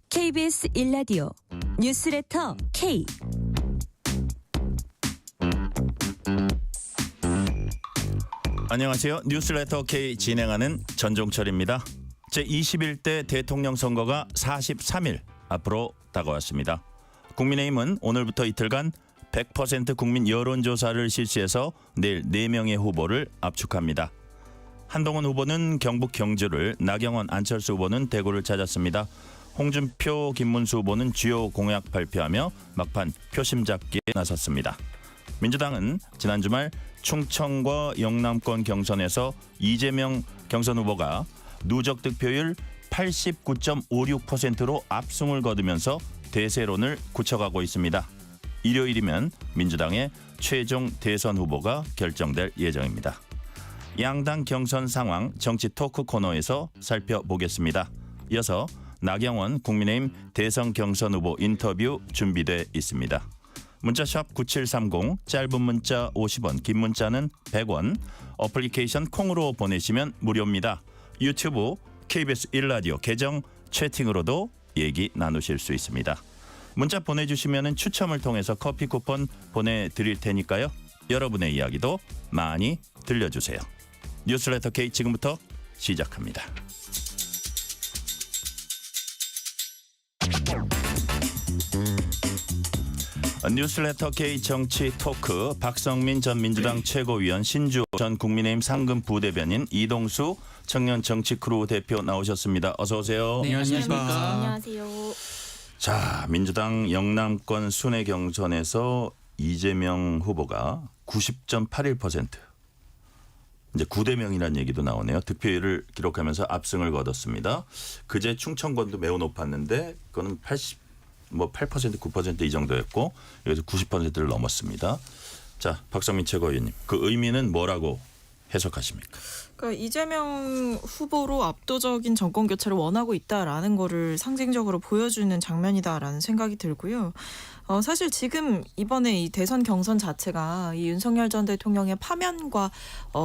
KBS 1라디오 뉴스레터 K. 안녕하세요. 뉴스레터 K 진행하는 전종철입니다. 제21대 대통령 선거가 43일 앞으로 다가왔습니다. 국민의힘은 오늘부터 이틀간 100% 국민 여론조사를 실시해서 내일 4명의 후보를 압축합니다. 한동훈 후보는 경북 경주를, 나경원, 안철수 후보는 대구를 찾았습니다. 홍준표, 김문수 후보는 주요 공약 발표하며 막판 표심 잡기에 나섰습니다. 민주당은 지난 주말 충청과 영남권 경선에서 이재명 경선 후보가 누적 득표율 89.56%로 압승을 거두면서 대세론을 굳혀가고 있습니다. 일요일이면 민주당의 최종 대선 후보가 결정될 예정입니다. 양당 경선 상황 정치 토크 코너에서 살펴보겠습니다. 이어서 나경원 국민의힘 대선 경선 후보 인터뷰 준비돼 있습니다. 문자샵 9730, 짧은 문자 50원, 긴 문자는 100원, 어플리케이션 콩으로 보내시면 무료입니다. 유튜브 KBS 1라디오 계정 채팅으로도 얘기 나누실 수 있습니다. 문자 보내주시면 추첨을 통해서 커피 쿠폰 보내드릴 테니까요. 여러분의 이야기도 많이 들려주세요. 뉴스레터 K 지금부터 시작합니다. 뉴스레터 K 정치 토크, 박성민 전 민주당 최고위원, 신주호 전 국민의힘 상금 부대변인, 이동수 청년 정치크루 대표 나오셨습니다. 어서 오세요. 네, 안녕하십니까. 안녕하세요. 자, 민주당 영남권 순회 경선에서 이재명 후보가 90.81%, 이제 9대0이라는 얘기도 나오네요. 득표율을 기록하면서 압승을 거뒀습니다. 그제 충청권도 매우 높았는데 그거는 8% 9% 이 정도였고 여기서 90%를 넘었습니다. 자, 박성민 최고위원님, 그 의미는 뭐라고 해석하십니까? 그러니까 이재명 후보로 압도적인 정권 교체를 원하고 있다라는 거를 상징적으로 보여주는 장면이다라는 생각이 들고요. 사실 지금 이번에 이 대선 경선 자체가 이 윤석열 전 대통령의 파면과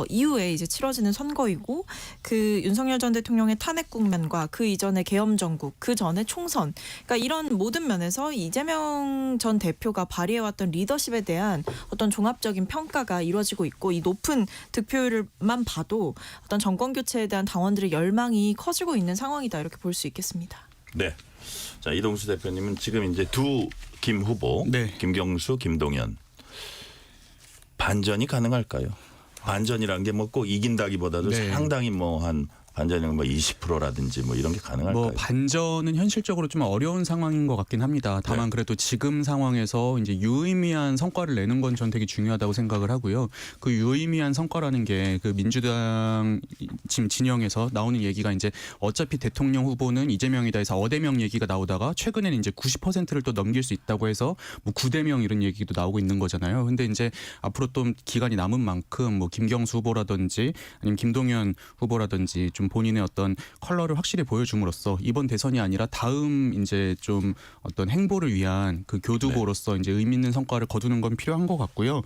이후에 이제 치러지는 선거이고, 그 윤석열 전 대통령의 탄핵 국면과 그 이전의 계엄 정국, 그 전에 총선, 그러니까 이런 모든 면에서 이재명 전 대표가 발휘해왔던 리더십에 대한 어떤 종합적인 평가가 이루어지고 있고, 이 높은 득표율만 봐도 어떤 정권 교체에 대한 당원들의 열망이 커지고 있는 상황이다, 이렇게 볼 수 있겠습니다. 네. 자, 이동수 대표님은 지금 이제 두 김 후보, 네. 김경수, 김동연, 반전이 가능할까요? 반전이라는 게 뭐 꼭 이긴다기보다도 네. 상당히 한 반전이 20%라든지 이런 게 가능할까요? 반전은 현실적으로 좀 어려운 상황인 것 같긴 합니다. 다만 그래도 지금 상황에서 이제 유의미한 성과를 내는 건 전 되게 중요하다고 생각을 하고요. 그 유의미한 성과라는 게 그 민주당 지금 진영에서 나오는 얘기가 이제 어차피 대통령 후보는 이재명이다 해서 어대명 얘기가 나오다가 최근에는 이제 90%를 또 넘길 수 있다고 해서 9대명 이런 얘기도 나오고 있는 거잖아요. 근데 이제 앞으로 또 기간이 남은 만큼 김경수 후보라든지 아니면 김동연 후보라든지 좀 본인의 어떤 컬러를 확실히 보여줌으로써 이번 대선이 아니라 다음 이제 좀 어떤 행보를 위한 그 교두보로서 이제 의미 있는 성과를 거두는 건 필요한 것 같고요.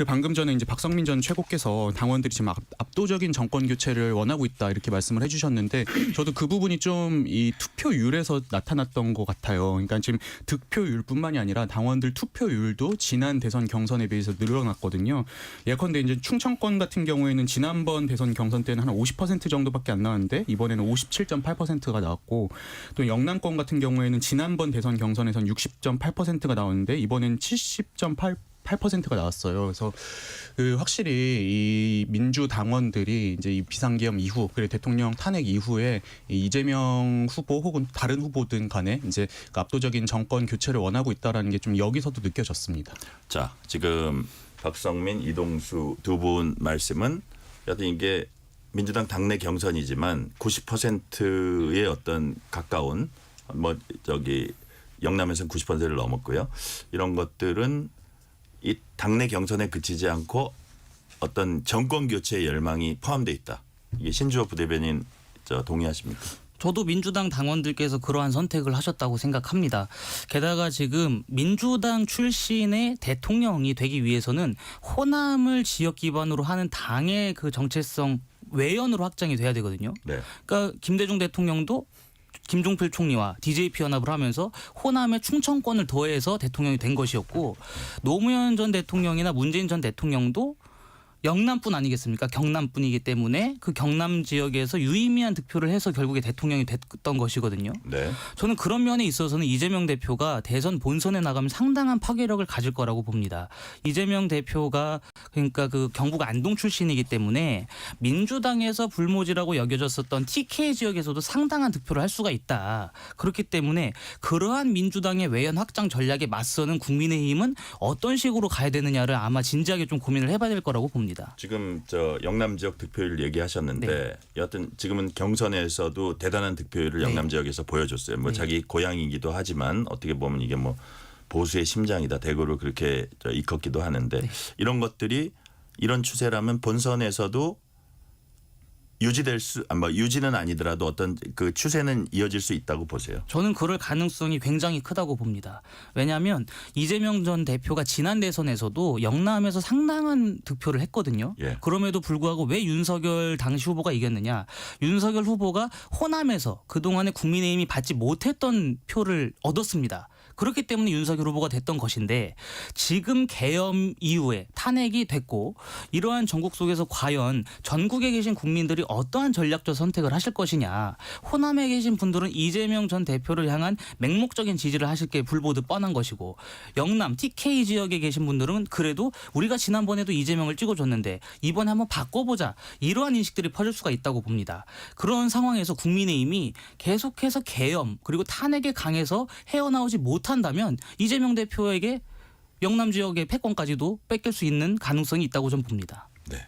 방금 전에 이제 박성민 전 최고께서 당원들이 지금 압도적인 정권 교체를 원하고 있다 이렇게 말씀을 해주셨는데, 저도 그 부분이 좀 이 투표율에서 나타났던 것 같아요. 그러니까 지금 득표율뿐만이 아니라 당원들 투표율도 지난 대선 경선에 비해서 늘어났거든요. 예컨대 이제 충청권 같은 경우에는 지난번 대선 경선 때는 한 50% 정도밖에 안 나왔는데 이번에는 57.8%가 나왔고, 또 영남권 같은 경우에는 지난번 대선 경선에선 60.8%가 나왔는데 이번엔 70.8%가 나왔어요. 그래서 확실히 이 민주당원들이 이제 이 비상계엄 이후, 그리고 대통령 탄핵 이후에 이재명 후보 혹은 다른 후보든 간에 이제 압도적인 정권 교체를 원하고 있다라는 게 좀 여기서도 느껴졌습니다. 자, 지금 박성민, 이동수 두 분 말씀은 여튼 이게 민주당 당내 경선이지만 90%의 어떤 가까운 영남에서는 90%를 넘었고요. 이런 것들은 이 당내 경선에 그치지 않고 어떤 정권 교체의 열망이 포함되어 있다. 이게 신주호 부대변인 동의하십니까? 저도 민주당 당원들께서 그러한 선택을 하셨다고 생각합니다. 게다가 지금 민주당 출신의 대통령이 되기 위해서는 호남을 지역 기반으로 하는 당의 그 정체성 외연으로 확장이 돼야 되거든요. 네. 그러니까 김대중 대통령도 김종필 총리와 DJP 연합을 하면서 호남의 충청권을 더해서 대통령이 된 것이었고 노무현 전 대통령이나 문재인 전 대통령도 영남뿐 아니겠습니까? 경남뿐이기 때문에 그 경남 지역에서 유의미한 득표를 해서 결국에 대통령이 됐던 것이거든요. 네. 저는 그런 면에 있어서는 이재명 대표가 대선 본선에 나가면 상당한 파괴력을 가질 거라고 봅니다. 이재명 대표가 그러니까 그 경북 안동 출신이기 때문에 민주당에서 불모지라고 여겨졌었던 TK 지역에서도 상당한 득표를 할 수가 있다. 그렇기 때문에 그러한 민주당의 외연 확장 전략에 맞서는 국민의힘은 어떤 식으로 가야 되느냐를 아마 진지하게 좀 고민을 해봐야 될 거라고 봅니다. 지금 저 영남 지역 득표율 얘기하셨는데 네. 여하튼 지금은 경선에서도 대단한 득표율을 영남 지역에서 보여줬어요. 뭐 자기 고향이기도 하지만 어떻게 보면 이게 뭐 보수의 심장이다. 대구를 그렇게 일컫기도 하는데 이런 것들이 이런 추세라면 본선에서도 유지될 유지는 아니더라도 어떤 그 추세는 이어질 수 있다고 보세요. 저는 그럴 가능성이 굉장히 크다고 봅니다. 왜냐하면 이재명 전 대표가 지난 대선에서도 영남에서 상당한 득표를 했거든요. 예. 그럼에도 불구하고 왜 윤석열 당시 후보가 이겼느냐. 윤석열 후보가 호남에서 그동안에 국민의힘이 받지 못했던 표를 얻었습니다. 그렇기 때문에 윤석열 후보가 됐던 것인데 지금 계엄 이후에 탄핵이 됐고 이러한 전국 속에서 과연 전국에 계신 국민들이 어떠한 전략적 선택을 하실 것이냐. 호남에 계신 분들은 이재명 전 대표를 향한 맹목적인 지지를 하실 게 불보듯 뻔한 것이고 영남 TK 지역에 계신 분들은 그래도 우리가 지난번에도 이재명을 찍어줬는데 이번에 한번 바꿔보자. 이러한 인식들이 퍼질 수가 있다고 봅니다. 그런 상황에서 국민의힘이 계속해서 계엄 그리고 탄핵에 강해서 헤어나오지 못한다면 이재명 대표에게 영남 지역의 패권까지도 뺏길 수 있는 가능성이 있다고 좀 봅니다. 네.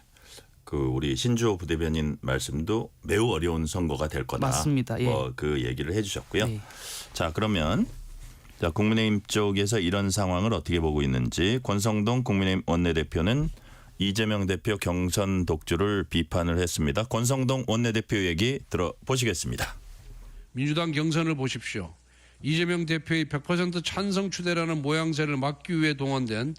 그 우리 신주호 부대변인 말씀도 매우 어려운 선거가 될 거다. 맞습니다. 예. 뭐 그 얘기를 해주셨고요. 네. 자 그러면 자 국민의힘 쪽에서 이런 상황을 어떻게 보고 있는지 권성동 국민의힘 원내대표는 이재명 대표 경선 독주를 비판을 했습니다. 권성동 원내대표 얘기 들어보시겠습니다. 민주당 경선을 보십시오. 이재명 대표의 100% 찬성 추대라는 모양새를 막기 위해 동원된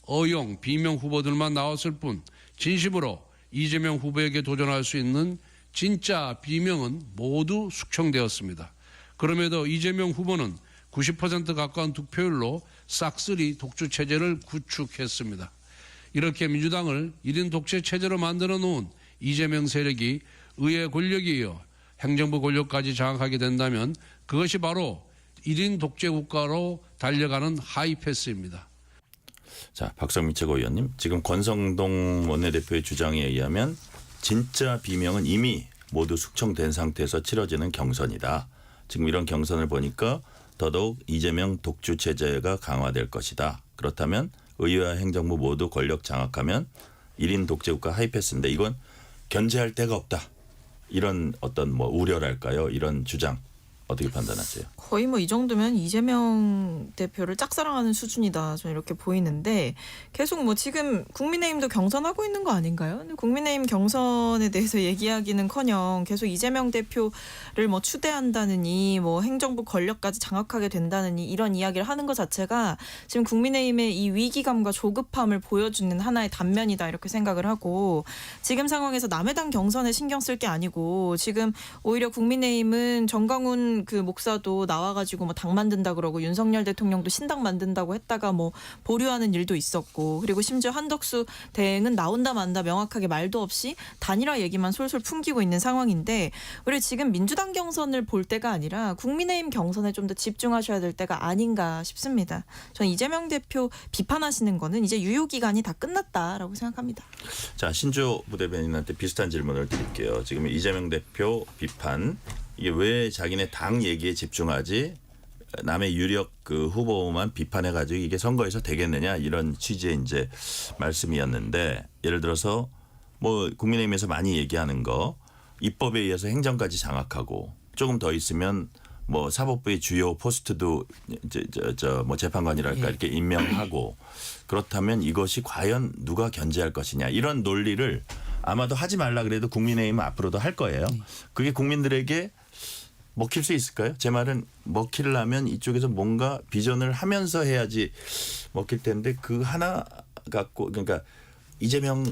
어용, 비명 후보들만 나왔을 뿐 진심으로 이재명 후보에게 도전할 수 있는 진짜 비명은 모두 숙청되었습니다. 그럼에도 이재명 후보는 90% 가까운 득표율로 싹쓸이 독주 체제를 구축했습니다. 이렇게 민주당을 1인 독재 체제로 만들어 놓은 이재명 세력이 의회 권력에 이어 행정부 권력까지 장악하게 된다면 그것이 바로 1인 독재 국가로 달려가는 하이패스입니다. 자 박성민 최고위원님 지금 권성동 원내대표의 주장에 의하면 진짜 비명은 이미 모두 숙청된 상태에서 치러지는 경선이다. 지금 이런 경선을 보니까 더더욱 이재명 독주 체제가 강화될 것이다. 그렇다면 의회와 행정부 모두 권력 장악하면 1인 독재국가 하이패스인데 이건 견제할 데가 없다. 이런 어떤 뭐 우려랄까요? 이런 주장 어떻게 판단하세요? 거의 뭐 이 정도면 이재명 대표를 짝사랑하는 수준이다. 저는 이렇게 보이는데 계속 뭐 지금 국민의힘도 경선하고 있는 거 아닌가요? 근데 국민의힘 경선에 대해서 얘기하기는커녕 계속 이재명 대표를 뭐 추대한다느니 뭐 행정부 권력까지 장악하게 된다느니 이런 이야기를 하는 것 자체가 지금 국민의힘의 이 위기감과 조급함을 보여주는 하나의 단면이다 이렇게 생각을 하고 지금 상황에서 남의 당 경선에 신경 쓸 게 아니고 지금 오히려 국민의힘은 정강훈 그 목사도 나와가지고 뭐 당 만든다 그러고 윤석열 대통령도 신당 만든다고 했다가 뭐 보류하는 일도 있었고 그리고 심지어 한덕수 대행은 나온다 만다 명확하게 말도 없이 단일화 얘기만 솔솔 풍기고 있는 상황인데 우리 지금 민주당 경선을 볼 때가 아니라 국민의힘 경선에 좀 더 집중하셔야 될 때가 아닌가 싶습니다. 저는 이재명 대표 비판하시는 거는 이제 유효 기간이 다 끝났다라고 생각합니다. 자 신주호 부대변인한테 비슷한 질문을 드릴게요. 지금 이재명 대표 비판 이게 왜 자기네 당 얘기에 집중하지 남의 유력 그 후보만 비판해가지고 이게 선거에서 되겠느냐 이런 취지의 이제 말씀이었는데 예를 들어서 뭐 국민의힘에서 많이 얘기하는 거 입법에 의해서 행정까지 장악하고 조금 더 있으면 뭐 사법부의 주요 포스트도 이제 뭐 재판관이랄까 이렇게 임명하고 그렇다면 이것이 과연 누가 견제할 것이냐 이런 논리를 아마도 하지 말라 그래도 국민의힘은 앞으로도 할 거예요. 그게 국민들에게 먹힐 수 있을까요? 제 말은 먹히려면 이쪽에서 뭔가 비전을 하면서 해야지 먹힐 텐데 그 하나 갖고 그러니까 이재명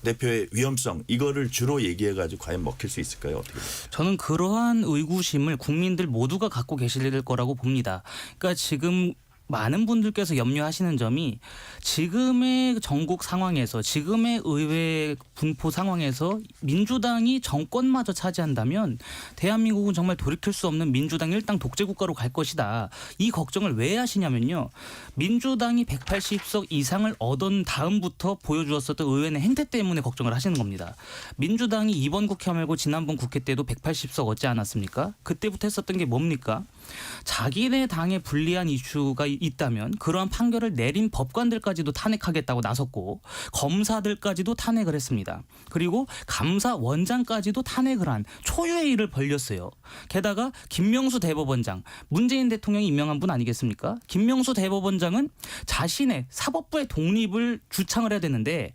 대표의 위험성 이거를 주로 얘기해가지고 과연 먹힐 수 있을까요? 어떻게 보세요? 저는 그러한 의구심을 국민들 모두가 갖고 계실 거라고 봅니다. 그러니까 지금 많은 분들께서 염려하시는 점이 지금의 전국 상황에서 지금의 의회 분포 상황에서 민주당이 정권마저 차지한다면 대한민국은 정말 돌이킬 수 없는 민주당 일당 독재 국가로 갈 것이다. 이 걱정을 왜 하시냐면요. 민주당이 180석 이상을 얻은 다음부터 보여주었었던 의회의 행태 때문에 걱정을 하시는 겁니다. 민주당이 이번 국회 말고 지난번 국회 때도 180석 얻지 않았습니까? 그때부터 했었던 게 뭡니까? 자기네 당에 불리한 이슈가 있다면 그러한 판결을 내린 법관들까지도 탄핵하겠다고 나섰고 검사들까지도 탄핵을 했습니다. 그리고 감사원장까지도 탄핵을 한 초유의 일을 벌렸어요. 게다가 김명수 대법원장, 문재인 대통령이 임명한 분 아니겠습니까? 김명수 대법원장은 자신의 사법부의 독립을 주창을 해야 되는데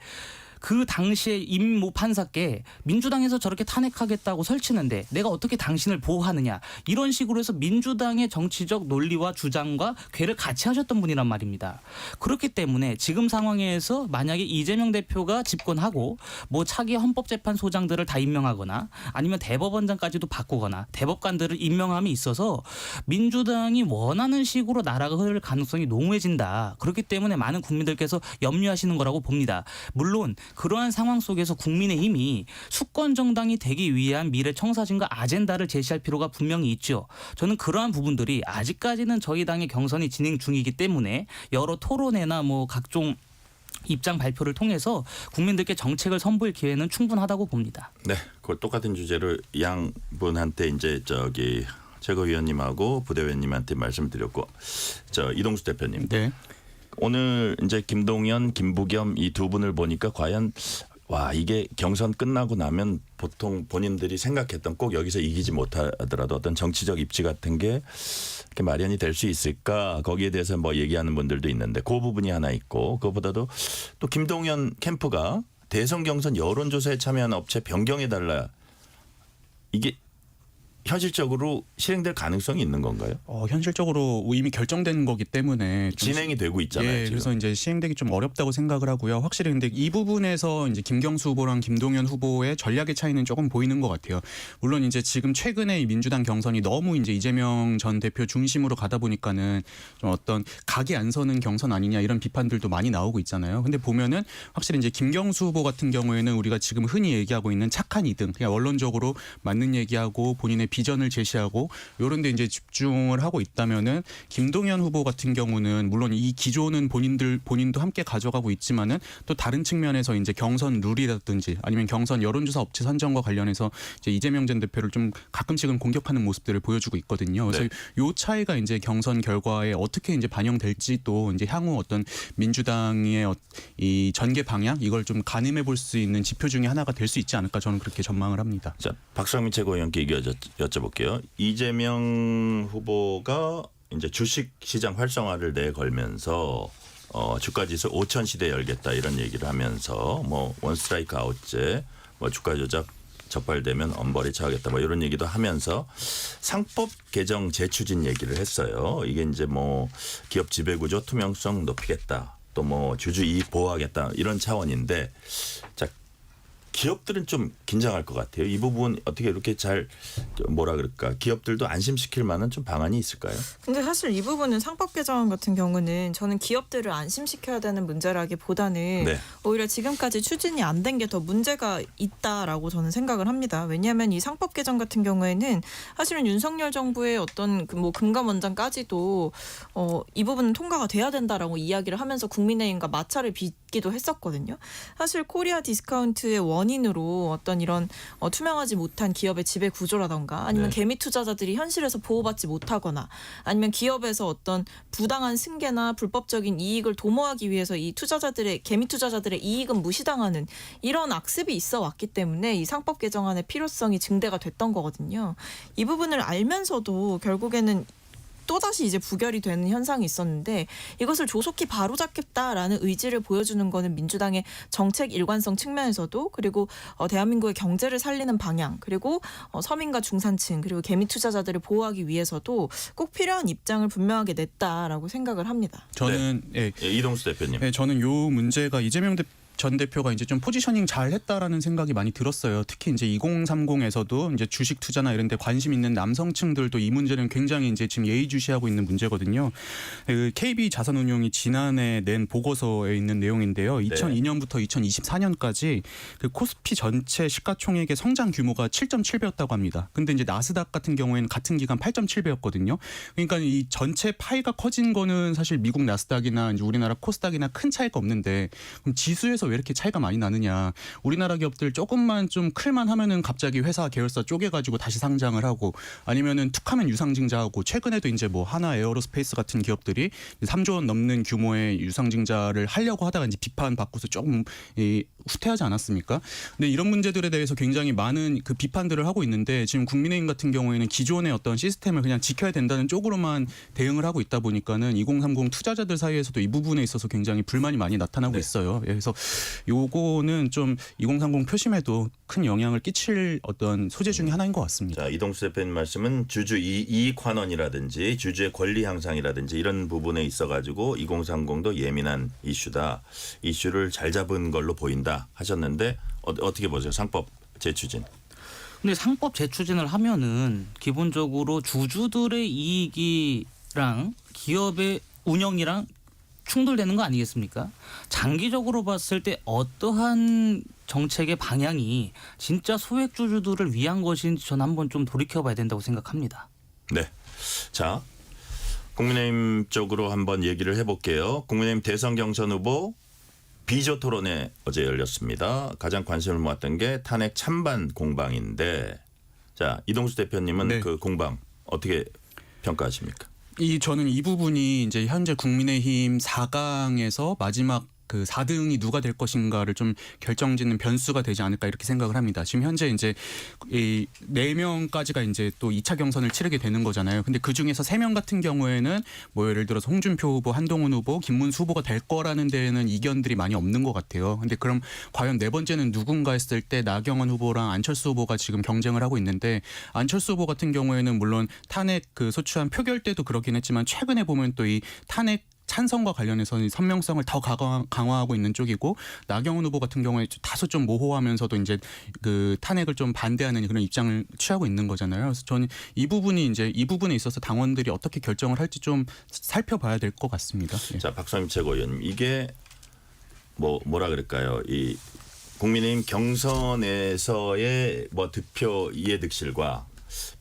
그 당시에 임모 판사께 민주당에서 저렇게 탄핵하겠다고 설치는데 내가 어떻게 당신을 보호하느냐 이런 식으로 해서 민주당의 정치적 논리와 주장과 궤를 같이 하셨던 분이란 말입니다. 그렇기 때문에 지금 상황에서 만약에 이재명 대표가 집권하고 뭐 차기 헌법재판소장들을 다 임명하거나 아니면 대법원장까지도 바꾸거나 대법관들을 임명함에 있어서 민주당이 원하는 식으로 나라가 흐를 가능성이 농후해진다. 그렇기 때문에 많은 국민들께서 염려하시는 거라고 봅니다. 물론 그러한 상황 속에서 국민의힘이 수권 정당이 되기 위한 미래 청사진과 아젠다를 제시할 필요가 분명히 있죠. 저는 그러한 부분들이 아직까지는 저희 당의 경선이 진행 중이기 때문에 여러 토론회나 뭐 각종 입장 발표를 통해서 국민들께 정책을 선보일 기회는 충분하다고 봅니다. 네, 그걸 똑같은 주제를 양 분한테 이제 최고위원님하고 부대변인님한테 말씀드렸고, 이동수 대표님. 네. 오늘 이제 김동연, 김부겸 이 두 분을 보니까 과연 이게 경선 끝나고 나면 보통 본인들이 생각했던 꼭 여기서 이기지 못하더라도 어떤 정치적 입지 같은 게 이렇게 마련이 될 수 있을까 거기에 대해서 뭐 얘기하는 분들도 있는데 그 부분이 하나 있고 그것보다도 또 김동연 캠프가 대선 경선 여론조사에 참여한 업체 변경해달라 이게 현실적으로 실행될 가능성이 있는 건가요? 현실적으로 이미 결정된 거기 때문에 좀 진행이 되고 있잖아요. 예, 지금. 그래서 이제 시행되기 좀 어렵다고 생각을 하고요. 확실히 근데 이 부분에서 이제 김경수 후보랑 김동연 후보의 전략의 차이는 조금 보이는 것 같아요. 물론 이제 지금 최근에 이 민주당 경선이 너무 이제 이재명 전 대표 중심으로 가다 보니까는 좀 어떤 각이 안 서는 경선 아니냐 이런 비판들도 많이 나오고 있잖아요. 근데 보면은 확실히 이제 김경수 후보 같은 경우에는 우리가 지금 흔히 얘기하고 있는 착한 2등, 그냥 원론적으로 맞는 얘기하고 본인의 비전을 제시하고 이런 데 이제 집중을 하고 있다면은 김동연 후보 같은 경우는 물론 이 기조는 본인도 함께 가져가고 있지만은 또 다른 측면에서 이제 경선 룰이라든지 아니면 경선 여론조사 업체 선정과 관련해서 이제 이재명 전 대표를 좀 가끔씩은 공격하는 모습들을 보여주고 있거든요. 그래서 요 차이가 이제 경선 결과에 어떻게 이제 반영될지 또 이제 향후 어떤 민주당의 이 전개 방향 이걸 좀 가늠해 볼 수 있는 지표 중에 하나가 될 수 있지 않을까 저는 그렇게 전망을 합니다. 자, 박상민 최고위원께 여쭤볼게요. 이재명 후보가 이제 주식시장 활성화를 내걸면서 주가지수 5천 시대 열겠다 이런 얘기를 하면서 뭐 원스트라이크 아웃제, 뭐 주가 조작 적발되면 엄벌에 처하겠다 뭐 이런 얘기도 하면서 상법 개정 재추진 얘기를 했어요. 이게 이제 뭐 기업 지배구조 투명성 높이겠다, 또 뭐 주주 이익 보호하겠다 이런 차원인데 자. 기업들은 좀 긴장할 것 같아요. 이 부분 어떻게 이렇게 잘 기업들도 안심시킬 만한 좀 방안이 있을까요? 근데 사실 이 부분은 상법 개정 같은 경우는 저는 기업들을 안심시켜야 되는 문제라기보다는 네. 오히려 지금까지 추진이 안 된 게 더 문제가 있다라고 저는 생각을 합니다. 왜냐하면 이 상법 개정 같은 경우에는 사실은 윤석열 정부의 어떤 뭐 금감원장까지도 이 부분은 통과가 돼야 된다라고 이야기를 하면서 국민의힘과 마찰을 빚기도 했었거든요. 사실 코리아 디스카운트의 원인으로 어떤 이런 투명하지 못한 기업의 지배 구조라던가 아니면 네. 개미 투자자들이 현실에서 보호받지 못하거나 아니면 기업에서 어떤 부당한 승계나 불법적인 이익을 도모하기 위해서 이 개미 투자자들의 이익은 무시당하는 이런 악습이 있어 왔기 때문에 이 상법 개정안의 필요성이 증대가 됐던 거거든요. 이 부분을 알면서도 결국에는 또다시 이제 부결이 되는 현상이 있었는데 이것을 조속히 바로잡겠다라는 의지를 보여주는 거는 민주당의 정책 일관성 측면에서도 그리고 대한민국의 경제를 살리는 방향 그리고 서민과 중산층 그리고 개미 투자자들을 보호하기 위해서도 꼭 필요한 입장을 분명하게 냈다라고 생각을 합니다. 저는 이동수 대표님. 저는 요 문제가 이재명 전 대표가 이제 좀 포지셔닝 잘 했다라는 생각이 많이 들었어요. 특히 이제 2030에서도 이제 주식 투자나 이런 데 관심 있는 남성층들도 이 문제는 굉장히 이제 지금 예의주시하고 있는 문제거든요. 그 KB 자산운용이 지난해 낸 보고서에 있는 내용인데요. 2002년부터 2024년까지 그 코스피 전체 시가총액의 성장 규모가 7.7배였다고 합니다. 근데 이제 나스닥 같은 경우에는 같은 기간 8.7배였거든요. 그러니까 이 전체 파이가 커진 거는 사실 미국 나스닥이나 이제 우리나라 코스닥이나 큰 차이가 없는데 그럼 지수에서 왜 이렇게 차이가 많이 나느냐? 우리나라 기업들 조금만 좀 클만 하면은 갑자기 회사 계열사 쪼개가지고 다시 상장을 하고 아니면은 툭하면 유상증자하고 최근에도 이제 뭐 하나 에어로스페이스 같은 기업들이 3조 원 넘는 규모의 유상증자를 하려고 하다가 이제 비판받고서 조금 후퇴하지 않았습니까? 근데 이런 문제들에 대해서 굉장히 많은 그 비판들을 하고 있는데 지금 국민의힘 같은 경우에는 기존의 어떤 시스템을 그냥 지켜야 된다는 쪽으로만 대응을 하고 있다 보니까는 2030 투자자들 사이에서도 이 부분에 있어서 굉장히 불만이 많이 나타나고 있어요. 그래서 요거는 좀 2030 표심에도 큰 영향을 끼칠 어떤 소재 중에 하나인 것 같습니다. 자, 이동수 대표님 말씀은 주주 이익 환원이라든지 주주의 권리 향상이라든지 이런 부분에 있어가지고 2030도 예민한 이슈다. 이슈를 잘 잡은 걸로 보인다 하셨는데 어떻게 보세요? 상법 재추진. 근데 상법 재추진을 하면은 기본적으로 주주들의 이익이랑 기업의 운영이랑 충돌되는 거 아니겠습니까? 장기적으로 봤을 때 어떠한 정책의 방향이 진짜 소액 주주들을 위한 것인지 저는 한번 좀 돌이켜봐야 된다고 생각합니다. 네. 자, 국민의힘 쪽으로 한번 얘기를 해볼게요. 국민의힘 대선 경선 후보 비조 토론회 어제 열렸습니다. 가장 관심을 모았던 게 탄핵 찬반 공방인데, 자, 이동수 대표님은 네. 그 공방 어떻게 평가하십니까? 저는 이 부분이 이제 현재 국민의힘 4강에서 마지막 그 4등이 누가 될 것인가를 좀 결정짓는 변수가 되지 않을까 이렇게 생각을 합니다. 지금 현재 이제 이 4명까지가 이제 또 2차 경선을 치르게 되는 거잖아요. 근데 그 중에서 3명 같은 경우에는 뭐 예를 들어서 홍준표 후보, 한동훈 후보, 김문수 후보가 될 거라는 데에는 이견들이 많이 없는 것 같아요. 근데 그럼 과연 4번째는 누군가 했을 때 나경원 후보랑 안철수 후보가 지금 경쟁을 하고 있는데 안철수 후보 같은 경우에는 물론 탄핵 그 소추안 표결 때도 그렇긴 했지만 최근에 보면 또 이 탄핵 찬성과 관련해서는 선명성을 더 강화하고 있는 쪽이고 나경원 후보 같은 경우에 다소 좀 모호하면서도 이제 그 탄핵을 좀 반대하는 그런 입장을 취하고 있는 거잖아요. 그래서 저는 이 부분이 이제 이 부분에 있어서 당원들이 어떻게 결정을 할지 좀 살펴봐야 될 것 같습니다. 예. 자, 박성임 최고위원님, 이게 뭐라 그럴까요? 이 국민의힘 경선에서의 뭐 득표 이해득실과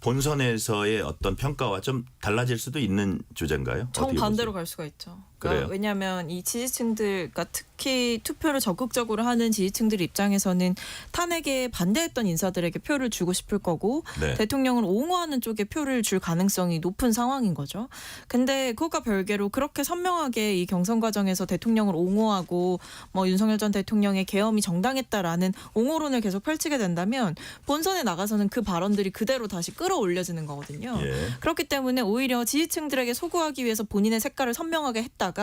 본선에서의 어떤 평가와 좀 달라질 수도 있는 주제인가요? 정반대로 갈 수가 있죠. 그러니까 왜냐하면 이 지지층들, 그러니까 특히 투표를 적극적으로 하는 지지층들 입장에서는 탄핵에 반대했던 인사들에게 표를 주고 싶을 거고 네. 대통령을 옹호하는 쪽에 표를 줄 가능성이 높은 상황인 거죠. 근데 그것과 별개로 그렇게 선명하게 이 경선 과정에서 대통령을 옹호하고 뭐 윤석열 전 대통령의 계엄이 정당했다라는 옹호론을 계속 펼치게 된다면 본선에 나가서는 그 발언들이 그대로 다시 끌어올려지는 거거든요. 예. 그렇기 때문에 오히려 지지층들에게 소구하기 위해서 본인의 색깔을 선명하게 했다가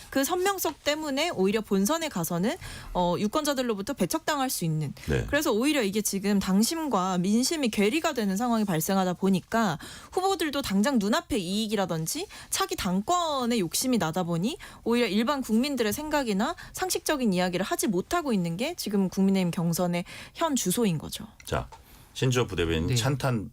그 선명성 때문에 오히려 본선에 가서는 유권자들로부터 배척당할 수 있는. 네. 그래서 오히려 이게 지금 당심과 민심이 괴리가 되는 상황이 발생하다 보니까 후보들도 당장 눈앞의 이익이라든지 차기 당권의 욕심이 나다 보니 오히려 일반 국민들의 생각이나 상식적인 이야기를 하지 못하고 있는 게 지금 국민의힘 경선의 현 주소인 거죠. 자, 신주호 부대변인 네. 찬탄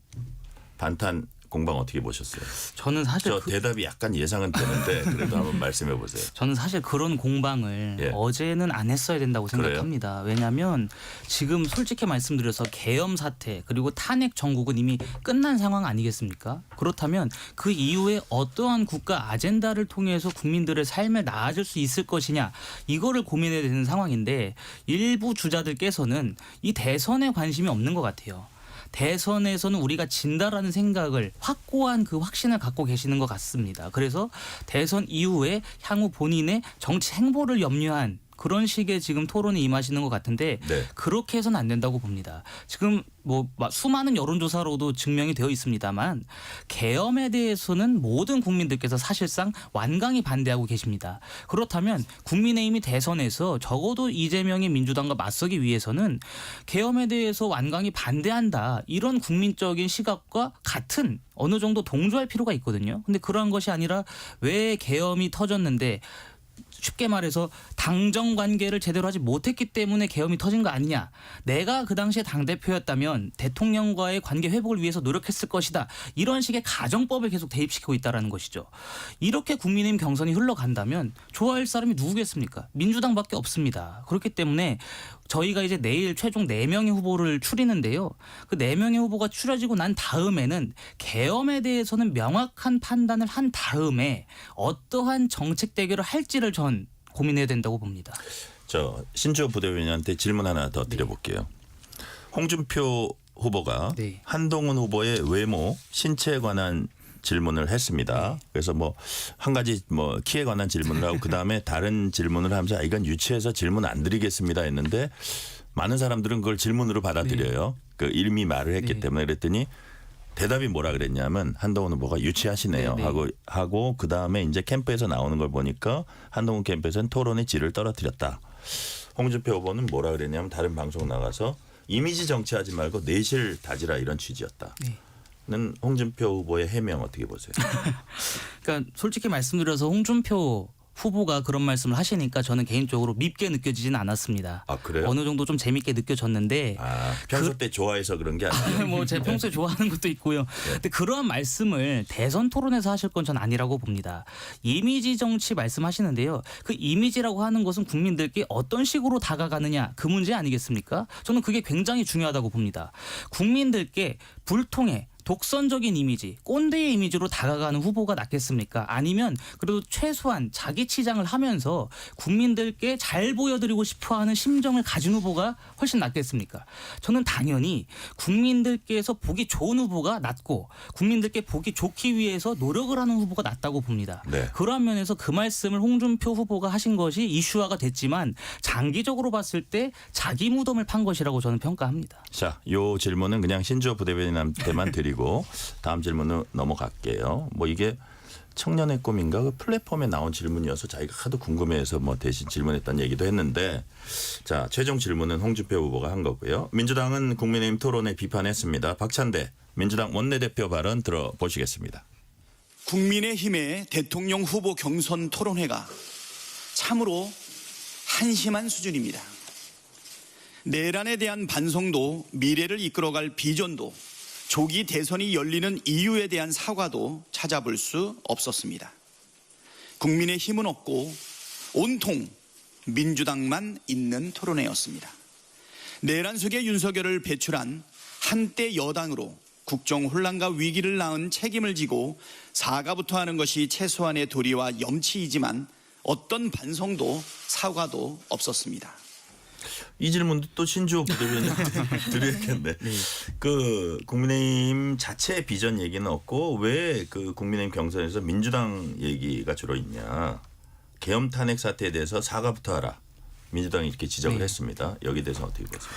반탄 공방 어떻게 보셨어요? 저는 사실 저 대답이 약간 예상은 되는데 그래도 한번 말씀해 보세요. 저는 사실 그런 공방을 예. 어제는 안 했어야 된다고 생각합니다. 왜냐하면 지금 솔직히 말씀드려서 계엄 사태 그리고 탄핵 정국은 이미 끝난 상황 아니겠습니까? 그렇다면 그 이후에 어떠한 국가 아젠다를 통해서 국민들의 삶을 나아질 수 있을 것이냐 이거를 고민해야 되는 상황인데 일부 주자들께서는 이 대선에 관심이 없는 것 같아요. 대선에서는 우리가 진다라는 생각을 확고한 그 확신을 갖고 계시는 것 같습니다. 그래서 대선 이후에 향후 본인의 정치 행보를 염려한 그런 식의 지금 토론에 임하시는 것 같은데 네. 그렇게 해서는 안 된다고 봅니다. 지금 뭐 수많은 여론조사로도 증명이 되어 있습니다만 계엄에 대해서는 모든 국민들께서 사실상 완강히 반대하고 계십니다. 그렇다면 국민의힘이 대선에서 적어도 이재명의 민주당과 맞서기 위해서는 계엄에 대해서 완강히 반대한다. 이런 국민적인 시각과 같은 어느 정도 동조할 필요가 있거든요. 근데 그러한 것이 아니라 왜 계엄이 터졌는데 쉽게 말해서 당정 관계를 제대로 하지 못했기 때문에 계엄이 터진 거 아니냐. 내가 그 당시에 당대표였다면 대통령과의 관계 회복을 위해서 노력했을 것이다. 이런 식의 가정법을 계속 대입시키고 있다는 것이죠. 이렇게 국민의힘 경선이 흘러간다면 좋아할 사람이 누구겠습니까? 민주당밖에 없습니다. 그렇기 때문에 저희가 이제 내일 최종 4명의 후보를 추리는데요. 그 4명의 후보가 추려지고 난 다음에는 계엄에 대해서는 명확한 판단을 한 다음에 어떠한 정책 대결을 할지를 전 고민해야 된다고 봅니다. 저 신주호 부대변인한테 질문 하나 더 드려볼게요. 홍준표 후보가 네. 한동훈 후보의 외모, 신체에 관한 질문을 했습니다. 그래서 뭐 한 가지 뭐 키에 관한 질문을 하고 그 다음에 다른 질문을 하면서 이건 유치해서 질문 안 드리겠습니다 했는데 많은 사람들은 그걸 질문으로 받아들여요. 그 이미 말을 했기 네. 때문에 그랬더니 대답이 뭐라 그랬냐면 한동훈 후보가 유치하시네요 네, 네. 하고 그 다음에 이제 캠프에서 나오는 걸 보니까 한동훈 캠프에서는 토론의 질을 떨어뜨렸다. 홍준표 후보는 뭐라 그랬냐면 다른 방송 나가서 이미지 정치하지 말고 내실 다지라 이런 취지였다. 네. 는 홍준표 후보의 해명 어떻게 보세요? 그러니까 솔직히 말씀드려서 홍준표 후보가 그런 말씀을 하시니까 저는 개인적으로 밉게 느껴지진 않았습니다. 아 그래요? 어느 정도 좀 재밌게 느껴졌는데 아 평소 때 좋아해서 그런 게 아니에요. 뭐 제 평소에 좋아하는 것도 있고요. 근데 그러한 말씀을 대선 토론에서 하실 건 전 아니라고 봅니다. 이미지 정치 말씀하시는데요. 그 이미지라고 하는 것은 국민들께 어떤 식으로 다가가느냐 그 문제 아니겠습니까? 저는 그게 굉장히 중요하다고 봅니다. 국민들께 불통해 독선적인 이미지, 꼰대의 이미지로 다가가는 후보가 낫겠습니까? 아니면 그래도 최소한 자기 치장을 하면서 국민들께 잘 보여드리고 싶어하는 심정을 가진 후보가 훨씬 낫겠습니까? 저는 당연히 국민들께서 보기 좋은 후보가 낫고 국민들께 보기 좋기 위해서 노력을 하는 후보가 낫다고 봅니다. 네. 그러한 면에서 그 말씀을 홍준표 후보가 하신 것이 이슈화가 됐지만 장기적으로 봤을 때 자기 무덤을 판 것이라고 저는 평가합니다. 자, 요 질문은 그냥 신주호 부대변인한테만 드리고 다음 질문으로 넘어갈게요. 뭐 이게 청년의 꿈인가 그 플랫폼에 나온 질문이어서 자기가 하도 궁금해해서 뭐 대신 질문했다는 얘기도 했는데 자 최종 질문은 홍준표 후보가 한 거고요. 민주당은 국민의힘 토론에 비판했습니다. 박찬대 민주당 원내대표 발언 들어보시겠습니다. 국민의힘의 대통령 후보 경선 토론회가 참으로 한심한 수준입니다. 내란에 대한 반성도 미래를 이끌어갈 비전도 조기 대선이 열리는 이유에 대한 사과도 찾아볼 수 없었습니다. 국민의 힘은 없고 온통 민주당만 있는 토론회였습니다. 내란 속에 윤석열을 배출한 한때 여당으로 국정 혼란과 위기를 낳은 책임을 지고 사과부터 하는 것이 최소한의 도리와 염치이지만 어떤 반성도 사과도 없었습니다. 이 질문도 또 신주호 부대변인한테 드려야겠네. 그 국민의힘 자체 비전 얘기는 없고 왜 그 국민의힘 경선에서 민주당 얘기가 주로 있냐. 계엄 탄핵 사태에 대해서 사과부터 하라. 민주당이 이렇게 지적을 네. 했습니다. 여기에 대해서 어떻게 보세요?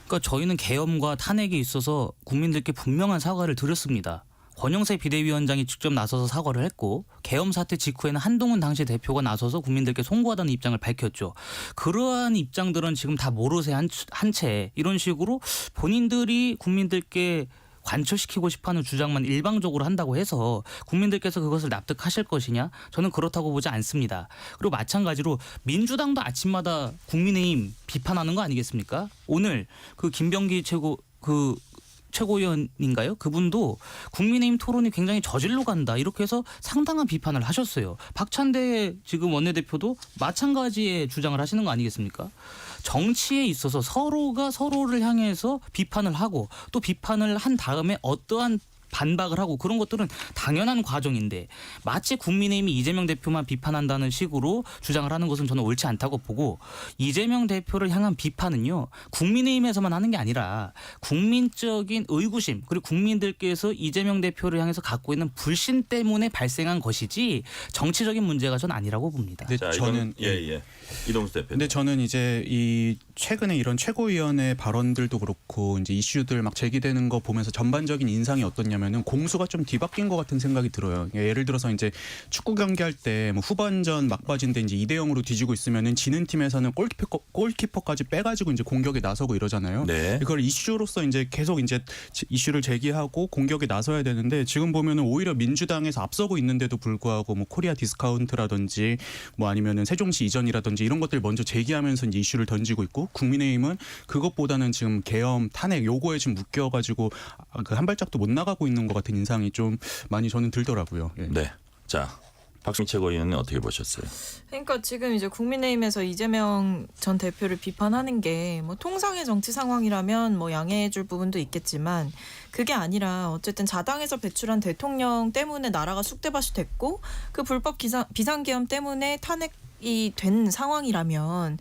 그러니까 저희는 계엄과 탄핵에 있어서 국민들께 분명한 사과를 드렸습니다. 권영세 비대위원장이 직접 나서서 사과를 했고 계엄 사태 직후에는 한동훈 당시 대표가 나서서 국민들께 송구하다는 입장을 밝혔죠. 그러한 입장들은 지금 다 모르쇠 한 채 이런 식으로 본인들이 국민들께 관철시키고 싶어하는 주장만 일방적으로 한다고 해서 국민들께서 그것을 납득하실 것이냐? 저는 그렇다고 보지 않습니다. 그리고 마찬가지로 민주당도 아침마다 국민의힘 비판하는 거 아니겠습니까? 오늘 그 김병기 최고위원인가요? 그분도 국민의힘 토론이 굉장히 저질로 간다. 이렇게 해서 상당한 비판을 하셨어요. 박찬대 지금 원내대표도 마찬가지의 주장을 하시는 거 아니겠습니까? 정치에 있어서 서로가 서로를 향해서 비판을 하고 또 비판을 한 다음에 어떠한 반박을 하고 그런 것들은 당연한 과정인데 마치 국민의힘이 이재명 대표만 비판한다는 식으로 주장을 하는 것은 저는 옳지 않다고 보고 이재명 대표를 향한 비판은요. 국민의힘에서만 하는 게 아니라 국민적인 의구심 그리고 국민들께서 이재명 대표를 향해서 갖고 있는 불신 때문에 발생한 것이지 정치적인 문제가 전 아니라고 봅니다. 근데 자, 저는 예. 이동수 대표. 근데 저는 이제 이 최근에 이런 최고위원회 발언들도 그렇고 이제 이슈들 막 제기되는 거 보면서 전반적인 인상이 어떻냐면 보면은 공수가 좀 뒤바뀐 것 같은 생각이 들어요. 예를 들어서 이제 축구 경기할 때 뭐 후반전 막바지인데 이제 2대0으로 뒤지고 있으면은 지는 팀에서는 골키퍼까지 빼가지고 이제 공격에 나서고 이러잖아요. 네. 이걸 이슈로서 이제 계속 이제 이슈를 제기하고 공격에 나서야 되는데 지금 보면은 오히려 민주당에서 앞서고 있는데도 불구하고 뭐 코리아 디스카운트라든지 뭐 아니면은 세종시 이전이라든지 이런 것들 먼저 제기하면서 이제 이슈를 던지고 있고 국민의힘은 그것보다는 지금 계엄 탄핵 요거에 지금 묶여가지고 그 한 발짝도 못 나가고 있는 것 같은 인상이 좀 많이 저는 들더라고요. 예. 네. 자, 박수민 최고위원은 어떻게 보셨어요? 그러니까 지금 이제 국민의힘에서 이재명 전 대표를 비판하는 게 뭐 통상의 정치 상황이라면 뭐 양해해줄 부분도 있겠지만 그게 아니라 어쨌든 자당에서 배출한 대통령 때문에 나라가 쑥대밭이 됐고 그 불법 비상계엄 때문에 탄핵이 된 상황이라면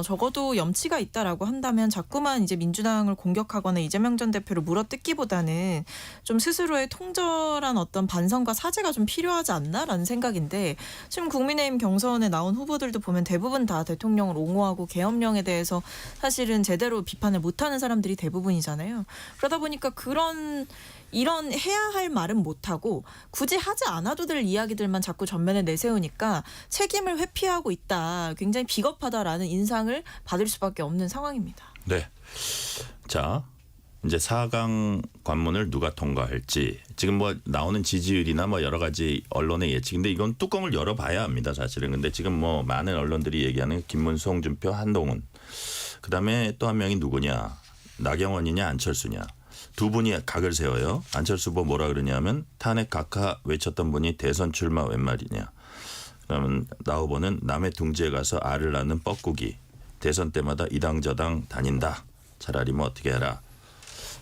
적어도 염치가 있다라고 한다면 자꾸만 이제 민주당을 공격하거나 이재명 전 대표를 물어뜯기보다는 좀 스스로의 통절한 어떤 반성과 사죄가 좀 필요하지 않나라는 생각인데 지금 국민의힘 경선에 나온 후보들도 보면 대부분 다 대통령을 옹호하고 계엄령에 대해서 사실은 제대로 비판을 못하는 사람들이 대부분이잖아요. 그러다 보니까 이런 해야 할 말은 못하고 굳이 하지 않아도 될 이야기들만 자꾸 전면에 내세우니까 책임을 회피하고 있다. 굉장히 비겁하다라는 인상을 받을 수밖에 없는 상황입니다. 네. 자, 이제 4강 관문을 누가 통과할지 지금 뭐 나오는 지지율이나 뭐 여러 가지 언론의 예측인데 이건 뚜껑을 열어봐야 합니다. 사실은. 근데 지금 뭐 많은 언론들이 얘기하는 김문수, 홍준표, 한동훈. 그다음에 또 한 명이 누구냐. 나경원이냐 안철수냐. 두 분이 각을 세워요. 안철수 후보 뭐라 그러냐면 탄핵 각하 외쳤던 분이 대선 출마 웬 말이냐. 그러면 나 후보는 남의 둥지에 가서 알을 낳는 뻐꾸기. 대선 때마다 이당 저당 다닌다. 차라리 뭐 어떻게 해라.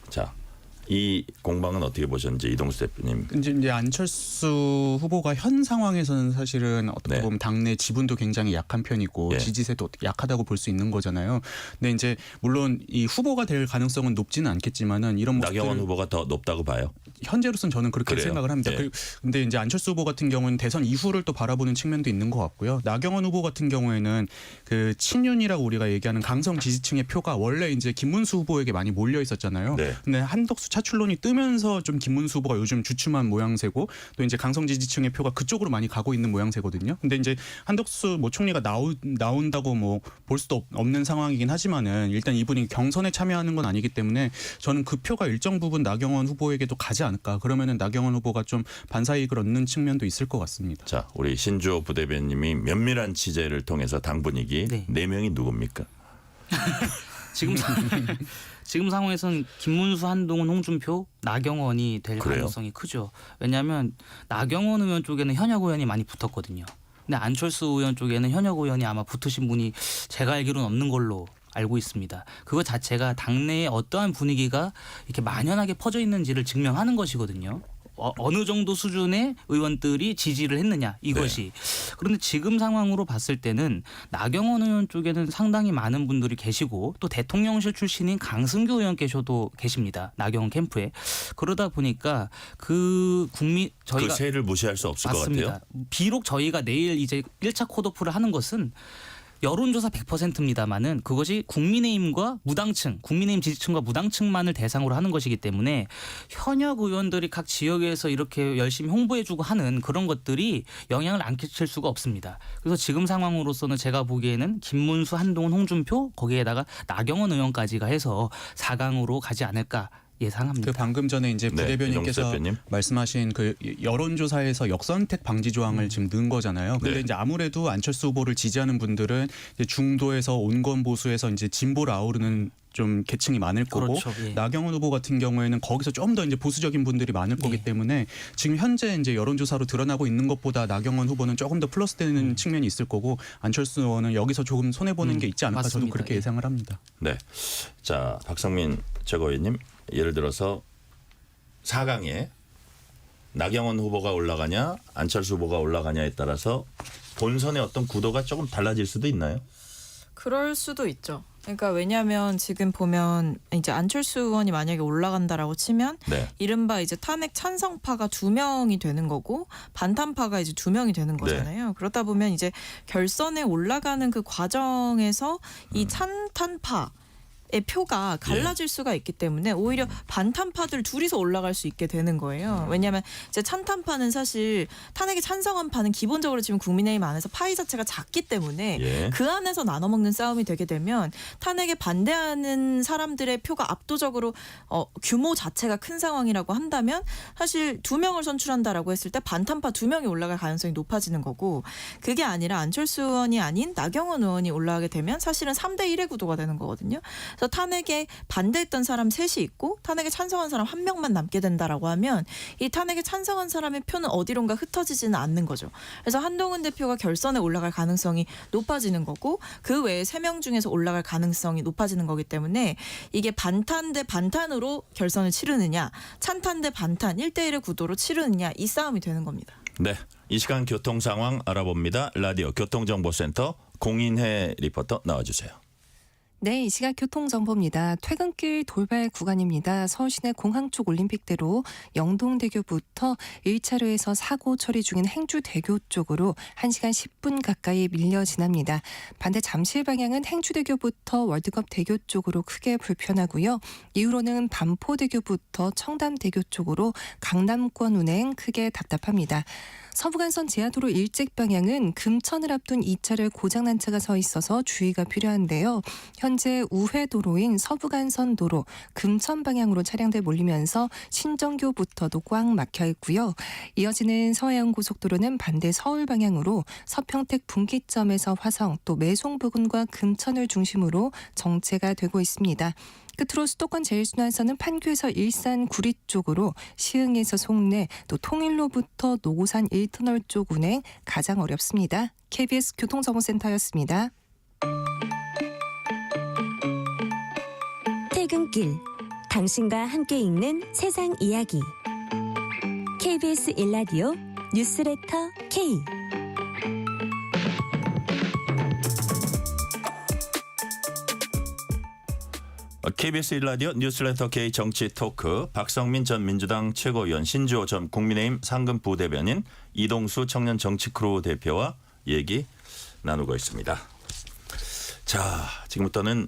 자, 이 공방은 어떻게 보셨는지 이동수 대표님. 이제 안철수 후보가 현 상황에서는 사실은 어떻게 네. 보면 당내 지분도 굉장히 약한 편이고 예. 지지세도 약하다고 볼 수 있는 거잖아요. 근데 이제 물론 이 후보가 될 가능성은 높지는 않겠지만은 이런 모습들 나경원 후보가 더 높다고 봐요. 현재로서는 저는 그렇게 그래요? 생각을 합니다. 예. 근데 이제 안철수 후보 같은 경우는 대선 이후를 또 바라보는 측면도 있는 것 같고요. 나경원 후보 같은 경우에는 그 친윤이라고 우리가 얘기하는 강성 지지층의 표가 원래 이제 김문수 후보에게 많이 몰려 있었잖아요. 네. 근데 한덕수 차출론이 뜨면서 좀 김문수 후보가 요즘 주춤한 모양새고 또 이제 강성 지지층의 표가 그쪽으로 많이 가고 있는 모양새거든요. 근데 이제 한덕수 뭐 총리가 나온다고 뭐 볼 수도 없는 상황이긴 하지만은 일단 이분이 경선에 참여하는 건 아니기 때문에 저는 그 표가 일정 부분 나경원 후보에게도 가지 않을까. 그러면은 나경원 후보가 좀 반사이익을 얻는 측면도 있을 것 같습니다. 자, 우리 신주호 부대변님이 면밀한 취재를 통해서 당 분위기 네. 4명이 누굽니까? 지금 상황에서는 김문수, 한동훈, 홍준표, 나경원이 될 그래요? 가능성이 크죠. 왜냐하면 나경원 의원 쪽에는 현역 의원이 많이 붙었거든요. 근데 안철수 의원 쪽에는 현역 의원이 아마 붙으신 분이 제가 알기로는 없는 걸로 알고 있습니다. 그거 자체가 당내에 어떠한 분위기가 이렇게 만연하게 퍼져 있는지를 증명하는 것이거든요. 어느 정도 수준의 의원들이 지지를 했느냐 이것이. 그런데 지금 상황으로 봤을 때는 나경원 의원 쪽에는 상당히 많은 분들이 계시고 또 대통령실 출신인 강승규 의원께서도 계십니다. 나경원 캠프에. 그러다 보니까 저희가 그 세를 무시할 수 없을 맞습니다. 것 같아요. 비록 저희가 내일 이제 1차 컷오프를 하는 것은 여론조사 100%입니다만은 그것이 국민의힘과 무당층, 국민의힘 지지층과 무당층만을 대상으로 하는 것이기 때문에 현역 의원들이 각 지역에서 이렇게 열심히 홍보해주고 하는 그런 것들이 영향을 안 끼칠 수가 없습니다. 그래서 지금 상황으로서는 제가 보기에는 김문수, 한동훈, 홍준표 거기에다가 나경원 의원까지가 해서 4강으로 가지 않을까. 예상합니다. 그 방금 전에 이제 네, 부대변인께서 이동수 대표님. 말씀하신 그 여론조사에서 역선택 방지 조항을 지금 넣은 거잖아요. 근데 네. 이제 아무래도 안철수 후보를 지지하는 분들은 이제 중도에서 온건 보수에서 이제 진보를 아우르는 좀 계층이 많을 거고 그렇죠. 예. 나경원 후보 같은 경우에는 거기서 좀 더 이제 보수적인 분들이 많을 거기 네. 때문에 지금 현재 이제 여론조사로 드러나고 있는 것보다 나경원 후보는 조금 더 플러스되는 측면이 있을 거고 안철수 의원은 여기서 조금 손해 보는 게 있지 않을까 저도 맞습니다. 그렇게 예. 예상을 합니다. 네. 자, 박성민 최고위원님, 예를 들어서 4강에 나경원 후보가 올라가냐 안철수 후보가 올라가냐에 따라서 본선의 어떤 구도가 조금 달라질 수도 있나요? 그럴 수도 있죠. 그러니까 왜냐하면 지금 보면 이제 안철수 의원이 만약에 올라간다라고 치면 네. 이른바 이제 탄핵 찬성파가 2명이 되는 거고 반탄파가 이제 2명이 되는 거잖아요. 그러다 보면 이제 결선에 올라가는 그 과정에서 이 찬탄파 표가 갈라질 수가 있기 때문에 오히려 반탄파들 둘이서 올라갈 수 있게 되는 거예요. 왜냐하면 이제 찬탄파는 사실 탄핵에 찬성한 파는 기본적으로 지금 국민의힘 안에서 파이 자체가 작기 때문에 예. 그 안에서 나눠먹는 싸움이 되게 되면 탄핵에 반대하는 사람들의 표가 압도적으로 규모 자체가 큰 상황이라고 한다면 사실 2명을 선출한다라고 했을 때 반탄파 2명이 올라갈 가능성이 높아지는 거고 그게 아니라 안철수 의원이 아닌 나경원 의원이 올라가게 되면 사실은 3대 1의 구도가 되는 거거든요. 그래서 탄핵에 반대했던 사람 3이 있고 탄핵에 찬성한 사람 1명만 남게 된다라고 하면 이 탄핵에 찬성한 사람의 표는 어디론가 흩어지지는 않는 거죠. 그래서 한동훈 대표가 결선에 올라갈 가능성이 높아지는 거고 그 외에 3명 중에서 올라갈 가능성이 높아지는 거기 때문에 이게 반탄 대 반탄으로 결선을 치르느냐 찬탄 대 반탄 1대1의 구도로 치르느냐 이 싸움이 되는 겁니다. 네, 이 시간 교통 상황 알아봅니다. 라디오 교통정보센터 공인혜 리포터 나와주세요. 네, 이 시각 교통정보입니다. 퇴근길 돌발 구간입니다. 서울시내 공항 쪽 올림픽대로 영동대교부터 1차로에서 사고 처리 중인 행주대교 쪽으로 1시간 10분 가까이 밀려 지납니다. 반대 잠실 방향은 행주대교부터 월드컵 대교 쪽으로 크게 불편하고요. 이후로는 반포대교부터 청담대교 쪽으로 강남권 운행 크게 답답합니다. 서부간선 지하도로 일찍 방향은 금천을 앞둔 2차로에 고장난 차가 서 있어서 주의가 필요한데요. 현재 우회도로인 서부간선 도로 금천 방향으로 차량들 몰리면서 신정교부터도 꽉 막혀 있고요. 이어지는 서해안고속도로는 반대 서울 방향으로 서평택 분기점에서 화성 또 매송 부근과 금천을 중심으로 정체가 되고 있습니다. 끝으로 수도권 제일순환선은 판교에서 일산 구리 쪽으로 시흥에서 송내 또 통일로부터 노고산 1터널 쪽 운행 가장 어렵습니다. KBS 교통정보센터였습니다. 퇴근길 당신과 함께 읽는 세상 이야기 KBS 일라디오 뉴스레터 K KBS 1라디오 뉴스레터 K 정치 토크 박성민 전 민주당 최고위원 신주호 전 국민의힘 상근 부대변인 이동수 청년 정치크루 대표와 얘기 나누고 있습니다. 자, 지금부터는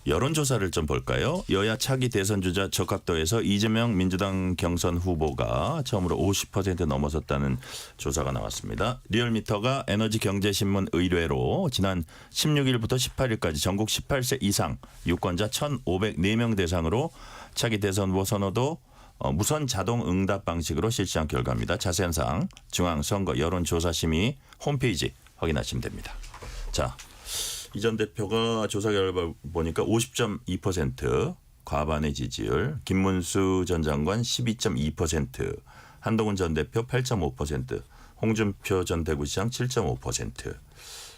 여론조사를 좀 볼까요? 여야 차기 대선 주자 적합도에서 이재명 민주당 경선 후보가 처음으로 50% 넘어섰다는 조사가 나왔습니다. 리얼미터가 에너지경제신문 의뢰로 지난 16일부터 18일까지 전국 18세 이상 유권자 1,504명 대상으로 차기 대선 후보 선호도 무선 자동 응답 방식으로 실시한 결과입니다. 자세한 사항 중앙선거 여론조사심의 홈페이지 확인하시면 됩니다. 자, 이 전 대표가 조사 결과 보니까 50.2% 과반의 지지율, 김문수 전 장관 12.2%, 한동훈 전 대표 8.5%, 홍준표 전 대구시장 7.5%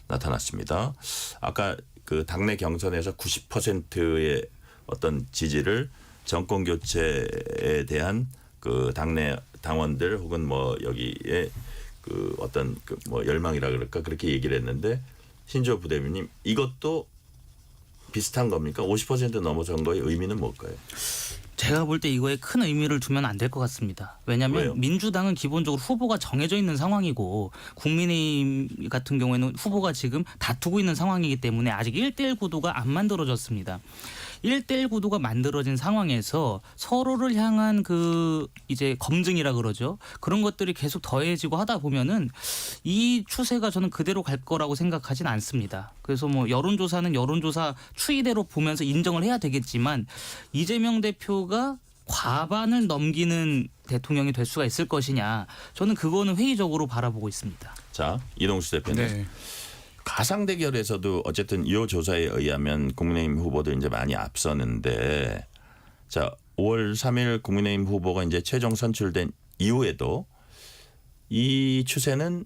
나타났습니다. 아까 그 당내 경선에서 90%의 어떤 지지를 정권 교체에 대한 그 당내 당원들 혹은 뭐 여기에 그 어떤 그 뭐 열망이라 그럴까 그렇게 얘기를 했는데 신주호 부대변인 이것도 비슷한 겁니까? 50% 넘어선 거의 의미는 뭘까요? 제가 볼 때 이거에 큰 의미를 두면 안 될 것 같습니다. 왜냐하면 왜요? 민주당은 기본적으로 후보가 정해져 있는 상황이고 국민의힘 같은 경우에는 후보가 지금 다투고 있는 상황이기 때문에 아직 1대1 구도가 안 만들어졌습니다. 1대1 구도가 만들어진 상황에서 서로를 향한 그 이제 검증이라 그러죠. 그런 것들이 계속 더해지고 하다 보면은 이 추세가 저는 그대로 갈 거라고 생각하진 않습니다. 그래서 뭐 여론조사는 여론조사 추이대로 보면서 인정을 해야 되겠지만 이재명 대표가 과반을 넘기는 대통령이 될 수가 있을 것이냐. 저는 그거는 회의적으로 바라보고 있습니다. 자, 이동수 대표님. 네. 가상 대결에서도 어쨌든 이 조사에 의하면 국민의힘 후보들 이제 많이 앞서는데 자 5월 3일 국민의힘 후보가 이제 최종 선출된 이후에도 이 추세는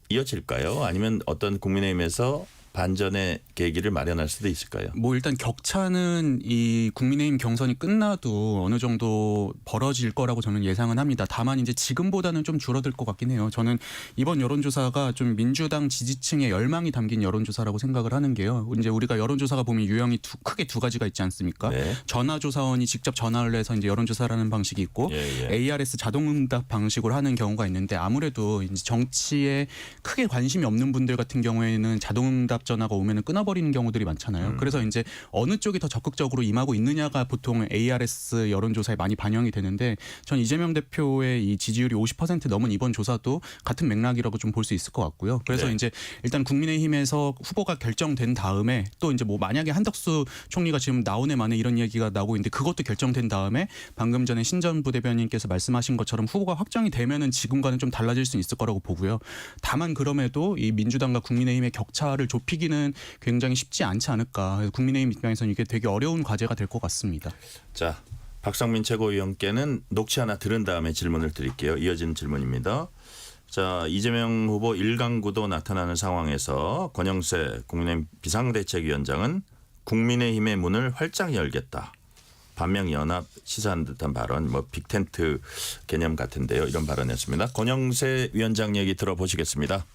이어질까요? 아니면 어떤 국민의힘에서 반전의 계기를 마련할 수도 있을까요? 뭐 일단 격차는 이 국민의힘 경선이 끝나도 어느 정도 벌어질 거라고 저는 예상은 합니다. 다만 이제 지금보다는 좀 줄어들 것 같긴 해요. 저는 이번 여론조사가 좀 민주당 지지층의 열망이 담긴 여론조사라고 생각을 하는 게요. 이제 우리가 여론조사가 보면 유형이 크게 두 가지가 있지 않습니까? 네. 전화조사원이 직접 전화를 해서 이제 여론조사를 하는 방식이 있고 ARS 자동응답 방식으로 하는 경우가 있는데 아무래도 이제 정치에 크게 관심이 없는 분들 같은 경우에는 자동응답 응답 전화가 오면은 끊어버리는 경우들이 많잖아요. 그래서 이제 어느 쪽이 더 적극적으로 임하고 있느냐가 보통 ARS 여론조사에 많이 반영이 되는데 전 이재명 대표의 이 지지율이 50% 넘은 이번 조사도 같은 맥락이라고 좀 볼 수 있을 것 같고요. 그래서 네. 이제 일단 국민의힘에서 후보가 결정된 다음에 또 이제 뭐 만약에 한덕수 총리가 지금 나오네 마네 이런 얘기가 나오고 있는데 그것도 결정된 다음에 방금 전에 신전 부대변인께서 말씀하신 것처럼 후보가 확정이 되면은 지금과는 좀 달라질 수 있을 거라고 보고요. 다만 그럼에도 이 민주당과 국민의힘의 격차를 좁히기는 굉장히 쉽지 않지 않을까. 그래서 국민의힘 입장에서는 이게 되게 어려운 과제가 될 것 같습니다. 자, 박성민 최고위원께는 녹취 하나 들은 다음에 질문을 드릴게요. 이어지는 질문입니다. 자, 이재명 후보 일강구도 나타나는 상황에서 권영세 국민의힘 비상대책위원장은 국민의힘의 문을 활짝 열겠다. 반명연합 시사한 듯한 발언, 뭐 빅텐트 개념 같은데요. 이런 발언이었습니다. 권영세 위원장 얘기 들어보시겠습니다.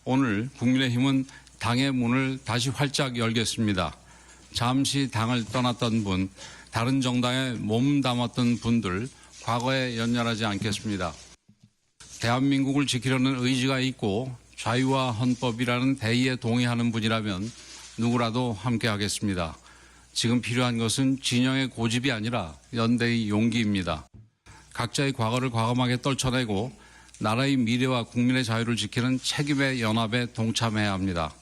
오늘 국민의힘은 당의 문을 다시 활짝 열겠습니다. 잠시 당을 떠났던 분, 다른 정당에 몸담았던 분들 과거에 연연하지 않겠습니다. 대한민국을 지키려는 의지가 있고 자유와 헌법이라는 대의에 동의하는 분이라면 누구라도 함께하겠습니다. 지금 필요한 것은 진영의 고집이 아니라 연대의 용기입니다. 각자의 과거를 과감하게 떨쳐내고 나라의 미래와 국민의 자유를 지키는 책임의 연합에 동참해야 합니다.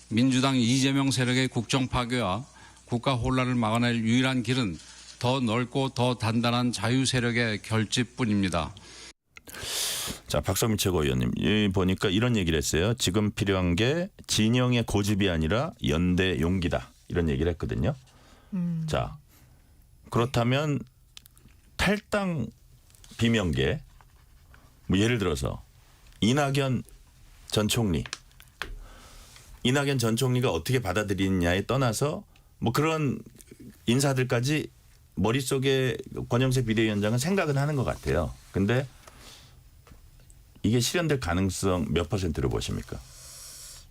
민주당 이재명 세력의 국정 파괴와 국가 혼란을 막아낼 유일한 길은 더 넓고 더 단단한 자유 세력의 결집뿐입니다. 자, 박성민 최고위원님, 여기 보니까 이런 얘기를 했어요. 지금 필요한 게 진영의 고집이 아니라 연대 용기다. 이런 얘기를 했거든요. 자, 그렇다면 탈당 비명계, 뭐 예를 들어서 이낙연 전 총리가 어떻게 받아들이느냐에 떠나서 뭐 그런 인사들까지 머릿속에 권영세 비대위원장은 생각은 하는 것 같아요. 근데 이게 실현될 가능성 몇 %로 보십니까?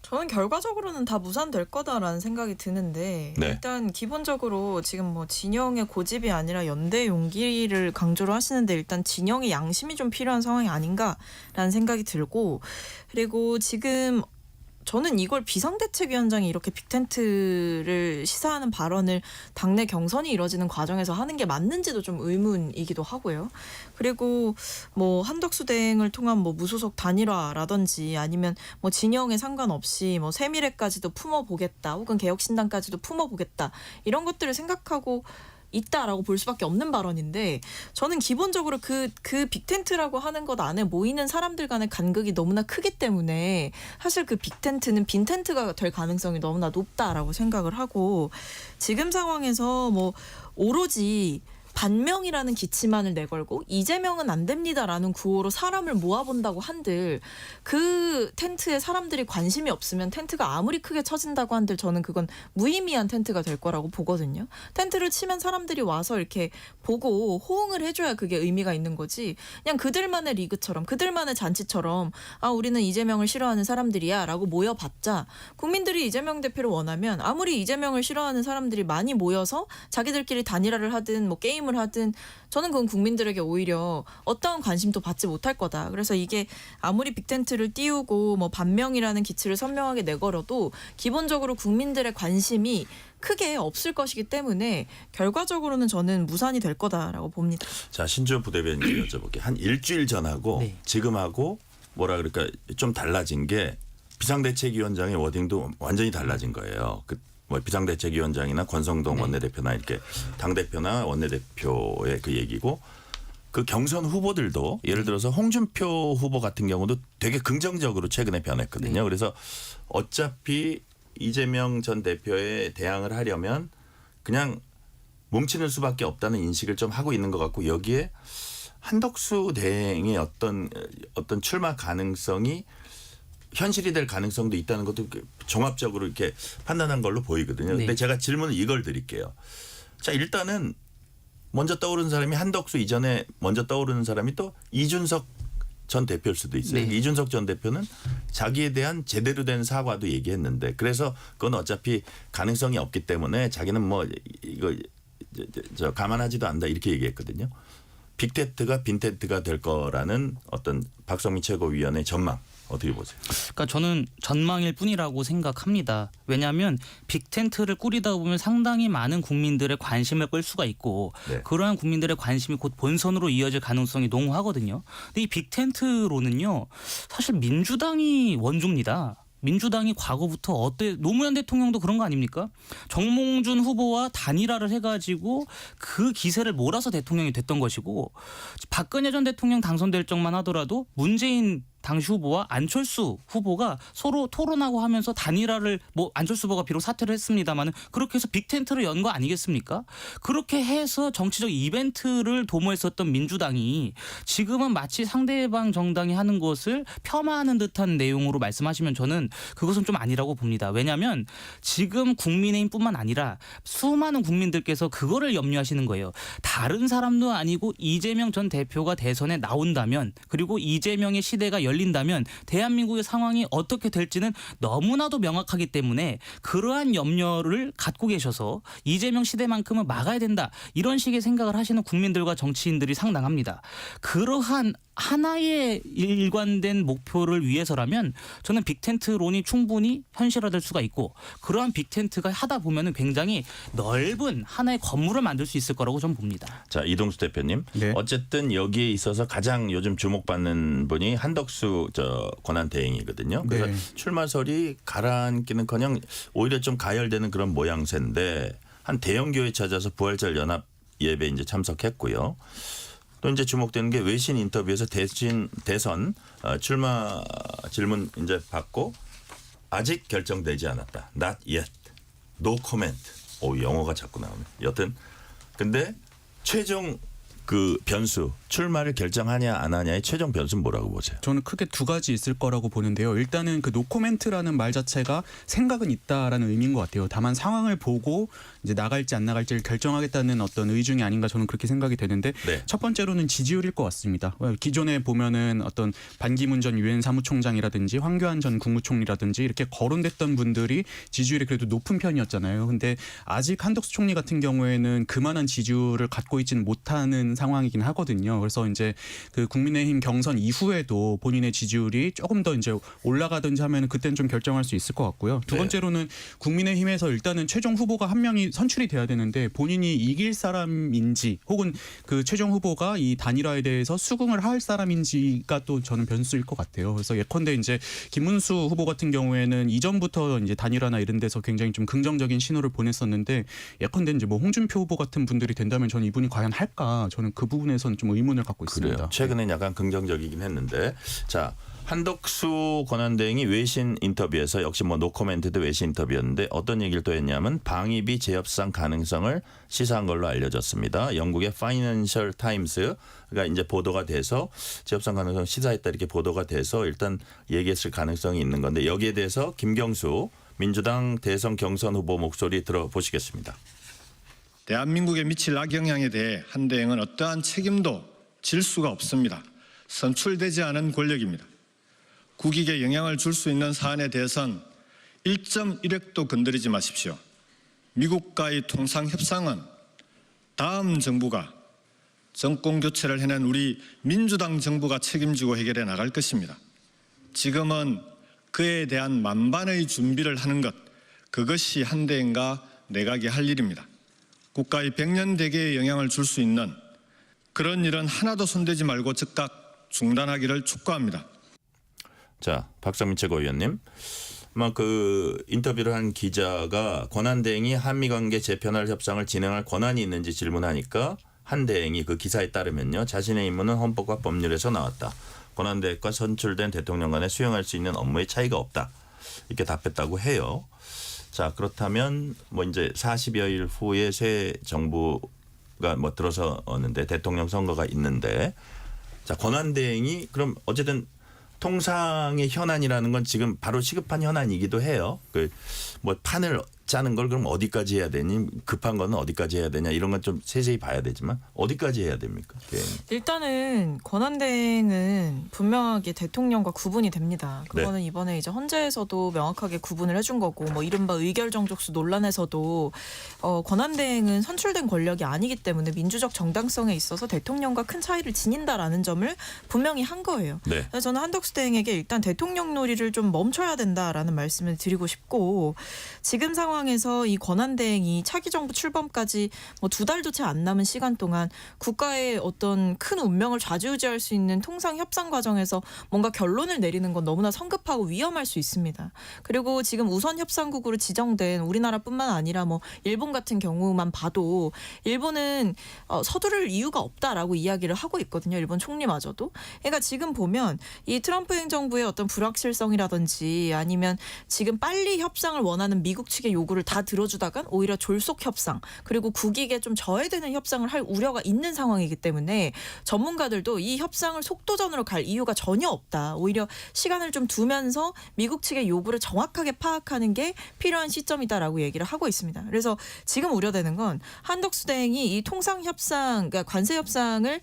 저는 결과적으로는 다 무산될 거다라는 생각이 드는데 네. 일단 기본적으로 지금 뭐 진영의 고집이 아니라 연대 용기를 강조를 하시는데 일단 진영의 양심이 좀 필요한 상황이 아닌가라는 생각이 들고 그리고 지금 저는 이걸 비상대책위원장이 이렇게 빅텐트를 시사하는 발언을 당내 경선이 이뤄지는 과정에서 하는 게 맞는지도 좀 의문이기도 하고요. 그리고 뭐 한덕수 대행을 통한 뭐 무소속 단일화라든지 아니면 뭐 진영에 상관없이 뭐 새미래까지도 품어보겠다 혹은 개혁신당까지도 품어보겠다 이런 것들을 생각하고 있다라고 볼 수밖에 없는 발언인데 저는 기본적으로 그 빅텐트라고 하는 것 안에 모이는 사람들 간의 간극이 너무나 크기 때문에 사실 그 빅텐트는 빈텐트가 될 가능성이 너무나 높다라고 생각을 하고 지금 상황에서 뭐 오로지 반명이라는 기치만을 내걸고 이재명은 안 됩니다라는 구호로 사람을 모아본다고 한들 그 텐트에 사람들이 관심이 없으면 텐트가 아무리 크게 쳐진다고 한들 저는 그건 무의미한 텐트가 될 거라고 보거든요. 텐트를 치면 사람들이 와서 이렇게 보고 호응을 해줘야 그게 의미가 있는 거지 그냥 그들만의 리그처럼 그들만의 잔치처럼 아 우리는 이재명을 싫어하는 사람들이야 라고 모여봤자 국민들이 이재명 대표를 원하면 아무리 이재명을 싫어하는 사람들이 많이 모여서 자기들끼리 단일화를 하든 뭐 게임을 하든 저는 그건 국민들에게 오히려 어떠한 관심도 받지 못할 거다. 그래서 이게 아무리 빅텐트를 띄우고 뭐 반명이라는 기치를 선명하게 내걸어도 기본적으로 국민들의 관심이 크게 없을 것이기 때문에 결과적으로는 저는 무산이 될 거다라고 봅니다. 자, 신주호 부대변인 여쭤볼게요. 한 일주일 전하고 네. 지금하고 뭐라 그럴까 좀 달라진 게 비상대책위원장의 워딩도 완전히 달라진 거예요. 뭐 비상대책위원장이나 권성동 원내대표나 이렇게 당대표나 원내대표의 그 얘기고 그 경선 후보들도 예를 들어서 홍준표 후보 같은 경우도 되게 긍정적으로 최근에 변했거든요. 그래서 어차피 이재명 전 대표에 대항을 하려면 그냥 뭉치는 수밖에 없다는 인식을 좀 하고 있는 것 같고 여기에 한덕수 대행의 어떤 출마 가능성이 현실이 될 가능성도 있다는 것도 종합적으로 이렇게 판단한 걸로 보이거든요. 네. 근데 제가 질문을 이걸 드릴게요. 자, 일단은 먼저 떠오르는 사람이 한덕수 이전에 먼저 떠오르는 사람이 또 이준석 전 대표일 수도 있어요. 네. 이준석 전 대표는 자기에 대한 제대로 된 사과도 얘기했는데 그래서 그건 어차피 가능성이 없기 때문에 자기는 뭐 이거 저 감안하지도 않는다 이렇게 얘기했거든요. 빅텐트가 빈텐트가 될 거라는 어떤 박성민 최고위원의 전망. 어떻게 보세요? 그러니까 저는 전망일 뿐이라고 생각합니다. 왜냐하면 빅텐트를 꾸리다 보면 상당히 많은 국민들의 관심을 끌 수가 있고 네. 그러한 국민들의 관심이 곧 본선으로 이어질 가능성이 농후하거든요. 근데 이 빅텐트로는요. 사실 민주당이 원조입니다. 민주당이 과거부터 노무현 대통령도 그런 거 아닙니까? 정몽준 후보와 단일화를 해가지고 그 기세를 몰아서 대통령이 됐던 것이고 박근혜 전 대통령 당선될 적만 하더라도 문재인 당시 후보와 안철수 후보가 서로 토론하고 하면서 단일화를 안철수 후보가 비록 사퇴를 했습니다만 그렇게 해서 빅텐트를 연 거 아니겠습니까? 그렇게 해서 정치적 이벤트를 도모했었던 민주당이 지금은 마치 상대방 정당이 하는 것을 폄하하는 듯한 내용으로 말씀하시면 저는 그것은 좀 아니라고 봅니다. 왜냐하면 지금 국민의힘뿐만 아니라 수많은 국민들께서 그거를 염려하시는 거예요. 다른 사람도 아니고 이재명 전 대표가 대선에 나온다면 그리고 이재명의 시대가 열린다면 대한민국의 상황이 어떻게 될지는 너무나도 명확하기 때문에 그러한 염려를 갖고 계셔서 이재명 시대만큼은 막아야 된다. 이런 식의 생각을 하시는 국민들과 정치인들이 상당합니다. 그러한 하나의 일관된 목표를 위해서라면 저는 빅텐트론이 충분히 현실화될 수가 있고 그러한 빅텐트가 하다 보면 굉장히 넓은 하나의 건물을 만들 수 있을 거라고 저는 봅니다. 자, 이동수 대표님. 네. 어쨌든 여기에 있어서 가장 요즘 주목받는 분이 한덕수 권한대행이거든요. 그래서 네. 출마설이 가라앉기는커녕 오히려 좀 가열되는 그런 모양새인데 한 대형 교회 찾아서 부활절 연합 예배 이제 참석했고요. 또 이제 주목되는 게 외신 인터뷰에서 대선 출마 질문 이제 받고 아직 결정되지 않았다. Not yet. No comment. 오, 영어가 자꾸 나오네. 여튼 근데 최종 그 변수 출마를 결정하냐 안 하냐의 최종 변수는 뭐라고 보세요? 저는 크게 두 가지 있을 거라고 보는데요. 일단은 그 노코멘트라는 말 자체가 생각은 있다라는 의미인 것 같아요. 다만 상황을 보고 이제 나갈지 안 나갈지를 결정하겠다는 어떤 의중이 아닌가 저는 그렇게 생각이 되는데 네. 첫 번째로는 지지율일 것 같습니다. 기존에 보면은 어떤 반기문 전 유엔 사무총장이라든지 황교안 전 국무총리라든지 이렇게 거론됐던 분들이 지지율이 그래도 높은 편이었잖아요. 근데 아직 한덕수 총리 같은 경우에는 그만한 지지율을 갖고 있지는 못하는 상황이긴 하거든요. 그래서 이제 그 국민의힘 경선 이후에도 본인의 지지율이 조금 더 이제 올라가든지 하면은 그때는 좀 결정할 수 있을 것 같고요. 두 네. 번째로는 국민의힘에서 일단은 최종 후보가 한 명이 선출이 돼야 되는데 본인이 이길 사람인지 혹은 그 최종 후보가 이 단일화에 대해서 수긍을 할 사람인지가 또 저는 변수일 것 같아요. 그래서 예컨대 이제 김문수 후보 같은 경우에는 이전부터 이제 단일화나 이런 데서 굉장히 좀 긍정적인 신호를 보냈었는데 예컨대 이제 뭐 홍준표 후보 같은 분들이 된다면 저는 이분이 과연 할까? 저는 그 부분에서는 좀 의문을 갖고 있습니다. 그래요. 최근엔 약간 긍정적이긴 했는데 자 한덕수 권한대행이 외신 인터뷰에서 역시 뭐 노코멘트도 외신 인터뷰였는데 어떤 얘기를 또 했냐면 방위비 재협상 가능성을 시사한 걸로 알려졌습니다. 영국의 파이낸셜 타임스가 이제 보도가 돼서 재협상 가능성 시사했다 이렇게 보도가 돼서 일단 얘기했을 가능성이 있는 건데 여기에 대해서 김경수 민주당 대선 경선 후보 목소리 들어보시겠습니다. 대한민국에 미칠 악영향에 대해 한대행은 어떠한 책임도 질 수가 없습니다. 선출되지 않은 권력입니다. 국익에 영향을 줄 수 있는 사안에 대해선 1.1획도 건드리지 마십시오. 미국과의 통상협상은 다음 정부가 정권 교체를 해낸 우리 민주당 정부가 책임지고 해결해 나갈 것입니다. 지금은 그에 대한 만반의 준비를 하는 것, 그것이 한대행과 내각이 할 일입니다. 국가의 백년대계에 영향을 줄 수 있는 그런 일은 하나도 손대지 말고 즉각 중단하기를 촉구합니다. 자, 박상민 최고위원님. 그 인터뷰를 한 기자가 권한대행이 한미관계 재편할 협상을 진행할 권한이 있는지 질문하니까 한대행이 그 기사에 따르면요. 자신의 임무는 헌법과 법률에서 나왔다. 권한대행과 선출된 대통령 간에 수행할 수 있는 업무의 차이가 없다. 이렇게 답했다고 해요. 자, 그렇다면 뭐 이제 40여일 후에 새 정부가 뭐 들어서는데 대통령 선거가 있는데 자, 권한대행이 그럼 어쨌든 통상의 현안이라는 건 지금 바로 시급한 현안이기도 해요. 그 뭐 판을 짜는 걸 그럼 어디까지 해야 되니? 급한 거는 어디까지 해야 되냐? 이런 건 좀 세세히 봐야 되지만 어디까지 해야 됩니까? 일단은 권한대행은 분명하게 대통령과 구분이 됩니다. 그거는 네. 이번에 이제 헌재에서도 명확하게 구분을 해준 거고, 뭐 이른바 의결정족수 논란에서도 권한대행은 선출된 권력이 아니기 때문에 민주적 정당성에 있어서 대통령과 큰 차이를 지닌다라는 점을 분명히 한 거예요. 네. 그래서 저는 한덕수 대행에게 일단 대통령 놀이를 좀 멈춰야 된다라는 말씀을 드리고 싶고, 지금 상황에서 이 권한대행이 차기 정부 출범까지 뭐 2달도 채 안 남은 시간 동안 국가의 어떤 큰 운명을 좌지우지할 수 있는 통상 협상 과정에서 뭔가 결론을 내리는 건 너무나 성급하고 위험할 수 있습니다. 그리고 지금 우선 협상국으로 지정된 우리나라뿐만 아니라 뭐 일본 같은 경우만 봐도 일본은 서두를 이유가 없다라고 이야기를 하고 있거든요. 일본 총리마저도. 그러니까 지금 보면 이 트럼프 행정부의 어떤 불확실성이라든지 아니면 지금 빨리 협상을 원하는 미국 측의 요구를 다 들어주다간 오히려 졸속 협상, 그리고 국익에 좀 저해되는 협상을 할 우려가 있는 상황이기 때문에 전문가들도 이 협상을 속도전으로 갈 이유가 전혀 없다. 오히려 시간을 좀 두면서 미국 측의 요구를 정확하게 파악하는 게 필요한 시점이다라고 얘기를 하고 있습니다. 그래서 지금 우려되는 건 한덕수 대행이 이 통상 협상, 그러니까 관세 협상을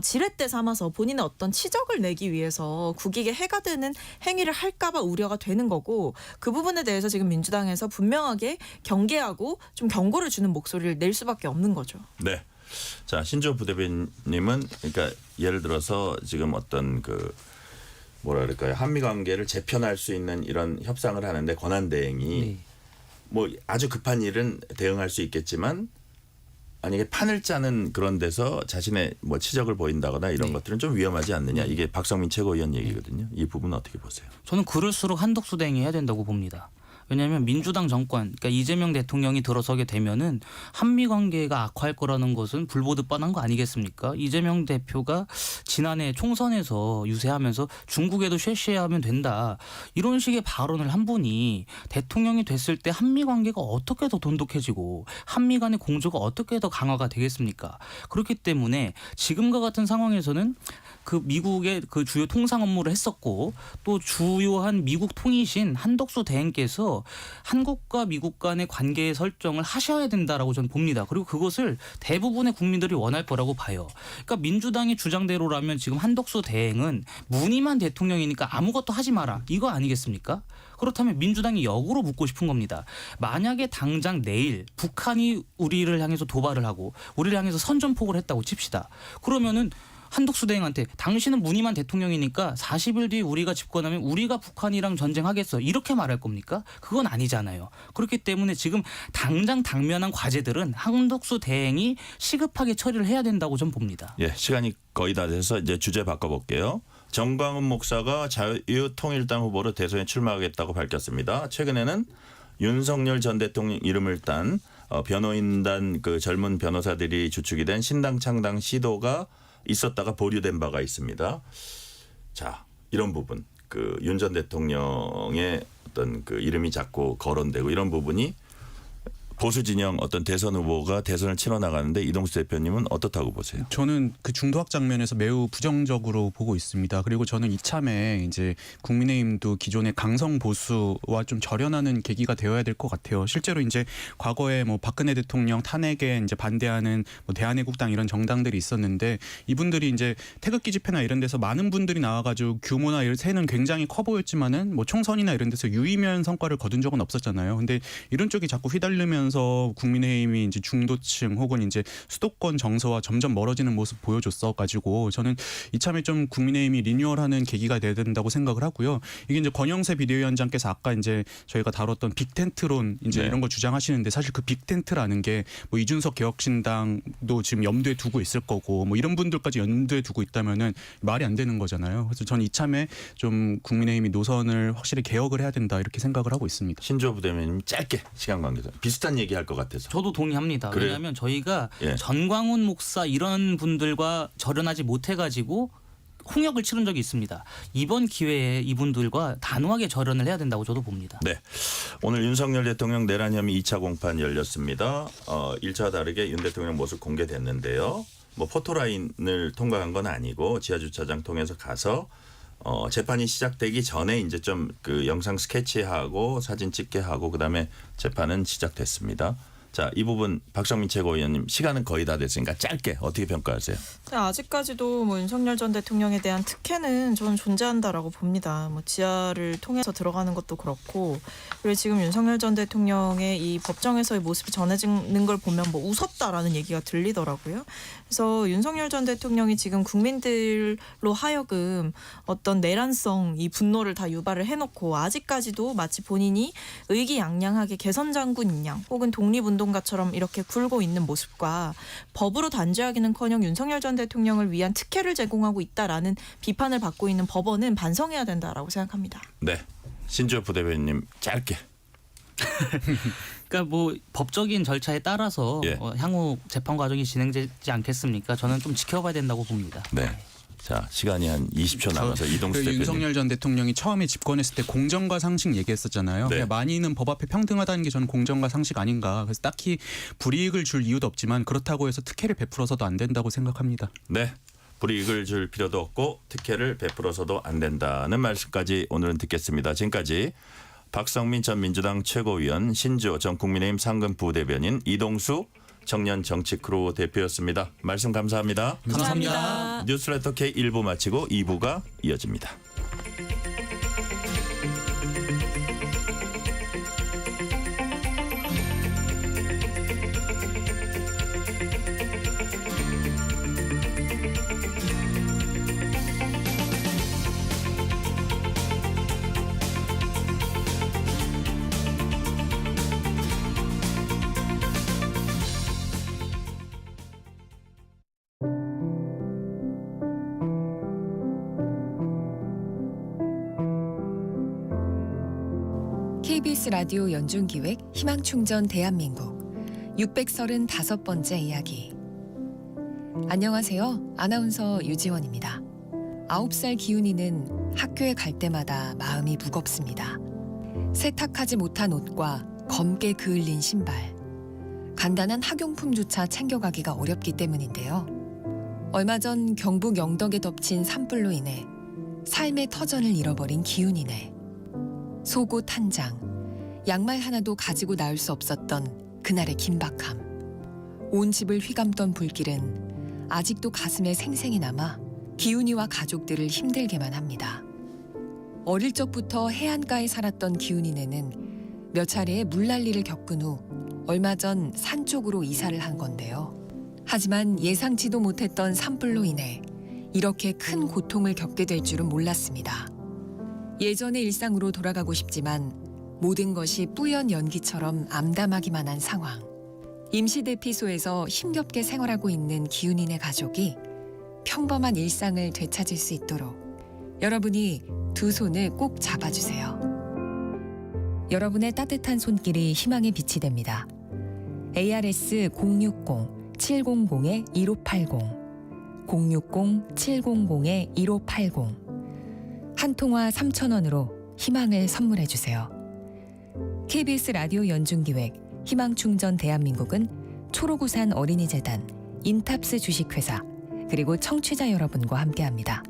지렛대 삼아서 본인의 어떤 치적을 내기 위해서 국익에 해가 되는 행위를 할까봐 우려가 되는 거고, 그 부분에 대해서 지금 민주당에서 분명하게 경계하고 좀 경고를 주는 목소리를 낼 수밖에 없는 거죠. 네. 자, 신조 부대변님은 그러니까 예를 들어서 지금 어떤 그 뭐라 그럴까요? 한미 관계를 재편할 수 있는 이런 협상을 하는데 권한대행이 네. 뭐 아주 급한 일은 대응할 수 있겠지만 만약에 판을 짜는 그런 데서 자신의 뭐 치적을 보인다거나 이런 네. 것들은 좀 위험하지 않느냐. 이게 박성민 최고위원 얘기거든요. 이 부분은 어떻게 보세요? 저는 그럴수록 한덕수 대행이 해야 된다고 봅니다. 왜냐하면 민주당 정권, 그러니까 이재명 대통령이 들어서게 되면은 한미 관계가 악화할 거라는 것은 불보듯 뻔한 거 아니겠습니까? 이재명 대표가 지난해 총선에서 유세하면서 중국에도 쉐쉐하면 된다, 이런 식의 발언을 한 분이 대통령이 됐을 때 한미 관계가 어떻게 더 돈독해지고 한미 간의 공조가 어떻게 더 강화가 되겠습니까? 그렇기 때문에 지금과 같은 상황에서는 그 미국의 그 주요 통상 업무를 했었고 또 주요한 미국 통이신 한덕수 대행께서 한국과 미국 간의 관계 설정을 하셔야 된다라고 저는 봅니다. 그리고 그것을 대부분의 국민들이 원할 거라고 봐요. 그러니까 민주당의 주장대로라면 지금 한덕수 대행은 무늬만 대통령이니까 아무것도 하지 마라, 이거 아니겠습니까? 그렇다면 민주당이 역으로 묻고 싶은 겁니다. 만약에 당장 내일 북한이 우리를 향해서 도발을 하고 우리를 향해서 선전포고를 했다고 칩시다. 그러면은 한덕수 대행한테 당신은 무늬만 대통령이니까 40일 뒤에 우리가 집권하면 우리가 북한이랑 전쟁하겠어, 이렇게 말할 겁니까? 그건 아니잖아요. 그렇기 때문에 지금 당장 당면한 과제들은 한덕수 대행이 시급하게 처리를 해야 된다고 전 봅니다. 예, 시간이 거의 다 돼서 이제 주제 바꿔볼게요. 정광훈 목사가 자유통일당 후보로 대선에 출마하겠다고 밝혔습니다. 최근에는 윤석열 전 대통령 이름을 딴 변호인단 그 젊은 변호사들이 주축이 된 신당 창당 시도가 있었다가 보류된 바가 있습니다. 자, 이런 부분, 그 윤 전 대통령의 어떤 그 이름이 자꾸 거론되고 이런 부분이 보수 진영 어떤 대선 후보가 대선을 치러 나가는데 이동수 대표님은 어떻다고 보세요? 저는 그 중도학 장면에서 매우 부정적으로 보고 있습니다. 그리고 저는 이참에 이제 국민의힘도 기존의 강성 보수와 좀 절연하는 계기가 되어야 될 것 같아요. 실제로 이제 과거에 뭐 박근혜 대통령 탄핵에 이제 반대하는 뭐 대한애국당 이런 정당들이 있었는데 이분들이 이제 태극기 집회나 이런 데서 많은 분들이 나와가지고 규모나 세는 굉장히 커 보였지만은 뭐 총선이나 이런 데서 유의미한 성과를 거둔 적은 없었잖아요. 근데 이런 쪽이 자꾸 휘둘리면 국민의힘이 이제 중도층 혹은 이제 수도권 정서와 점점 멀어지는 모습 보여줬어 가지고 저는 이참에 좀 국민의힘이 리뉴얼하는 계기가 돼야 된다고 생각을 하고요. 이게 이제 권영세 비대위원장께서 아까 이제 저희가 다뤘던 빅텐트론 이제 네. 이런 거 주장하시는데 사실 그 빅텐트라는 게 뭐 이준석 개혁신당도 지금 염두에 두고 있을 거고 뭐 이런 분들까지 염두에 두고 있다면은 말이 안 되는 거잖아요. 그래서 저는 이참에 좀 국민의힘이 노선을 확실히 개혁을 해야 된다 이렇게 생각을 하고 있습니다. 신조 부대변인 짧게 시간 관계상 비슷한 얘기할 것 같아서. 저도 동의합니다. 그래요? 왜냐하면 저희가 예. 전광훈 목사 이런 분들과 절연하지 못해가지고 홍역을 치른 적이 있습니다. 이번 기회에 이분들과 단호하게 절연을 해야 된다고 저도 봅니다. 네. 오늘 윤석열 대통령 내란 혐의 2차 공판 열렸습니다. 1차와 다르게 윤 대통령 모습 공개됐는데요. 뭐 포토라인을 통과한 건 아니고 지하주차장 통해서 가서 재판이 시작되기 전에 이제 좀 그 영상 스케치하고 사진 찍게 하고 그다음에 재판은 시작됐습니다. 자, 이 부분 박성민 최고위원님 시간은 거의 다 됐으니까 짧게 어떻게 평가하세요? 아직까지도 뭐 윤석열 전 대통령에 대한 특혜는 저는 존재한다라고 봅니다. 뭐 지하를 통해서 들어가는 것도 그렇고, 그리고 지금 윤석열 전 대통령의 이 법정에서의 모습이 전해지는 걸 보면 뭐 웃었다라는 얘기가 들리더라고요. 그래서 윤석열 전 대통령이 지금 국민들로 하여금 어떤 내란성 이 분노를 다 유발을 해놓고 아직까지도 마치 본인이 의기양양하게 개선 장군인 양 혹은 독립운동가처럼 이렇게 굴고 있는 모습과 법으로 단죄하기는커녕 윤석열 전 대통령을 위한 특혜를 제공하고 있다라는 비판을 받고 있는 법원은 반성해야 된다라고 생각합니다. 네, 신주엽 부대변인님 짧게. 그러니까 뭐 법적인 절차에 따라서 예. 향후 재판 과정이 진행되지 않겠습니까? 저는 좀 지켜봐야 된다고 봅니다. 네. 자, 시간이 한 20초 남아서 이동수 대표님. 윤석열 전 대통령이 처음에 집권했을 때 공정과 상식 얘기했었잖아요. 네. 많이는 법 앞에 평등하다는 게 저는 공정과 상식 아닌가. 그래서 딱히 불이익을 줄 이유도 없지만 그렇다고 해서 특혜를 베풀어서도 안 된다고 생각합니다. 네. 불이익을 줄 필요도 없고 특혜를 베풀어서도 안 된다는 말씀까지 오늘은 듣겠습니다. 지금까지 박성민 전 민주당 최고위원, 신주호 전 국민의힘 상근 부대변인, 이동수 청년 정치크루 대표였습니다. 말씀 감사합니다. 감사합니다. 뉴스레터 K 1부 마치고 2부가 이어집니다. KBS 라디오 연중기획 희망충전 대한민국 635번째 이야기. 안녕하세요. 아나운서 유지원입니다. 9살 기훈이는 학교에 갈 때마다 마음이 무겁습니다. 세탁하지 못한 옷과 검게 그을린 신발, 간단한 학용품조차 챙겨가기가 어렵기 때문인데요. 얼마 전 경북 영덕에 덮친 산불로 인해 삶의 터전을 잃어버린 기훈이네. 속옷 한 장, 양말 하나도 가지고 나올 수 없었던 그날의 긴박함. 온 집을 휘감던 불길은 아직도 가슴에 생생히 남아 기훈이와 가족들을 힘들게만 합니다. 어릴 적부터 해안가에 살았던 기훈이네는 몇 차례의 물난리를 겪은 후 얼마 전 산 쪽으로 이사를 한 건데요. 하지만 예상치도 못했던 산불로 인해 이렇게 큰 고통을 겪게 될 줄은 몰랐습니다. 예전의 일상으로 돌아가고 싶지만 모든 것이 뿌연 연기처럼 암담하기만 한 상황. 임시대피소에서 힘겹게 생활하고 있는 기훈이네 가족이 평범한 일상을 되찾을 수 있도록 여러분이 두 손을 꼭 잡아주세요. 여러분의 따뜻한 손길이 희망의 빛이 됩니다. ARS 060-700-1580 060-700-1580 한 통화 3,000원으로 희망을 선물해 주세요. KBS 라디오 연중기획 희망충전 대한민국은 초록우산 어린이재단, 인탑스 주식회사, 그리고 청취자 여러분과 함께합니다.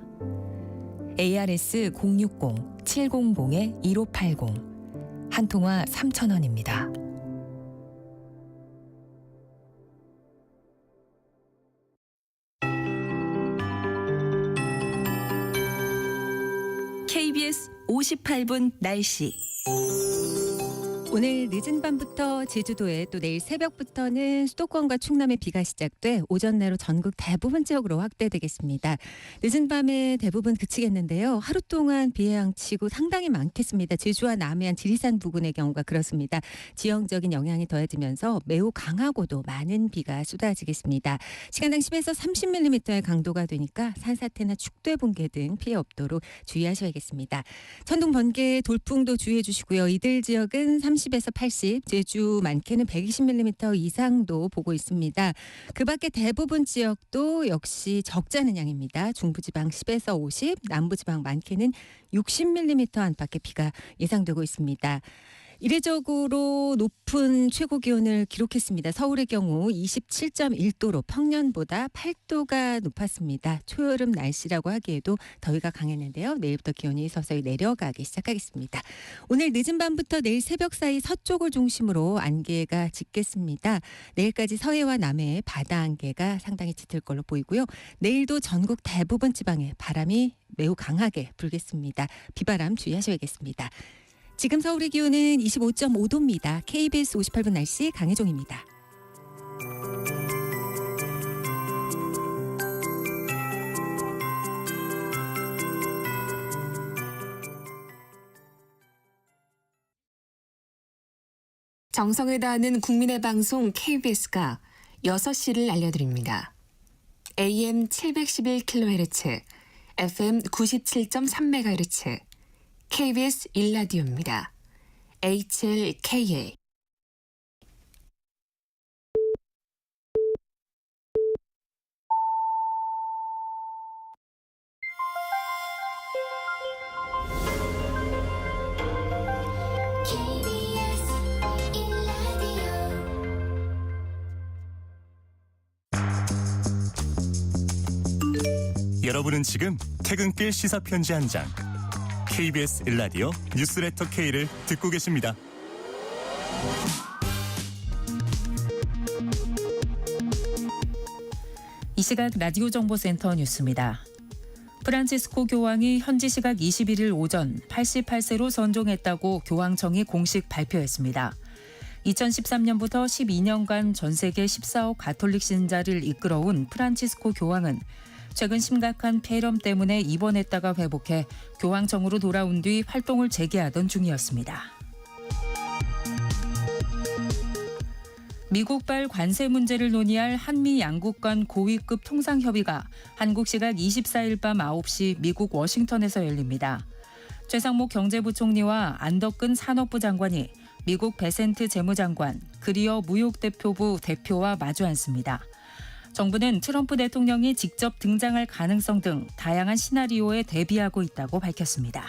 ARS 060-700-1580 한 통화 3,000원입니다. KBS 58분 날씨. 오늘 늦은 밤부터 제주도에 또 내일 새벽부터는 수도권과 충남에 비가 시작돼 오전 내로 전국 대부분 지역으로 확대되겠습니다. 늦은 밤에 대부분 그치겠는데요. 하루 동안 비의 양치고 상당히 많겠습니다. 제주와 남해안 지리산 부근의 경우가 그렇습니다. 지형적인 영향이 더해지면서 매우 강하고도 많은 비가 쏟아지겠습니다. 시간당 10에서 30mm의 강도가 되니까 산사태나 축대 붕괴 등 피해 없도록 주의하셔야겠습니다. 천둥, 번개, 돌풍도 주의해 주시고요. 이들 지역은 30에서 80, 제주 많게는 120mm 이상도 보고 있습니다. 그 밖에 대부분 지역도 역시 적지 않은 양입니다. 중부지방 10에서 50, 남부지방 많게는 60mm 안팎의 비가 예상되고 있습니다. 이례적으로 높은 최고 기온을 기록했습니다. 서울의 경우 27.1도로 평년보다 8도가 높았습니다. 초여름 날씨라고 하기에도 더위가 강했는데요. 내일부터 기온이 서서히 내려가기 시작하겠습니다. 오늘 늦은 밤부터 내일 새벽 사이 서쪽을 중심으로 안개가 짙겠습니다. 내일까지 서해와 남해에 바다 안개가 상당히 짙을 걸로 보이고요. 내일도 전국 대부분 지방에 바람이 매우 강하게 불겠습니다. 비바람 주의하셔야겠습니다. 지금 서울의 기온은 25.5도입니다. KBS 58분 날씨 강혜종입니다. 정성을 다하는 국민의 방송 KBS가 6시를 알려드립니다. AM 711kHz, FM 97.3MHz, KBS 1라디오입니다. HLKA. 여러분은 지금 퇴근길 시사편지 한 장, KBS 1라디오 뉴스레터 K를 듣고 계십니다. 이 시각 라디오 정보센터 뉴스입니다. 프란치스코 교황이 현지 시각 21일 오전 88세로 선종했다고 교황청이 공식 발표했습니다. 2013년부터 12년간 전 세계 14억 가톨릭 신자를 이끌어온 프란치스코 교황은 최근 심각한 폐렴 때문에 입원했다가 회복해 교황청으로 돌아온 뒤 활동을 재개하던 중이었습니다. 미국발 관세 문제를 논의할 한미 양국 간 고위급 통상협의가 한국 시각 24일 밤 9시 미국 워싱턴에서 열립니다. 최상목 경제부총리와 안덕근 산업부 장관이 미국 베센트 재무장관, 그리어 무역대표부 대표와 마주 앉습니다. 정부는 트럼프 대통령이 직접 등장할 가능성 등 다양한 시나리오에 대비하고 있다고 밝혔습니다.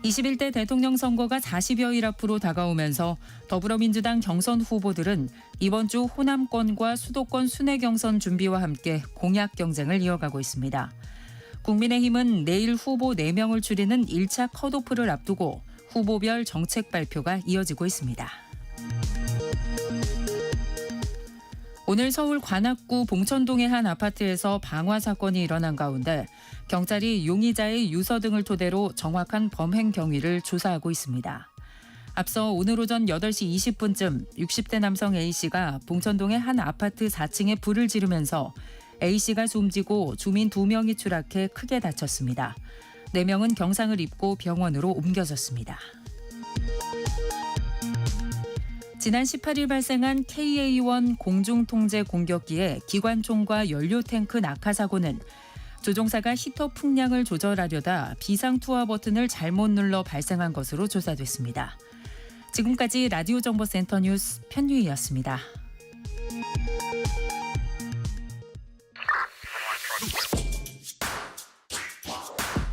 21대 대통령 선거가 40여일 앞으로 다가오면서 더불어민주당 경선 후보들은 이번 주 호남권과 수도권 순회 경선 준비와 함께 공약 경쟁을 이어가고 있습니다. 국민의힘은 내일 후보 4명을 추리는 1차 컷오프를 앞두고 후보별 정책 발표가 이어지고 있습니다. 오늘 서울 관악구 봉천동의 한 아파트에서 방화 사건이 일어난 가운데 경찰이 용의자의 유서 등을 토대로 정확한 범행 경위를 조사하고 있습니다. 앞서 오늘 오전 8시 20분쯤 60대 남성 A씨가 봉천동의 한 아파트 4층에 불을 지르면서 A씨가 숨지고 주민 2명이 추락해 크게 다쳤습니다. 4명은 경상을 입고 병원으로 옮겨졌습니다. 지난 18일 발생한 KA-1 공중통제 공격기의 기관총과 연료탱크 낙하 사고는 조종사가 히터 풍량을 조절하려다 비상 투하 버튼을 잘못 눌러 발생한 것으로 조사됐습니다. 지금까지 라디오 정보센터 뉴스 편유희였습니다.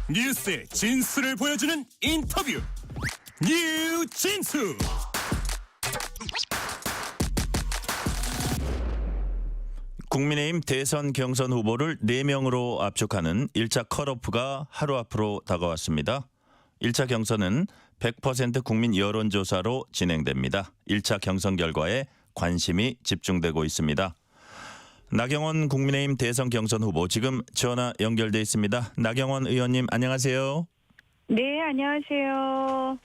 뉴스의 진수를 보여주는 인터뷰, 뉴진수. 국민의힘 대선 경선 후보를 4명으로 압축하는 1차 컷오프가 하루 앞으로 다가왔습니다. 1차 경선은 100% 국민 여론조사로 진행됩니다. 1차 경선 결과에 관심이 집중되고 있습니다. 나경원 국민의힘 대선 경선 후보 지금 전화 연결돼 있습니다. 나경원 의원님 안녕하세요. 네, 안녕하세요.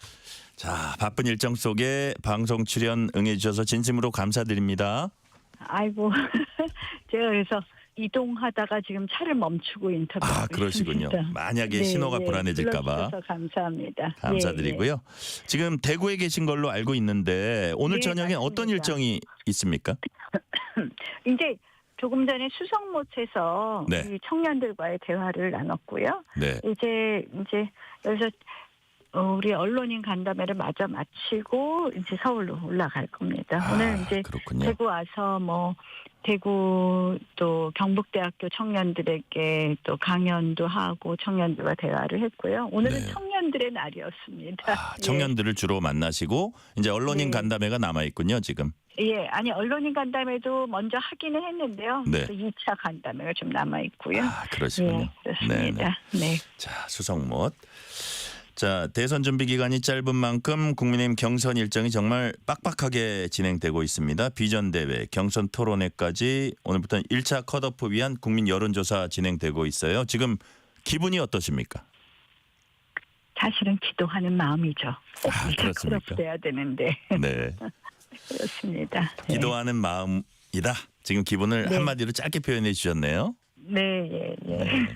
자, 바쁜 일정 속에 방송 출연 응해 주셔서 진심으로 감사드립니다. 아이고, 제가 그래서 이동하다가 지금 차를 멈추고 인터뷰하고 그러시군요. 있습니다. 만약에 신호가 불안해질까 봐. 불러주셔서 감사합니다. 감사드리고요. 지금 대구에 계신 걸로 알고 있는데 오늘 저녁에 맞습니다. 어떤 일정이 있습니까? 이제 조금 전에 수성못에서 네. 이 청년들과의 대화를 나눴고요. 네. 이제 여기서 우리 언론인 간담회를 마저 마치고 이제 서울로 올라갈 겁니다. 오늘 이제 그렇군요. 대구 와서 뭐 대구 또 경북대학교 청년들에게 또 강연도 하고 청년들과 대화를 했고요. 오늘은 네. 청년들의 날이었습니다. 청년들을 주로 만나시고 이제 언론인 네. 간담회가 남아 있군요, 지금. 예, 아니 언론인 간담회도 먼저 하기는 했는데요. 네. 또 2차 간담회가 좀 남아 있고요. 그러시군요. 예, 그렇습니다. 네. 자, 수석못. 자, 대선 준비 기간이 짧은 만큼 국민의힘 경선 일정이 정말 빡빡하게 진행되고 있습니다. 비전 대회, 경선 토론회까지 오늘부터 1차 컷오프 위한 국민 여론조사 진행되고 있어요. 지금 기분이 어떠십니까? 사실은 기도하는 마음이죠. 그렇습니까? 컷오프돼야 되는데. 네. 그렇습니다. 기도하는 마음이다. 지금 기분을 네. 한마디로 짧게 표현해 주셨네요. 네, 예, 예. 네.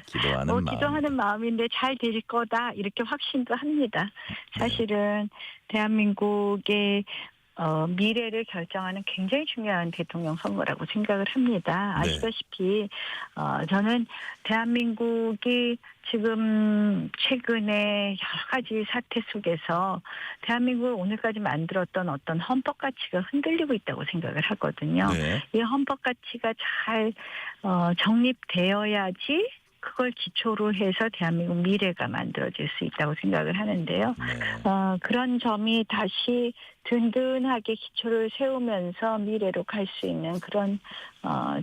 기도하는 뭐 마음. 기도하는 마음인데 잘 될 거다 이렇게 확신도 합니다. 사실은 대한민국의 미래를 결정하는 굉장히 중요한 대통령 선거라고 생각을 합니다. 네. 아시다시피 저는 대한민국이 지금 최근에 여러 가지 사태 속에서 대한민국을 오늘까지 만들었던 어떤 헌법 가치가 흔들리고 있다고 생각을 하거든요. 네. 이 헌법 가치가 잘 정립되어야지 그걸 기초로 해서 대한민국 미래가 만들어질 수 있다고 생각을 하는데요. 네. 그런 점이 다시 든든하게 기초를 세우면서 미래로 갈 수 있는 그런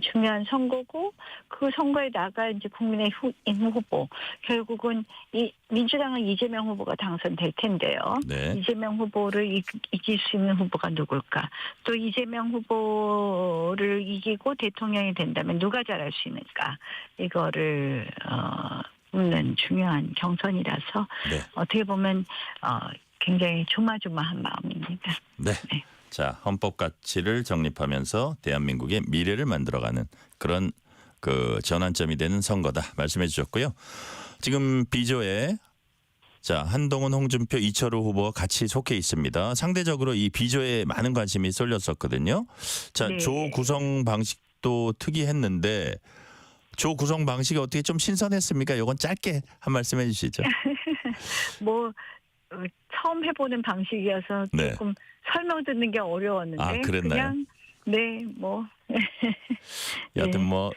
중요한 선거고 그 선거에 나가 이제 국민의 후보 결국은 이 민주당은 이재명 후보가 당선될 텐데요. 네. 이재명 후보를 이길 수 있는 후보가 누굴까? 또 이재명 후보를 이기고 대통령이 된다면 누가 잘할 수 있는가? 이거를 묻는 중요한 경선이라서 네. 어떻게 보면 굉장히 조마조마한 마음입니다. 네. 자, 헌법 가치를 정립하면서 대한민국의 미래를 만들어가는 그런 그 전환점이 되는 선거다 말씀해 주셨고요. 지금 비조에 자, 한동훈, 홍준표, 이철우 후보가 같이 속해 있습니다. 상대적으로 이 비조에 많은 관심이 쏠렸었거든요. 자, 네. 조 구성 방식도 특이했는데 조 구성 방식이 어떻게 좀 신선했습니까? 이건 짧게 한 말씀 해주시죠. 뭐 처음 해보는 방식이어서 네. 조금 설명 듣는 게 어려웠는데 아, 그랬나요? 그냥 네, 뭐 여하튼 뭐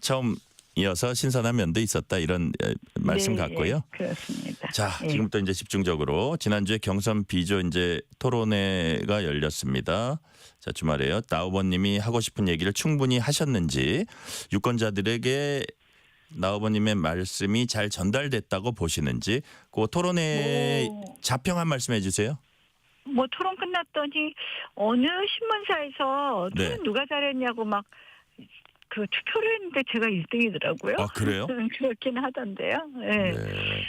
처음 이어서 신선한 면도 있었다 이런 말씀 네, 같고요. 예, 그렇습니다. 자, 예. 지금부터 이제 집중적으로 지난주에 경선 비조 이제 토론회가 열렸습니다. 자, 주말에요. 나 후보님이 하고 싶은 얘기를 충분히 하셨는지 유권자들에게 나 후보님의 말씀이 잘 전달됐다고 보시는지 그 토론회 자평 한 말씀 해주세요. 뭐 토론 끝났더니 어느 신문사에서 네. 토론 누가 잘했냐고 막 그 투표를 했는데 제가 1등이더라고요. 아, 그래요? 그렇긴 하던데요. 네. 네.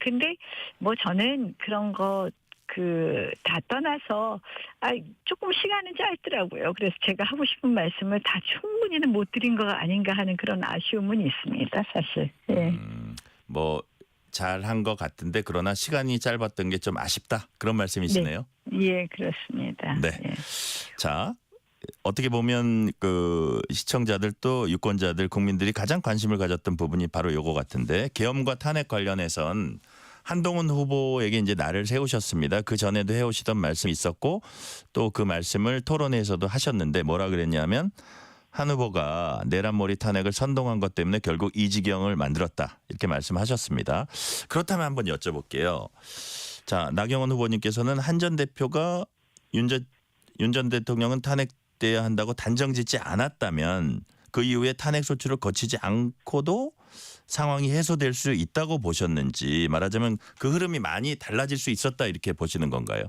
근데 뭐 저는 그런 거 다 떠나서 조금 시간은 짧더라고요. 그래서 제가 하고 싶은 말씀을 다 충분히는 못 드린 거 아닌가 하는 그런 아쉬움은 있습니다, 사실. 예. 뭐 잘한 것 같은데 그러나 시간이 짧았던 게 좀 아쉽다 그런 말씀이시네요. 예, 그렇습니다. 네. 예. 자, 어떻게 보면 그 시청자들 또 유권자들 국민들이 가장 관심을 가졌던 부분이 바로 요거 같은데 계엄과 탄핵 관련해선 한동훈 후보에게 이제 날을 세우셨습니다. 그 전에도 해오시던 말씀이 있었고 또 그 말씀을 토론회에서도 하셨는데 뭐라 그랬냐면 한 후보가 내란몰이 탄핵을 선동한 것 때문에 결국 이 지경을 만들었다 이렇게 말씀하셨습니다. 그렇다면 한번 여쭤볼게요. 자, 나경원 후보님께서는 한 전 대표가 윤 전 대통령은 탄핵돼야 한다고 단정짓지 않았다면 그 이후에 탄핵 소추를 거치지 않고도 상황이 해소될 수 있다고 보셨는지 말하자면 그 흐름이 많이 달라질 수 있었다 이렇게 보시는 건가요?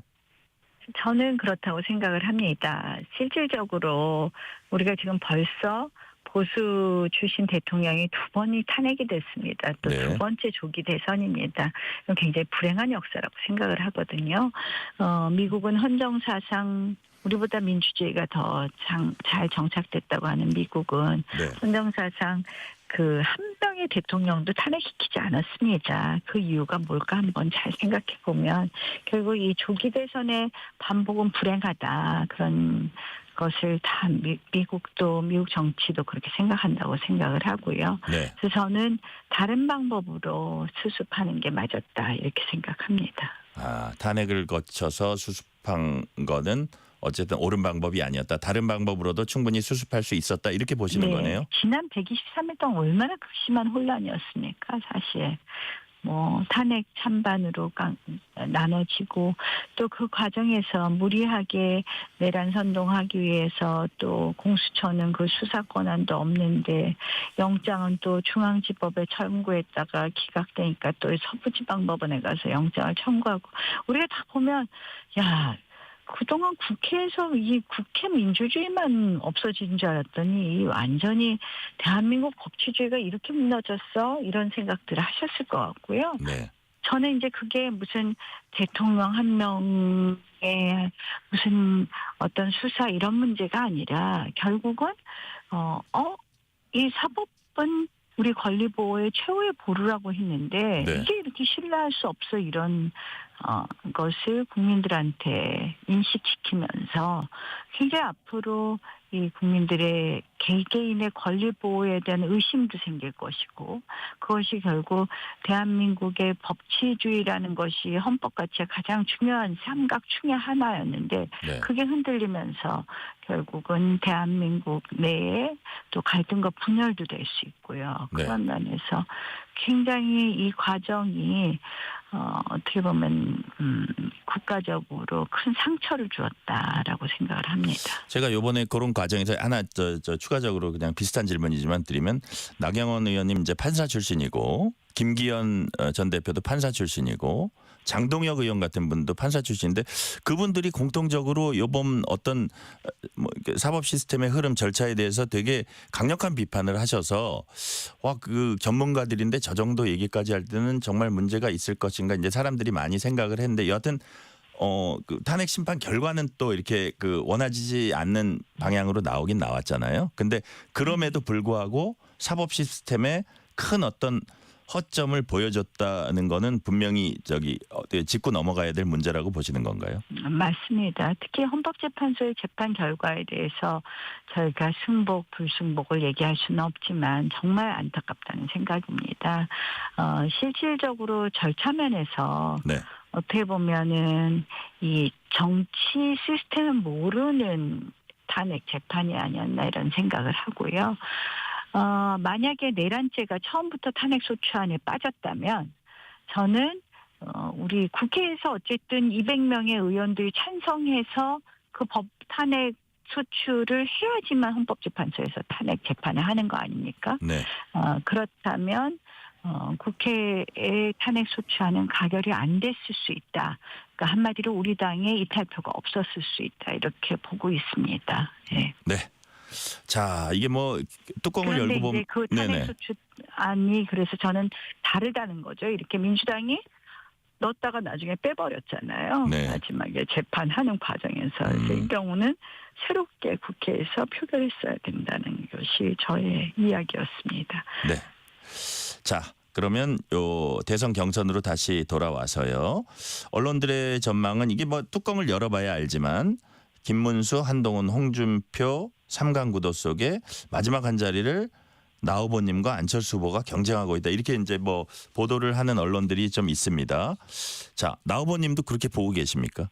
저는 그렇다고 생각을 합니다. 실질적으로 우리가 지금 벌써 보수 출신 대통령이 2번이 탄핵이 됐습니다. 또 네. 2번째 조기 대선입니다. 이건 굉장히 불행한 역사라고 생각을 하거든요. 미국은 헌정사상 우리보다 민주주의가 더 잘 정착됐다고 하는 미국은 네. 헌정사상 그 한 명의 대통령도 탄핵시키지 않았습니다. 그 이유가 뭘까 한번 잘 생각해 보면 결국 이 조기 대선의 반복은 불행하다 그런 것을 다 미국 정치도 그렇게 생각한다고 생각을 하고요. 네. 그래서 저는 다른 방법으로 수습하는 게 맞았다 이렇게 생각합니다. 탄핵을 거쳐서 수습한 거는 어쨌든 옳은 방법이 아니었다. 다른 방법으로도 충분히 수습할 수 있었다. 이렇게 보시는 거네요. 지난 123일 동안 얼마나 극심한 혼란이었습니까? 사실. 탄핵 찬반으로 나눠지고 또 그 과정에서 무리하게 내란 선동하기 위해서 또 공수처는 그 수사 권한도 없는데 영장은 또 중앙지법에 청구했다가 기각되니까 또 서부지방법원에 가서 영장을 청구하고 우리가 다 보면 그동안 국회에서 이 국회 민주주의만 없어진 줄 알았더니 완전히 대한민국 법치주의가 이렇게 무너졌어? 이런 생각들을 하셨을 것 같고요. 네. 저는 이제 그게 무슨 대통령 한 명의 무슨 어떤 수사 이런 문제가 아니라 결국은 이 사법은 우리 권리보호의 최후의 보루라고 했는데 네. 이게 이렇게 신뢰할 수 없어 이런 것을 국민들한테 인식시키면서 굉장히 앞으로 이 국민들의 개개인의 권리 보호에 대한 의심도 생길 것이고 그것이 결국 대한민국의 법치주의라는 것이 헌법 가치의 가장 중요한 삼각 중의 하나였는데 네. 그게 흔들리면서 결국은 대한민국 내에 또 갈등과 분열도 될 수 있고요. 네. 그런 면에서 굉장히 이 과정이 어떻게 보면 국가적으로 큰 상처를 주었다라고 생각을 합니다. 제가 이번에 그런 과정에서 하나 추가적으로 그냥 비슷한 질문이지만 드리면 나경원 의원님 이제 판사 출신이고 김기현 전 대표도 판사 출신이고 장동혁 의원 같은 분도 판사 출신인데 그분들이 공통적으로 이번 어떤 사법 시스템의 흐름 절차에 대해서 되게 강력한 비판을 하셔서 그 전문가들인데 저 정도 얘기까지 할 때는 정말 문제가 있을 것인가 이제 사람들이 많이 생각을 했는데 여하튼 그 탄핵 심판 결과는 또 이렇게 원하지 않는 방향으로 나오긴 나왔잖아요. 근데 그럼에도 불구하고 사법 시스템에 큰 어떤 허점을 보여줬다는 거는 분명히 짚고 넘어가야 될 문제라고 보시는 건가요? 맞습니다. 특히 헌법재판소의 재판 결과에 대해서 저희가 승복, 불승복을 얘기할 수는 없지만 정말 안타깝다는 생각입니다. 실질적으로 절차 면에서 네. 어떻게 보면은 이 정치 시스템을 모르는 탄핵 재판이 아니었나 이런 생각을 하고요. 만약에 내란죄가 처음부터 탄핵 소추안에 빠졌다면 저는 우리 국회에서 어쨌든 200명의 의원들이 찬성해서 그 법 탄핵 소추를 해야지만 헌법재판소에서 탄핵 재판을 하는 거 아닙니까? 네. 그렇다면 국회의 탄핵 소추안은 가결이 안 됐을 수 있다. 그러니까 한마디로 우리 당에 이탈표가 없었을 수 있다. 이렇게 보고 있습니다. 네. 네. 자, 이게 뚜껑을 열고 보면 이제 그 탄핵 소추안이 그래서 저는 다르다는 거죠. 이렇게 민주당이 넣었다가 나중에 빼버렸잖아요. 네. 마지막에 재판하는 과정에서 그래서 이 경우는 새롭게 국회에서 표결했어야 된다는 것이 저의 이야기였습니다. 네. 자, 그러면 요 대선 경선으로 다시 돌아와서요. 언론들의 전망은 이게 뚜껑을 열어봐야 알지만 김문수, 한동훈, 홍준표 3강 구도 속에 마지막 한 자리를 나 후보님과 안철수 후보가 경쟁하고 있다. 이렇게 이제 보도를 하는 언론들이 좀 있습니다. 자, 나 후보님도 그렇게 보고 계십니까?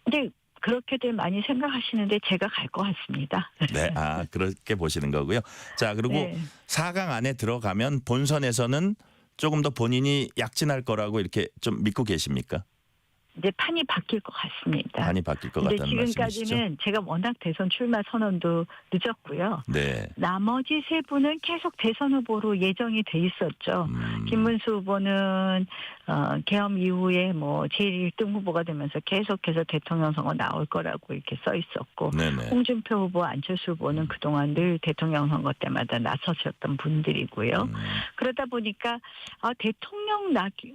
네, 그렇게들 많이 생각하시는데 제가 갈 것 같습니다. 네, 그렇게 보시는 거고요. 자, 그리고 네. 4강 안에 들어가면 본선에서는 조금 더 본인이 약진할 거라고 이렇게 좀 믿고 계십니까? 이제 판이 바뀔 것 같습니다. 판이 바뀔 것 근데 같다는 말씀이시죠? 지금까지는 제가 워낙 대선 출마 선언도 늦었고요. 네. 나머지 세 분은 계속 대선 후보로 예정이 돼 있었죠. 김문수 후보는 계엄 이후에 제일 1등 후보가 되면서 계속해서 대통령 선거 나올 거라고 이렇게 써 있었고 네네. 홍준표 후보, 안철수 후보는 그동안 늘 대통령 선거 때마다 나서셨던 분들이고요. 그러다 보니까 대통령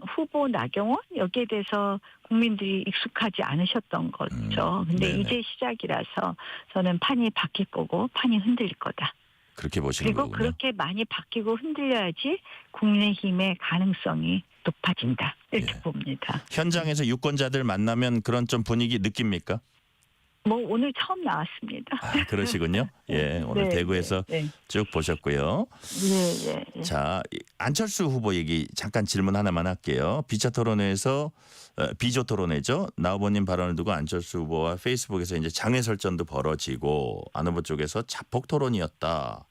후보 나경원 여기에 대해서 국민들이 익숙하지 않으셨던 거죠. 근데 네네. 이제 시작이라서 저는 판이 바뀔 거고 판이 흔들릴 거다. 그렇게 보시는 그리고 거군요. 그렇게 많이 바뀌고 흔들려야지 국민의힘의 가능성이 높아진다. 이렇게 봅니다. 현장에서 유권자들 만나면 그런 좀 분위기 느낍니까? 뭐 오늘 처음 나왔습니다. 아, 그러시군요. 예, 오늘 네, 대구에서 네, 쭉 보셨고요. 예. 자, 안철수 후보 얘기 잠깐 질문 하나만 할게요. 비조 토론회죠. 나 후보님 발언을 두고 안철수 후보와 페이스북에서 이제 장외 설전도 벌어지고 안 후보 쪽에서 자폭 토론이었다.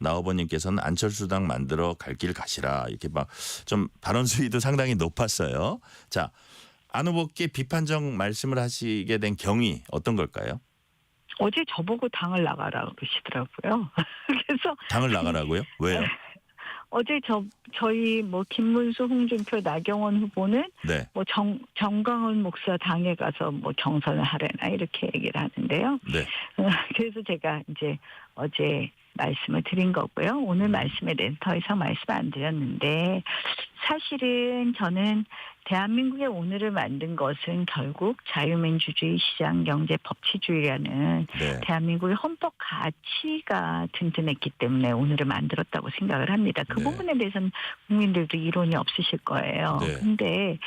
나 후보님께서는 안철수당 만들어 갈 길 가시라. 이렇게 막 좀 발언 수위도 상당히 높았어요. 자, 안 후보께 비판적 말씀을 하시게 된 경위 어떤 걸까요? 어제 저보고 당을 나가라 그러시더라고요. 그래서 당을 나가라고요? 왜요? 어제 저희 뭐 김문수, 홍준표, 나경원 후보는 네. 뭐 정광훈 목사 당에 가서 뭐 경선을 하려나 이렇게 얘기를 하는데요. 네. 그래서 제가 이제 어제 말씀을 드린 거고요. 오늘 말씀에 대해서 더 이상 말씀 안 드렸는데 사실은 저는 대한민국의 오늘을 만든 것은 결국 자유민주주의, 시장경제, 법치주의라는 네. 대한민국의 헌법 가치가 든든했기 때문에 오늘을 만들었다고 생각을 합니다. 그 네. 부분에 대해서는 국민들도 이론이 없으실 거예요. 네. 근데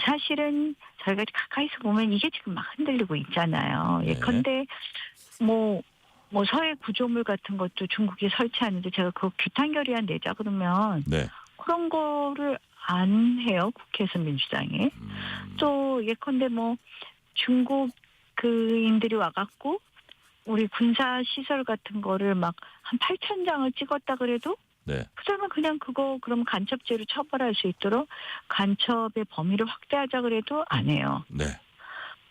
사실은 저희가 가까이서 보면 이게 지금 막 흔들리고 있잖아요. 네. 예컨대 뭐 서해 구조물 같은 것도 중국이 설치하는데 제가 그거 규탄 결의안 내자 그러면 네. 그런 거를 안 해요. 국회에서 민주당이. 또 예컨대 뭐 중국 그인들이 와갖고 우리 군사 시설 같은 거를 막 한 8,000장을 찍었다 그래도 네. 그러면 그냥 그거 그럼 간첩죄로 처벌할 수 있도록 간첩의 범위를 확대하자 그래도 안 해요. 네.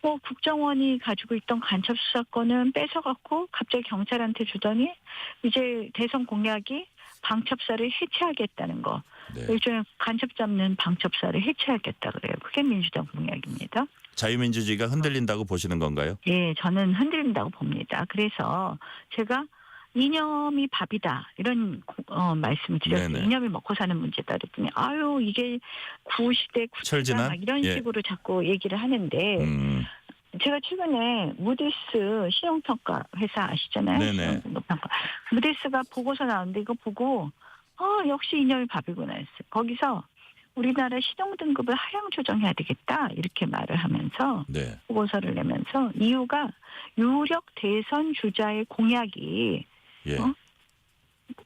뭐 국정원이 가지고 있던 간첩 수사권은 뺏어갖고 갑자기 경찰한테 주더니 이제 대선 공약이 방첩사를 해체하겠다는 거. 네. 일종의 간첩 잡는 방첩사를 해체하겠다 그래요. 그게 민주당 공약입니다. 자유민주주의가 흔들린다고 보시는 건가요? 예, 저는 흔들린다고 봅니다. 그래서 제가 이념이 밥이다 이런 말씀을 드렸어요. 네네. 이념이 먹고 사는 문제다 그랬더니 아유 이게 구시대 구시다 철진한? 막 이런 예. 식으로 자꾸 얘기를 하는데 제가 최근에 무디스 신용평가 회사 아시잖아요. 네네. 신용평가. 무디스가 보고서 나왔는데 이거 보고 역시 이념이 밥이구나 했어요. 거기서 우리나라 신용등급을 하향 조정해야 되겠다 이렇게 말을 하면서 네. 보고서를 내면서 이유가 유력 대선 주자의 공약이 예.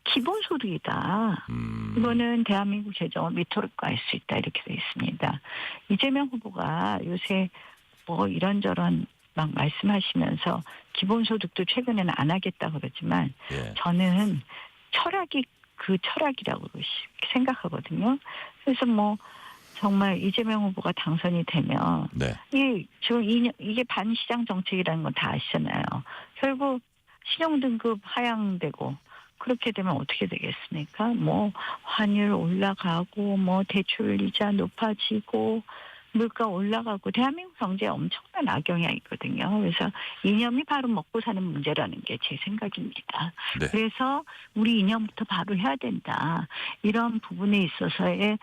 기본소득이다. 이거는 대한민국 재정을 밑으로 갈 수 있다 이렇게 되어 있습니다. 이재명 후보가 요새 뭐 이런저런 막 말씀하시면서 기본소득도 최근에는 안 하겠다 그러지만 예. 저는 철학이 그 철학이라고 생각하거든요. 그래서 뭐 정말 이재명 후보가 당선이 되면 네. 지금 이게 반시장 정책이라는 건 다 아시잖아요. 결국 신용등급 하향되고 그렇게 되면 어떻게 되겠습니까? 뭐 환율 올라가고 뭐 대출 이자 높아지고 물가 올라가고 대한민국 경제에 엄청난 악영향이거든요. 그래서 이념이 바로 먹고 사는 문제라는 게 제 생각입니다. 네. 그래서 우리 이념부터 바로 해야 된다. 이런 부분에 있어서의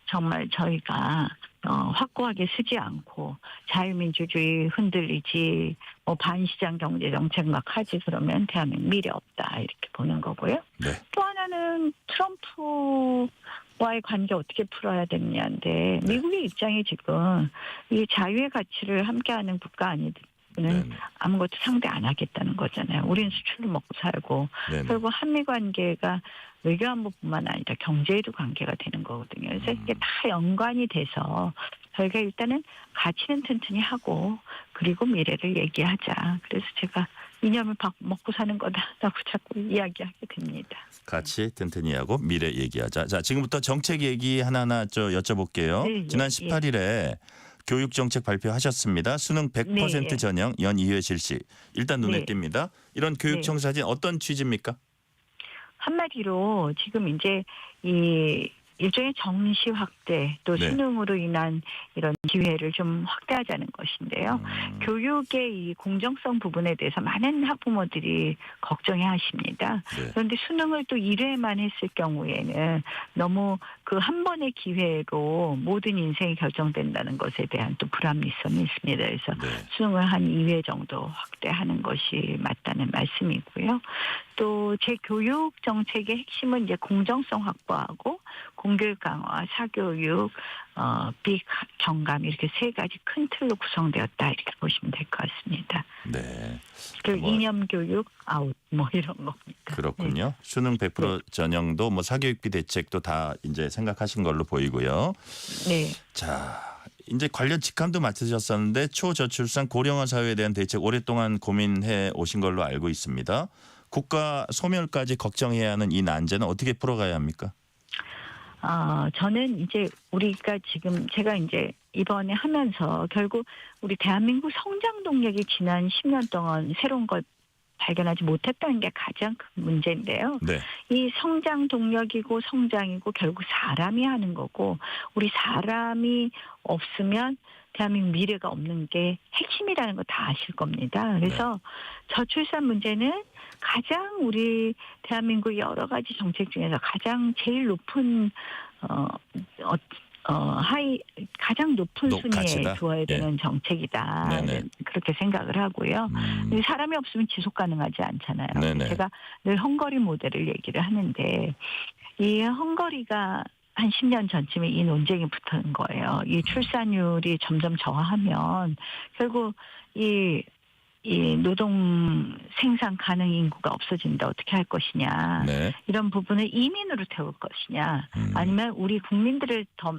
정말 저희가 확고하게 쓰지 않고 자유민주주의 흔들리지 뭐 반시장 경제 정책 막 하지 그러면 대한민국 미래 없다 이렇게 보는 거고요. 네. 또 하나는 트럼프와의 관계 어떻게 풀어야 되느냐인데 미국의 입장이 지금 이 자유의 가치를 함께하는 국가 아니든 는 아무것도 상대 안 하겠다는 거잖아요. 우리는 수출로 먹고 살고 네네. 결국 한미 관계가 외교안보뿐만 아니라 경제에도 관계가 되는 거거든요. 그래서 이게 다 연관이 돼서 저희가 일단은 가치는 튼튼히 하고 그리고 미래를 얘기하자. 그래서 제가 이념을 먹고 사는 거다라고 자꾸 이야기하게 됩니다. 같이 튼튼히 하고 미래 얘기하자. 자, 지금부터 정책 얘기 하나하나 여쭤볼게요. 네, 지난 예, 18일에 교육정책 발표하셨습니다. 수능 100% 네. 전형 연 2회 실시. 일단 눈에 네. 띕니다. 이런 교육청 사진 어떤 취지입니까? 한마디로 지금 이제 이 일종의 정시 확대 또 네. 수능으로 인한 이런 기회를 좀 확대하자는 것인데요. 교육의 이 공정성 부분에 대해서 많은 학부모들이 걱정해 하십니다. 네. 그런데 수능을 또 1회만 했을 경우에는 너무 그 한 번의 기회로 모든 인생이 결정된다는 것에 대한 또 불합리성이 있습니다. 그래서 네. 수능을 한 2회 정도 확대하는 것이 맞다는 말씀이고요. 또 제 교육 정책의 핵심은 이제 공정성 확보하고 공교육 강화, 사교육, 비경감 이렇게 세 가지 큰 틀로 구성되었다 이렇게 보시면 될 것 같습니다. 그리고 이념 교육 아웃 뭐 이런 겁니다. 그렇군요. 수능 100% 전형도 뭐 사교육비 대책도 다 이제 생각하신 걸로 보이고요. 네. 자, 이제 관련 직함도 맡으셨었는데 초저출산 고령화 사회에 대한 대책 오랫동안 고민해 오신 걸로 알고 있습니다. 국가 소멸까지 걱정해야 하는 이 난제는 어떻게 풀어가야 합니까? 저는 이제 우리가 지금 제가 이제 이번에 하면서 결국 우리 대한민국 성장 동력이 지난 10년 동안 새로운 걸 발견하지 못했다는 게 가장 큰 문제인데요. 네. 이 성장 동력이고 성장이고 결국 사람이 하는 거고 우리 사람이 없으면 대한민국 미래가 없는 게 핵심이라는 거 다 아실 겁니다. 그래서 저출산 문제는 가장 우리 대한민국의 여러 가지 정책 중에서 가장 제일 높은 가장 높은 순위에 가치다. 두어야 되는 정책이다. 네네. 그렇게 생각을 하고요. 사람이 없으면 지속 가능하지 않잖아요. 네네. 제가 늘 헝거리 모델을 얘기를 하는데 이 헝거리가 한 10년 전쯤에 이 논쟁이 붙은 거예요. 이 출산율이 점점 저하하면 결국 이 노동 생산 가능 인구가 없어진다. 어떻게 할 것이냐. 네. 이런 부분을 이민으로 태울 것이냐. 아니면 우리 국민들을 더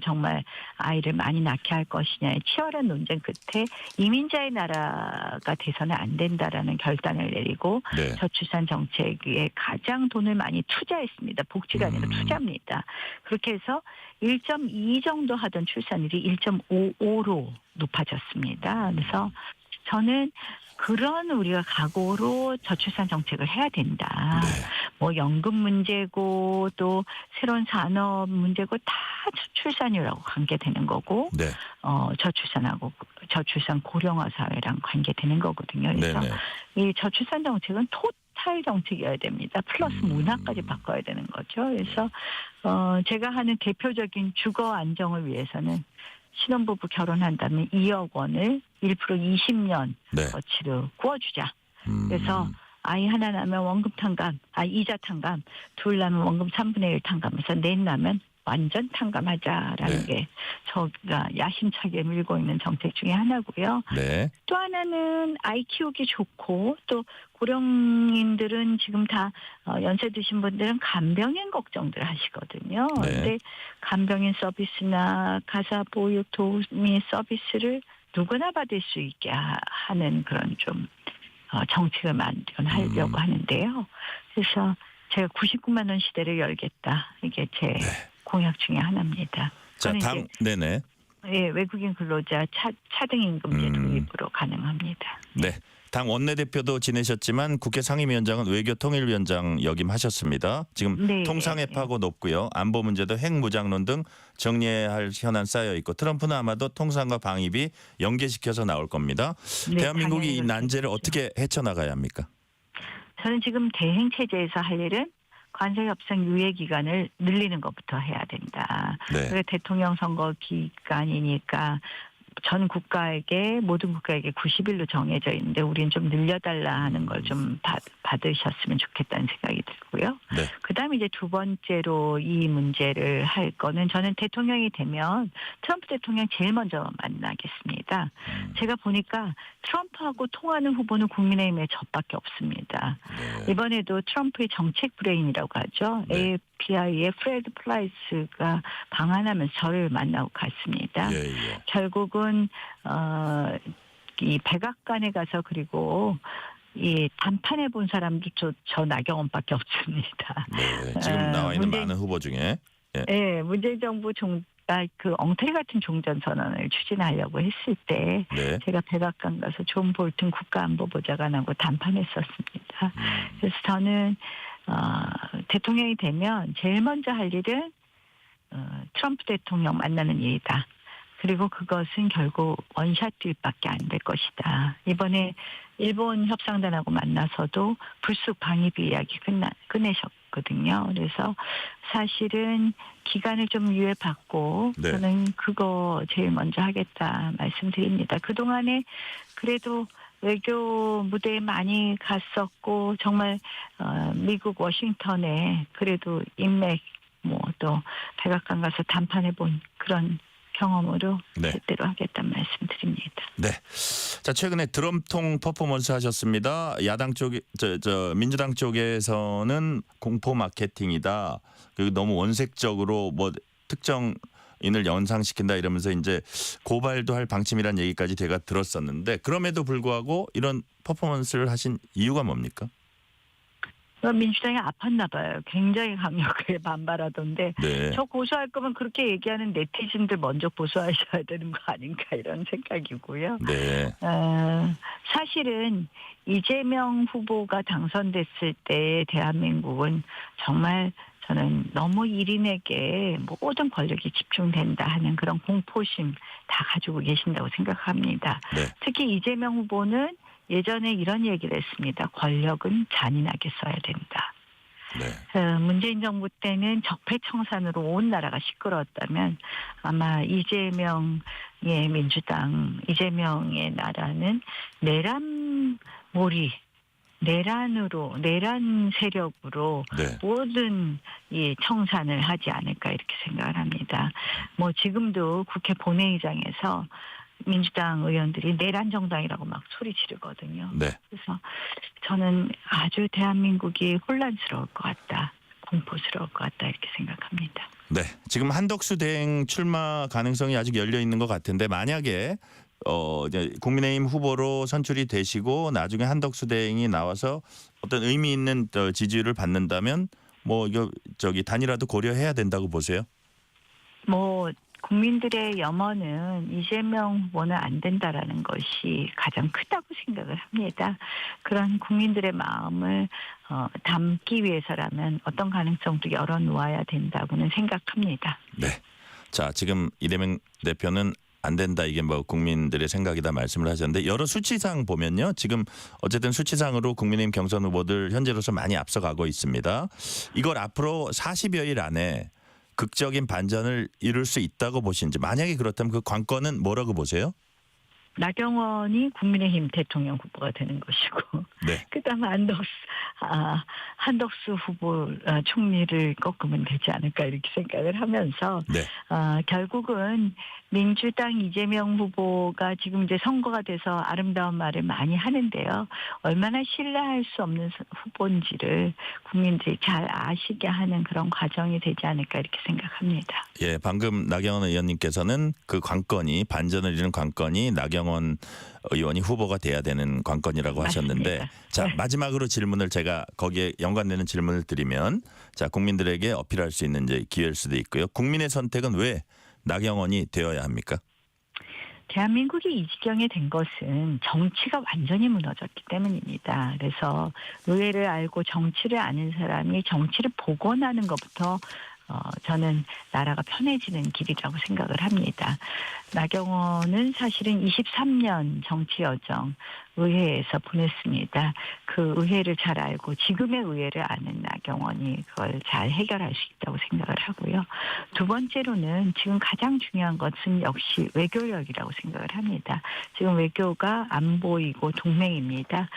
정말 아이를 많이 낳게 할 것이냐의 치열한 논쟁 끝에 이민자의 나라가 돼서는 안 된다라는 결단을 내리고 네. 저출산 정책에 가장 돈을 많이 투자했습니다. 복지가 아니라 투자입니다. 그렇게 해서 1.2 정도 하던 출산율이 1.55로 높아졌습니다. 그래서 저는 그런 우리가 각오로 저출산 정책을 해야 된다. 뭐 연금 문제고 또 새로운 산업 문제고 다 출산율하고 관계되는 거고 저출산 고령화 사회랑 관계되는 거거든요. 그래서 이 저출산 정책은 토탈 정책이어야 됩니다. 플러스 문화까지 바꿔야 되는 거죠. 그래서 제가 하는 대표적인 주거 안정을 위해서는 신혼부부 결혼한다면 2억 원을 1% 20년 거치로 구워주자. 그래서 아이 하나 낳으면 원금 탕감, 이자 탕감, 둘 낳으면 원금 3분의 1 탕감해서 넷 낳으면 완전 탕감하자라는 게 저가 야심차게 밀고 있는 정책 중에 하나고요. 또 하나는 아이 키우기 좋고 또 고령인들은 지금 다 연세 드신 분들은 간병인 걱정들 하시거든요. 근데 간병인 서비스나 가사 보육 도우미 서비스를 누구나 받을 수 있게 하는 그런 좀 정책을 마련하려고 하는데요. 그래서 제가 99만 원 시대를 열겠다. 이게 제 공약 중에 하나입니다. 자, 네네. 예, 외국인 근로자 차등 임금제 도입으로 가능합니다. 네. 당 원내대표도 지내셨지만 국회 상임위원장은 외교통일위원장 역임하셨습니다. 지금 통상외파고 높고요. 안보 문제도 핵무장론 등 정리해야 할 현안 쌓여 있고 트럼프는 아마도 통상과 방위비 연계시켜서 나올 겁니다. 대한민국이 이 난제를 어떻게 헤쳐나가야 합니까? 저는 지금 대행체제에서 할 일은 관세 협상 유예 기간을 늘리는 것부터 해야 된다. 그리고 대통령 선거 기간이니까 전 국가에게 모든 국가에게 90일로 정해져 있는데 우리는 좀 늘려달라 하는 걸 좀 받으셨으면 좋겠다는 생각이 들고요. 그다음에 이제 두 번째로 이 문제를 할 거는 저는 대통령이 되면 트럼프 대통령 제일 먼저 만나겠습니다. 제가 보니까 트럼프하고 통하는 후보는 국민의힘에 저밖에 없습니다. 이번에도 트럼프의 정책 브레인이라고 하죠. AFPI의 프레드 플라이스가 방한하면서 저를 만나고 갔습니다. 결국은 이 백악관에 가서 그리고 이 담판해 본 사람도 저 나경원밖에 없습니다. 지금 나와 있는 많은 후보 중에. 문재인 정부 그 엉터리 같은 종전 선언을 추진하려고 했을 때 제가 백악관 가서 존 볼튼 국가안보보좌관하고 담판했었습니다. 그래서 저는 대통령이 되면 제일 먼저 할 일은 트럼프 대통령 만나는 일이다. 그리고 그것은 결국 원샷 딜밖에 안 될 것이다. 이번에 일본 협상단하고 만나서도 불쑥 방위비 이야기 끝내셨거든요. 그래서 사실은 기간을 좀 유예받고 저는 그거 제일 먼저 하겠다 말씀드립니다. 그동안에 그래도 외교 무대에 많이 갔었고 정말 미국 워싱턴에 그래도 인맥 또 백악관 가서 담판해 본 그런 경험으로 네. 제대로 하겠다는 말씀드립니다. 네. 자, 최근에 드럼통 퍼포먼스 하셨습니다. 야당 쪽에 민주당 쪽에서는 공포 마케팅이다. 그리고 너무 원색적으로 뭐 특정인을 연상시킨다 이러면서 이제 고발도 할 방침이란 얘기까지 제가 들었었는데 그럼에도 불구하고 이런 퍼포먼스를 하신 이유가 뭡니까? 민주당이 아팠나 봐요. 굉장히 강력하게 반발하던데 네. 저 고소할 거면 그렇게 얘기하는 네티즌들 먼저 고소하셔야 되는 거 아닌가 이런 생각이고요. 네. 사실은 이재명 후보가 당선됐을 때 대한민국은 정말 저는 너무 1인에게 모든 권력이 집중된다 하는 그런 공포심 다 가지고 계신다고 생각합니다. 네. 특히 이재명 후보는 예전에 이런 얘기를 했습니다. 권력은 잔인하게 써야 된다. 네. 문재인 정부 때는 적폐청산으로 온 나라가 시끄러웠다면 아마 이재명의 민주당, 이재명의 나라는 내란몰이, 내란 세력으로 네. 모든 이 청산을 하지 않을까 이렇게 생각을 합니다. 뭐 지금도 국회 본회의장에서 민주당 의원들이 내란 정당이라고 막 소리 지르거든요. 네. 그래서 저는 아주 대한민국이 혼란스러울 것 같다. 공포스러울 것 같다 이렇게 생각합니다. 네. 지금 한덕수 대행 출마 가능성이 아직 열려 있는 것 같은데 만약에 이제 국민의힘 후보로 선출이 되시고 나중에 한덕수 대행이 나와서 어떤 의미 있는 지지율을 받는다면 뭐 이거 단일화도 고려해야 된다고 보세요? 뭐 국민들의 염원은 이재명 후보는 안 된다라는 것이 가장 크다고 생각을 합니다. 그런 국민들의 마음을 담기 위해서라면 어떤 가능성도 열어놓아야 된다고는 생각합니다. 네. 자, 지금 이재명 대표는 안 된다 이게 뭐 국민들의 생각이다 말씀을 하셨는데 여러 수치상 보면요. 지금 어쨌든 수치상으로 국민의힘 경선 후보들 현재로서 많이 앞서가고 있습니다. 이걸 앞으로 40여일 안에 극적인 반전을 이룰 수 있다고 보시는지 만약에 그렇다면 그 관건은 뭐라고 보세요? 나경원이 국민의힘 대통령 후보가 되는 것이고 네. 그다음에 한덕수 후보 총리를 꺾으면 되지 않을까 이렇게 생각을 하면서 네. 결국은 민주당 이재명 후보가 지금 이제 선거가 돼서 아름다운 말을 많이 하는데요. 얼마나 신뢰할 수 없는 후보인지를 국민들이 잘 아시게 하는 그런 과정이 되지 않을까 이렇게 생각합니다. 예, 방금 나경원 의원님께서는 그 관건이 반전을 이루는 관건이 나경원 의원이 후보가 돼야 되는 관건이라고 하셨는데 맞습니다. 자, 네. 마지막으로 질문을 제가 거기에 연관되는 질문을 드리면 자, 국민들에게 어필할 수 있는 이제 기회일 수도 있고요. 국민의 선택은 왜 나경원이 되어야 합니까? 대한민국이 이 지경에 된 것은 정치가 완전히 무너졌기 때문입니다. 그래서 의회를 알고 정치를 아는 사람이 정치를 복원하는 것부터 저는 나라가 편해지는 길이라고 생각을 합니다. 나경원은 사실은 23년 정치 여정 의회에서 보냈습니다. 그 의회를 잘 알고 지금의 의회를 아는 나경원이 그걸 잘 해결할 수 있다고 생각을 하고요. 두 번째로는 지금 가장 중요한 것은 역시 외교력이라고 생각을 합니다. 지금 외교가 안 보이고 동맹입니다.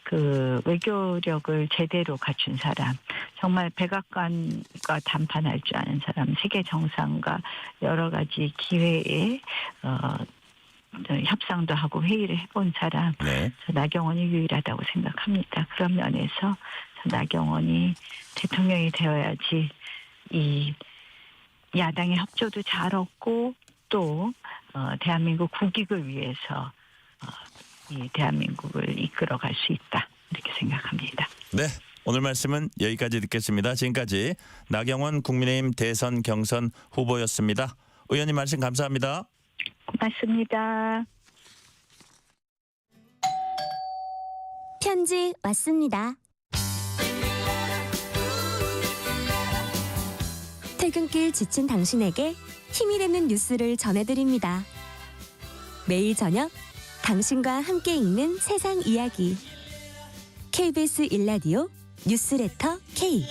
그 외교력을 제대로 갖춘 사람, 정말 백악관과 담판할 줄 아는 사람, 세계 정상과 여러 가지 기회에 협상도 하고 회의를 해본 사람, 네. 저 나경원이 유일하다고 생각합니다. 그런 면에서 저 나경원이 대통령이 되어야지 이 야당의 협조도 잘 얻고 또 대한민국 국익을 위해서 이 대한민국을 이끌어갈 수 있다 이렇게 생각합니다. 네. 오늘 말씀은 여기까지 듣겠습니다. 지금까지 나경원 국민의힘 대선 경선 후보였습니다. 의원님 말씀 감사합니다. 고맙습니다. 편지 왔습니다. 퇴근길 지친 당신에게 힘이 되는 뉴스를 전해드립니다. 매일 저녁 당신과 함께 읽는 세상 이야기. KBS 1라디오 뉴스레터 K.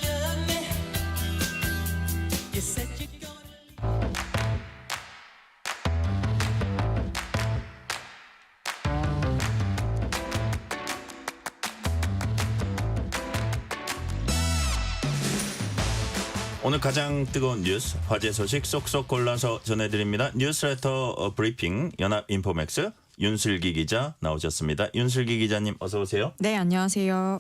오늘 가장 뜨거운 뉴스, 화제 소식 쏙쏙 골라서 전해드립니다. 뉴스레터 브리핑 연합인포맥스 윤슬기 기자 나오셨습니다. 윤슬기 기자님 어서 오세요. 네, 안녕하세요.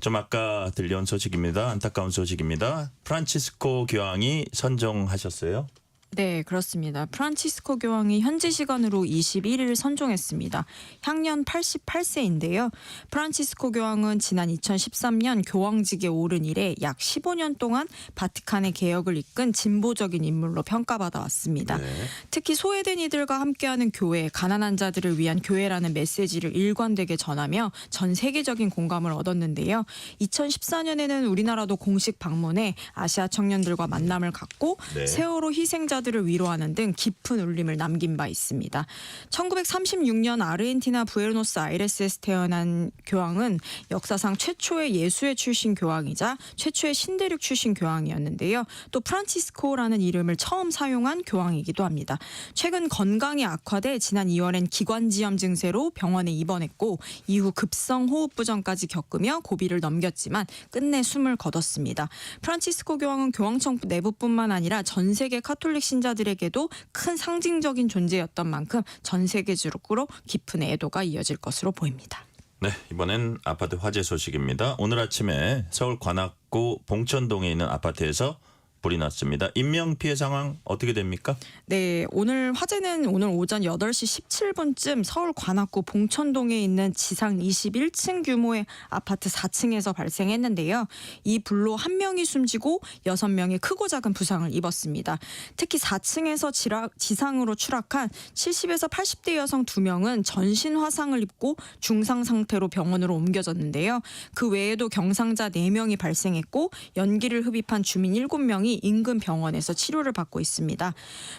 좀 아까 들려온 소식입니다. 안타까운 소식입니다. 프란치스코 교황이 선종하셨어요. 네, 그렇습니다. 프란치스코 교황이 현지 시간으로 21일 선종했습니다. 향년 88세인데요. 프란치스코 교황은 지난 2013년 교황직에 오른 이래 약 15년 동안 바티칸의 개혁을 이끈 진보적인 인물로 평가받아 왔습니다. 네. 특히 소외된 이들과 함께하는 교회, 가난한 자들을 위한 교회라는 메시지를 일관되게 전하며 전 세계적인 공감을 얻었는데요. 2014년에는 우리나라도 공식 방문해 아시아 청년들과 만남을 갖고 네. 세월호 희생자들을 위로하는 등 깊은 울림을 남긴 바 있습니다. 1936년 아르헨티나 부에노스아이레스에서 태어난 교황은 역사상 최초의 예수회 출신 교황이자 최초의 신대륙 출신 교황이었는데요. 또 프란치스코라는 이름을 처음 사용한 교황이기도 합니다. 최근 건강이 악화돼 지난 2월엔 기관지염 증세로 병원에 입원했고 이후 급성 호흡부전까지 겪으며 고비를 넘겼지만 끝내 숨을 거뒀습니다. 프란치스코 교황은 교황청 내부뿐만 아니라 전 세계 카톨릭 신자들에게도 큰 상징적인 존재였던 만큼 전 세계적으로 깊은 애도가 이어질 것으로 보입니다. 네, 이번엔 아파트 화재 소식입니다. 오늘 아침에 서울 관악구 봉천동에 있는 아파트에서 불이 났습니다. 인명피해 상황 어떻게 됩니까? 네, 오늘 화재는 오늘 오전 8시 17분쯤 서울 관악구 봉천동에 있는 지상 21층 규모의 아파트 4층에서 발생했는데요. 이 불로 1명이 숨지고 6명이 크고 작은 부상을 입었습니다. 특히 4층에서 지상으로 추락한 70에서 80대 여성 2명은 전신 화상을 입고 중상 상태로 병원으로 옮겨졌는데요. 그 외에도 경상자 4명이 발생했고 연기를 흡입한 주민 7명이 인근 병원에서 치료를 받고 있습니다.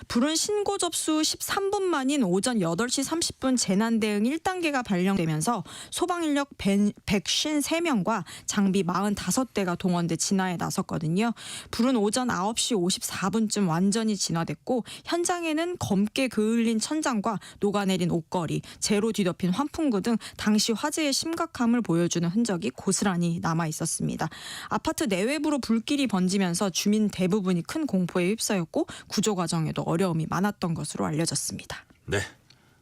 불은 신고 접수 13분 만인 오전 8시 30분 재난 대응 1단계가 발령되면서 소방 인력 153명과 장비 45대가 동원돼 진화에 나섰거든요. 불은 오전 9시 54분쯤 완전히 진화됐고 현장에는 검게 그을린 천장과 녹아내린 옷걸이, 재로 뒤덮인 환풍구 등 당시 화재의 심각함을 보여주는 흔적이 고스란히 남아 있었습니다. 아파트 내외부로 불길이 번지면서 주민 대부분이 큰 공포에 휩싸였고 구조 과정에도 어려움이 많았던 것으로 알려졌습니다. 네.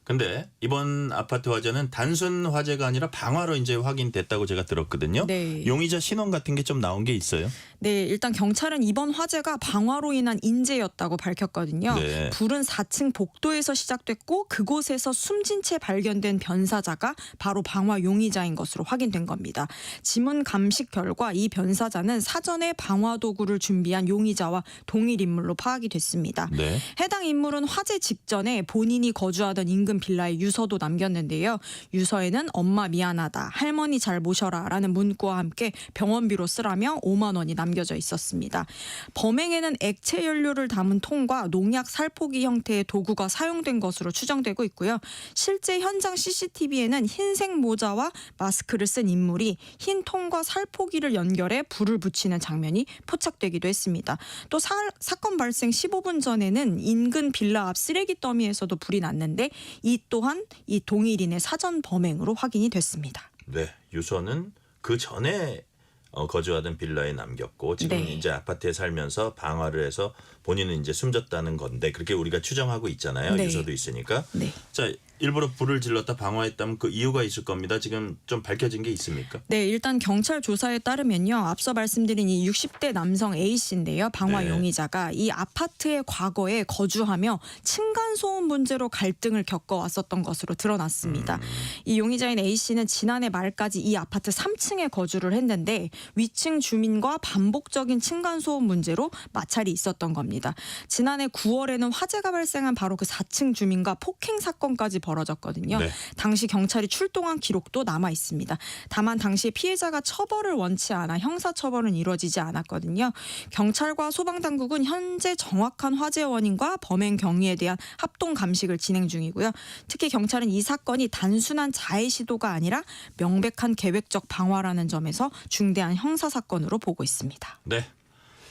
근데 이번 아파트 화재는 단순 화재가 아니라 방화로 이제 확인됐다고 제가 들었거든요. 네. 용의자 신원 같은 게 좀 나온 게 있어요? 네, 일단 경찰은 이번 화재가 방화로 인한 인재였다고 밝혔거든요. 네. 불은 4층 복도에서 시작됐고 그곳에서 숨진 채 발견된 변사자가 바로 방화 용의자인 것으로 확인된 겁니다. 지문 감식 결과 이 변사자는 사전에 방화 도구를 준비한 용의자와 동일 인물로 파악이 됐습니다. 네. 해당 인물은 화재 직전에 본인이 거주하던 인근 빌라에 유서도 남겼는데요. 유서에는 엄마 미안하다, 할머니 잘 모셔라 라는 문구와 함께 병원비로 쓰라며 5만 원이 남겨져 있었습니다. 범행에는 액체 연료를 담은 통과 농약 살포기 형태의 도구가 사용된 것으로 추정되고 있고요. 실제 현장 CCTV에는 흰색 모자와 마스크를 쓴 인물이 흰 통과 살포기를 연결해 불을 붙이는 장면이 포착되기도 했습니다. 또 사건 발생 15분 전에는 인근 빌라 앞 쓰레기 더미에서도 불이 났는데 이 또한 이 동일인의 사전 범행으로 확인이 됐습니다. 네, 유서는 그 전에 거주하던 빌라에 남겼고 지금 네. 이제 아파트에 살면서 방화를 해서 본인은 이제 숨졌다는 건데 그렇게 우리가 추정하고 있잖아요. 네. 유서도 있으니까. 네. 자, 일부러 불을 질렀다 방화했다면 그 이유가 있을 겁니다. 지금 좀 밝혀진 게 있습니까? 네, 일단 경찰 조사에 따르면요. 앞서 말씀드린 이 60대 남성 A씨인데요. 방화 네. 용의자가 이 아파트의 과거에 거주하며 층간소음 문제로 갈등을 겪어왔었던 것으로 드러났습니다. 이 용의자인 A씨는 지난해 말까지 이 아파트 3층에 거주를 했는데 위층 주민과 반복적인 층간소음 문제로 마찰이 있었던 겁니다. 지난해 9월에는 화재가 발생한 바로 그 4층 주민과 폭행 사건까지 벌어졌거든요. 네. 당시 경찰이 출동한 기록도 남아 있습니다. 다만 당시 피해자가 처벌을 원치 않아 형사처벌은 이루어지지 않았거든요. 경찰과 소방당국은 현재 정확한 화재 원인과 범행 경위에 대한 합동 감식을 진행 중이고요. 특히 경찰은 이 사건이 단순한 자해 시도가 아니라 명백한 계획적 방화라는 점에서 중대한 형사사건으로 보고 있습니다. 네.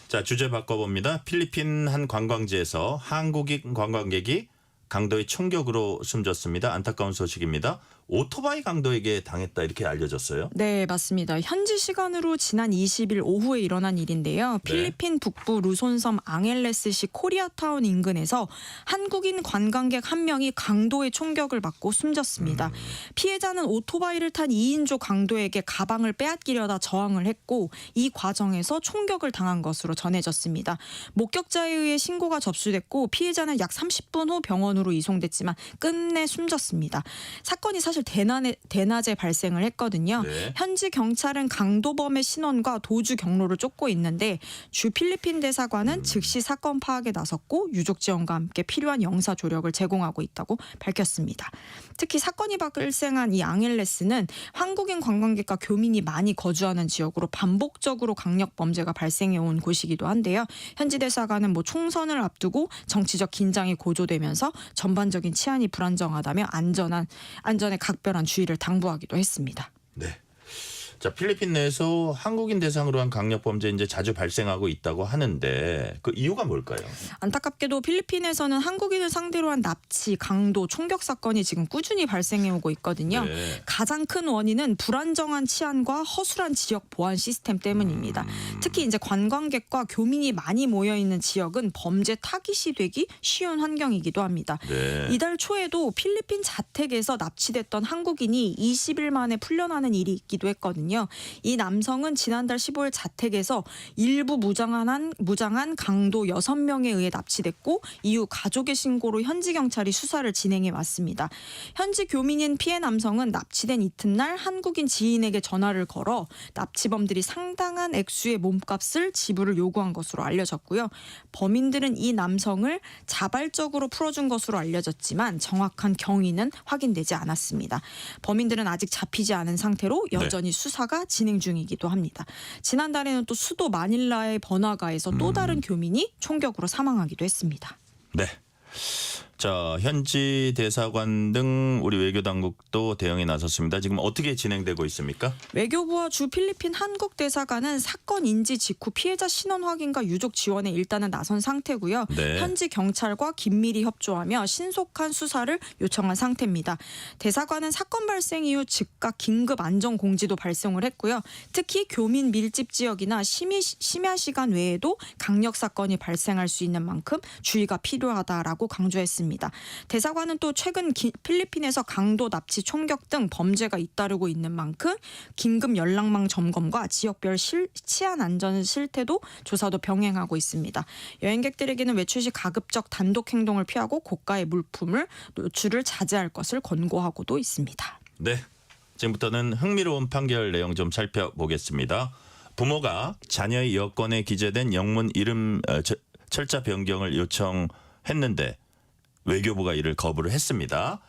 자, 주제 바꿔봅니다. 필리핀 한 관광지에서 한국인 관광객이 강도의 총격으로 숨졌습니다. 안타까운 소식입니다. 오토바이 강도에게 당했다 이렇게 알려졌어요. 네, 맞습니다. 현지 시간으로 지난 20일 오후에 일어난 일인데요. 필리핀 북부 루손섬 앙헬레스시 코리아타운 인근에서 한국인 관광객 한 명이 강도의 총격을 받고 숨졌습니다. 피해자는 오토바이를 탄 2인조 강도에게 가방을 빼앗기려다 저항을 했고 이 과정에서 총격을 당한 것으로 전해졌습니다. 목격자에 의해 신고가 접수됐고 피해자는 약 30분 후 병원으로 이송됐지만 끝내 숨졌습니다. 사건이 사실 대낮에 발생을 했거든요. 현지 경찰은 강도범의 신원과 도주 경로를 쫓고 있는데 주 필리핀 대사관은 즉시 사건 파악에 나섰고 유족 지원과 함께 필요한 영사 조력을 제공하고 있다고 밝혔습니다. 특히 사건이 발생한 이 앙헬레스는 한국인 관광객과 교민이 많이 거주하는 지역으로 반복적으로 강력 범죄가 발생해 온 곳이기도 한데요. 현지 대사관은 총선을 앞두고 정치적 긴장이 고조되면서 전반적인 치안이 불안정하다며 안전에 각별한 주의를 당부하기도 했습니다. 네. 자, 필리핀 내에서 한국인 대상으로 한 강력 범죄 이제 자주 발생하고 있다고 하는데 그 이유가 뭘까요? 안타깝게도 필리핀에서는 한국인을 상대로 한 납치, 강도, 총격 사건이 지금 꾸준히 발생해 오고 있거든요. 가장 큰 원인은 불안정한 치안과 허술한 지역 보안 시스템 때문입니다. 특히 이제 관광객과 교민이 많이 모여 있는 지역은 범죄 타깃이 되기 쉬운 환경이기도 합니다. 이달 초에도 필리핀 자택에서 납치됐던 한국인이 20일 만에 풀려나는 일이 있기도 했거든요. 이 남성은 지난달 15일 자택에서 일부 무장한 강도 6명에 의해 납치됐고 이후 가족의 신고로 현지 경찰이 수사를 진행해 왔습니다. 현지 교민인 피해 남성은 납치된 이튿날 한국인 지인에게 전화를 걸어 납치범들이 상당한 액수의 몸값을 지불을 요구한 것으로 알려졌고요. 범인들은 이 남성을 자발적으로 풀어준 것으로 알려졌지만 정확한 경위는 확인되지 않았습니다. 범인들은 아직 잡히지 않은 상태로 여전히 수사가 진행 중이기도 합니다. 지난달에는 또 수도 마닐라의 번화가에서 또 다른 교민이 총격으로 사망하기도 했습니다. 네. 자, 현지 대사관 등 우리 외교 당국도 대응에 나섰습니다. 지금 어떻게 진행되고 있습니까? 외교부와 주 필리핀 한국 대사관은 사건 인지 직후 피해자 신원 확인과 유족 지원에 일단은 나선 상태고요. 현지 경찰과 긴밀히 협조하며 신속한 수사를 요청한 상태입니다. 대사관은 사건 발생 이후 즉각 긴급 안전 공지도 발송을 했고요. 특히 교민 밀집 지역이나 심야 시간 외에도 강력 사건이 발생할 수 있는 만큼 주의가 필요하다라고 강조했습니다. 대사관은 또 최근 필리핀에서 강도, 납치, 총격 등 범죄가 잇따르고 있는 만큼 긴급 연락망 점검과 지역별 치안 안전 실태도 조사도 병행하고 있습니다. 여행객들에게는 외출 시 가급적 단독 행동을 피하고 고가의 물품을 노출을 자제할 것을 권고하고도 있습니다. 네. 지금부터는 흥미로운 판결 내용 좀 살펴보겠습니다. 부모가 자녀의 여권에 기재된 영문 이름 철자 변경을 요청했는데 외교부가 이를 거부를 했습니다.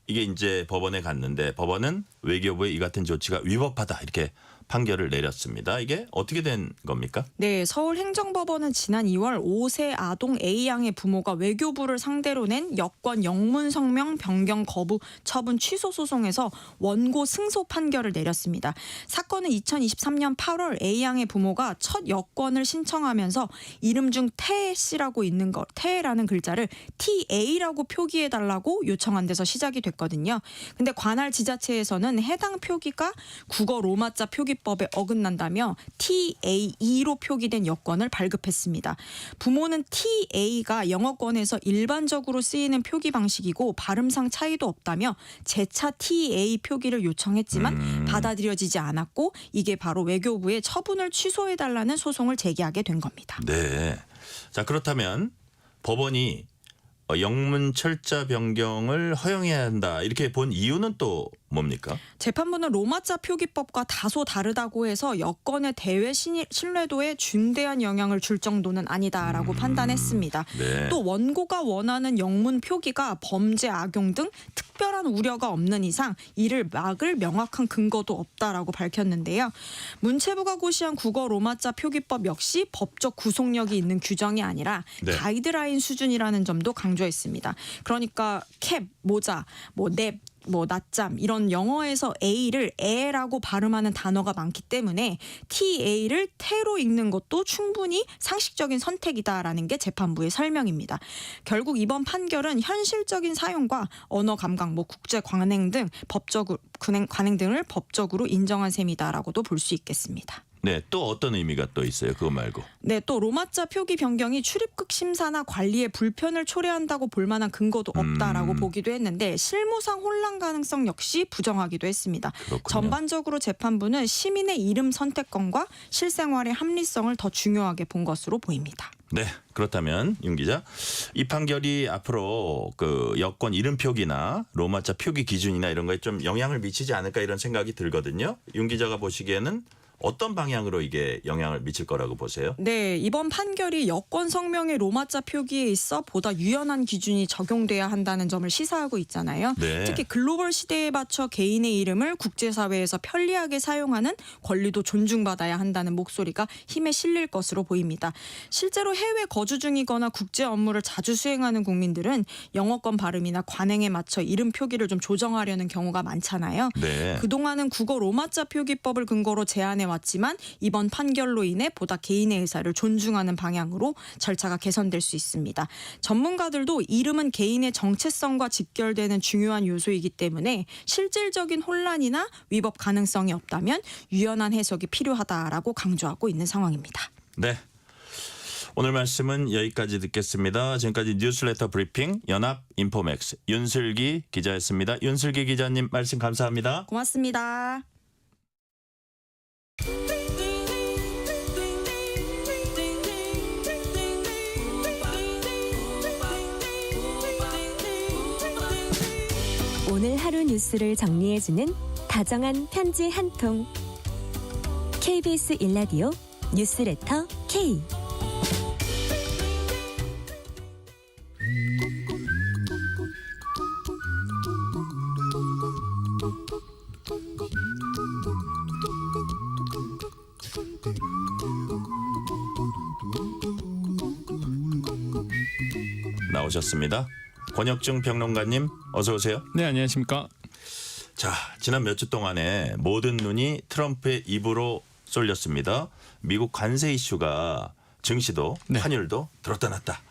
이게 이제 법원에 갔는데 법원은 외교부의 이 같은 조치가 위법하다 이렇게 판결을 내렸습니다. 이게 어떻게 된 겁니까? 네, 서울행정법원은 지난 2월 5세 아동 A양의 부모가 외교부를 상대로 낸 여권 영문 성명 변경 거부 처분 취소 소송에서 원고 승소 판결을 내렸습니다. 사건은 2023년 8월 A양의 부모가 첫 여권을 신청하면서 이름 중 태씨라고 있는 것, 태라는 글자를 TA라고 표기해달라고 요청한 데서 시작이 됐거든요. 근데 관할 지자체에서는 해당 표기가 국어 로마자 표기법에 어긋난다며 TAE로 표기된 여권을 발급했습니다. 부모는 TA가 영어권에서 일반적으로 쓰이는 표기 방식이고 발음상 차이도 없다며 재차 TA 표기를 요청했지만 받아들여지지 않았고 이게 바로 외교부에 처분을 취소해달라는 소송을 제기하게 된 겁니다. 네. 자, 그렇다면 법원이 영문 철자 변경을 허용해야 한다 이렇게 본 이유는 또 뭡니까? 재판부는 로마자 표기법과 다소 다르다고 해서 여권의 대외 신뢰도에 중대한 영향을 줄 정도는 아니다라고 판단했습니다. 또 원고가 원하는 영문 표기가 범죄 악용 등 특별한 우려가 없는 이상 이를 막을 명확한 근거도 없다라고 밝혔는데요. 문체부가 고시한 국어 로마자 표기법 역시 법적 구속력이 있는 규정이 아니라 가이드라인 수준이라는 점도 강조했습니다. 그러니까 캡, 모자, 냅 뭐 낮잠 이런 영어에서 A를 에라고 발음하는 단어가 많기 때문에 TA를 태로 읽는 것도 충분히 상식적인 선택이다라는 게 재판부의 설명입니다. 결국 이번 판결은 현실적인 사용과 언어 감각, 뭐 국제 관행 등 관행 등을 법적으로 인정한 셈이다라고도 볼 수 있겠습니다. 네, 또 어떤 의미가 또 있어요? 그거 말고. 네, 또 로마자 표기 변경이 출입국 심사나 관리에 불편을 초래한다고 볼 만한 근거도 없다라고 보기도 했는데 실무상 혼란 가능성 역시 부정하기도 했습니다. 그렇군요. 전반적으로 재판부는 시민의 이름 선택권과 실생활의 합리성을 더 중요하게 본 것으로 보입니다. 네, 그렇다면 윤 기자, 이 판결이 앞으로 그 여권 이름 표기나 로마자 표기 기준이나 이런 거에 좀 영향을 미치지 않을까 이런 생각이 들거든요. 윤 기자가 보시기에는 어떤 방향으로 이게 영향을 미칠 거라고 보세요? 네, 이번 판결이 여권 성명의 로마자 표기에 있어 보다 유연한 기준이 적용돼야 한다는 점을 시사하고 있잖아요. 네. 특히 글로벌 시대에 맞춰 개인의 이름을 국제사회에서 편리하게 사용하는 권리도 존중받아야 한다는 목소리가 힘에 실릴 것으로 보입니다. 실제로 해외 거주 중이거나 국제 업무를 자주 수행하는 국민들은 영어권 발음이나 관행에 맞춰 이름 표기를 좀 조정하려는 경우가 많잖아요. 네. 그동안은 국어 로마자 표기법을 근거로 제안해 왔지만 이번 판결로 인해 보다 개인의 의사를 존중하는 방향으로 절차가 개선될 수 있습니다. 전문가들도 이름은 개인의 정체성과 직결되는 중요한 요소이기 때문에 실질적인 혼란이나 위법 가능성이 없다면 유연한 해석이 필요하다라고 강조하고 있는 상황입니다. 네. 오늘 말씀은 여기까지 듣겠습니다. 지금까지 뉴스레터 브리핑 연합 인포맥스 윤슬기 기자였습니다. 윤슬기 기자님 말씀 감사합니다. 고맙습니다. 오늘 하루 뉴스를 정리해주는 다정한 편지 한 통. KBS 1라디오 뉴스레터 K. 나오셨습니다. 권혁중 평론가님 어서 오세요. 네, 안녕하십니까. 자, 지난 몇 주 동안에 모든 눈이 트럼프의 입으로 쏠렸습니다. 미국 관세 이슈가 증시도 환율도 들었다 놨다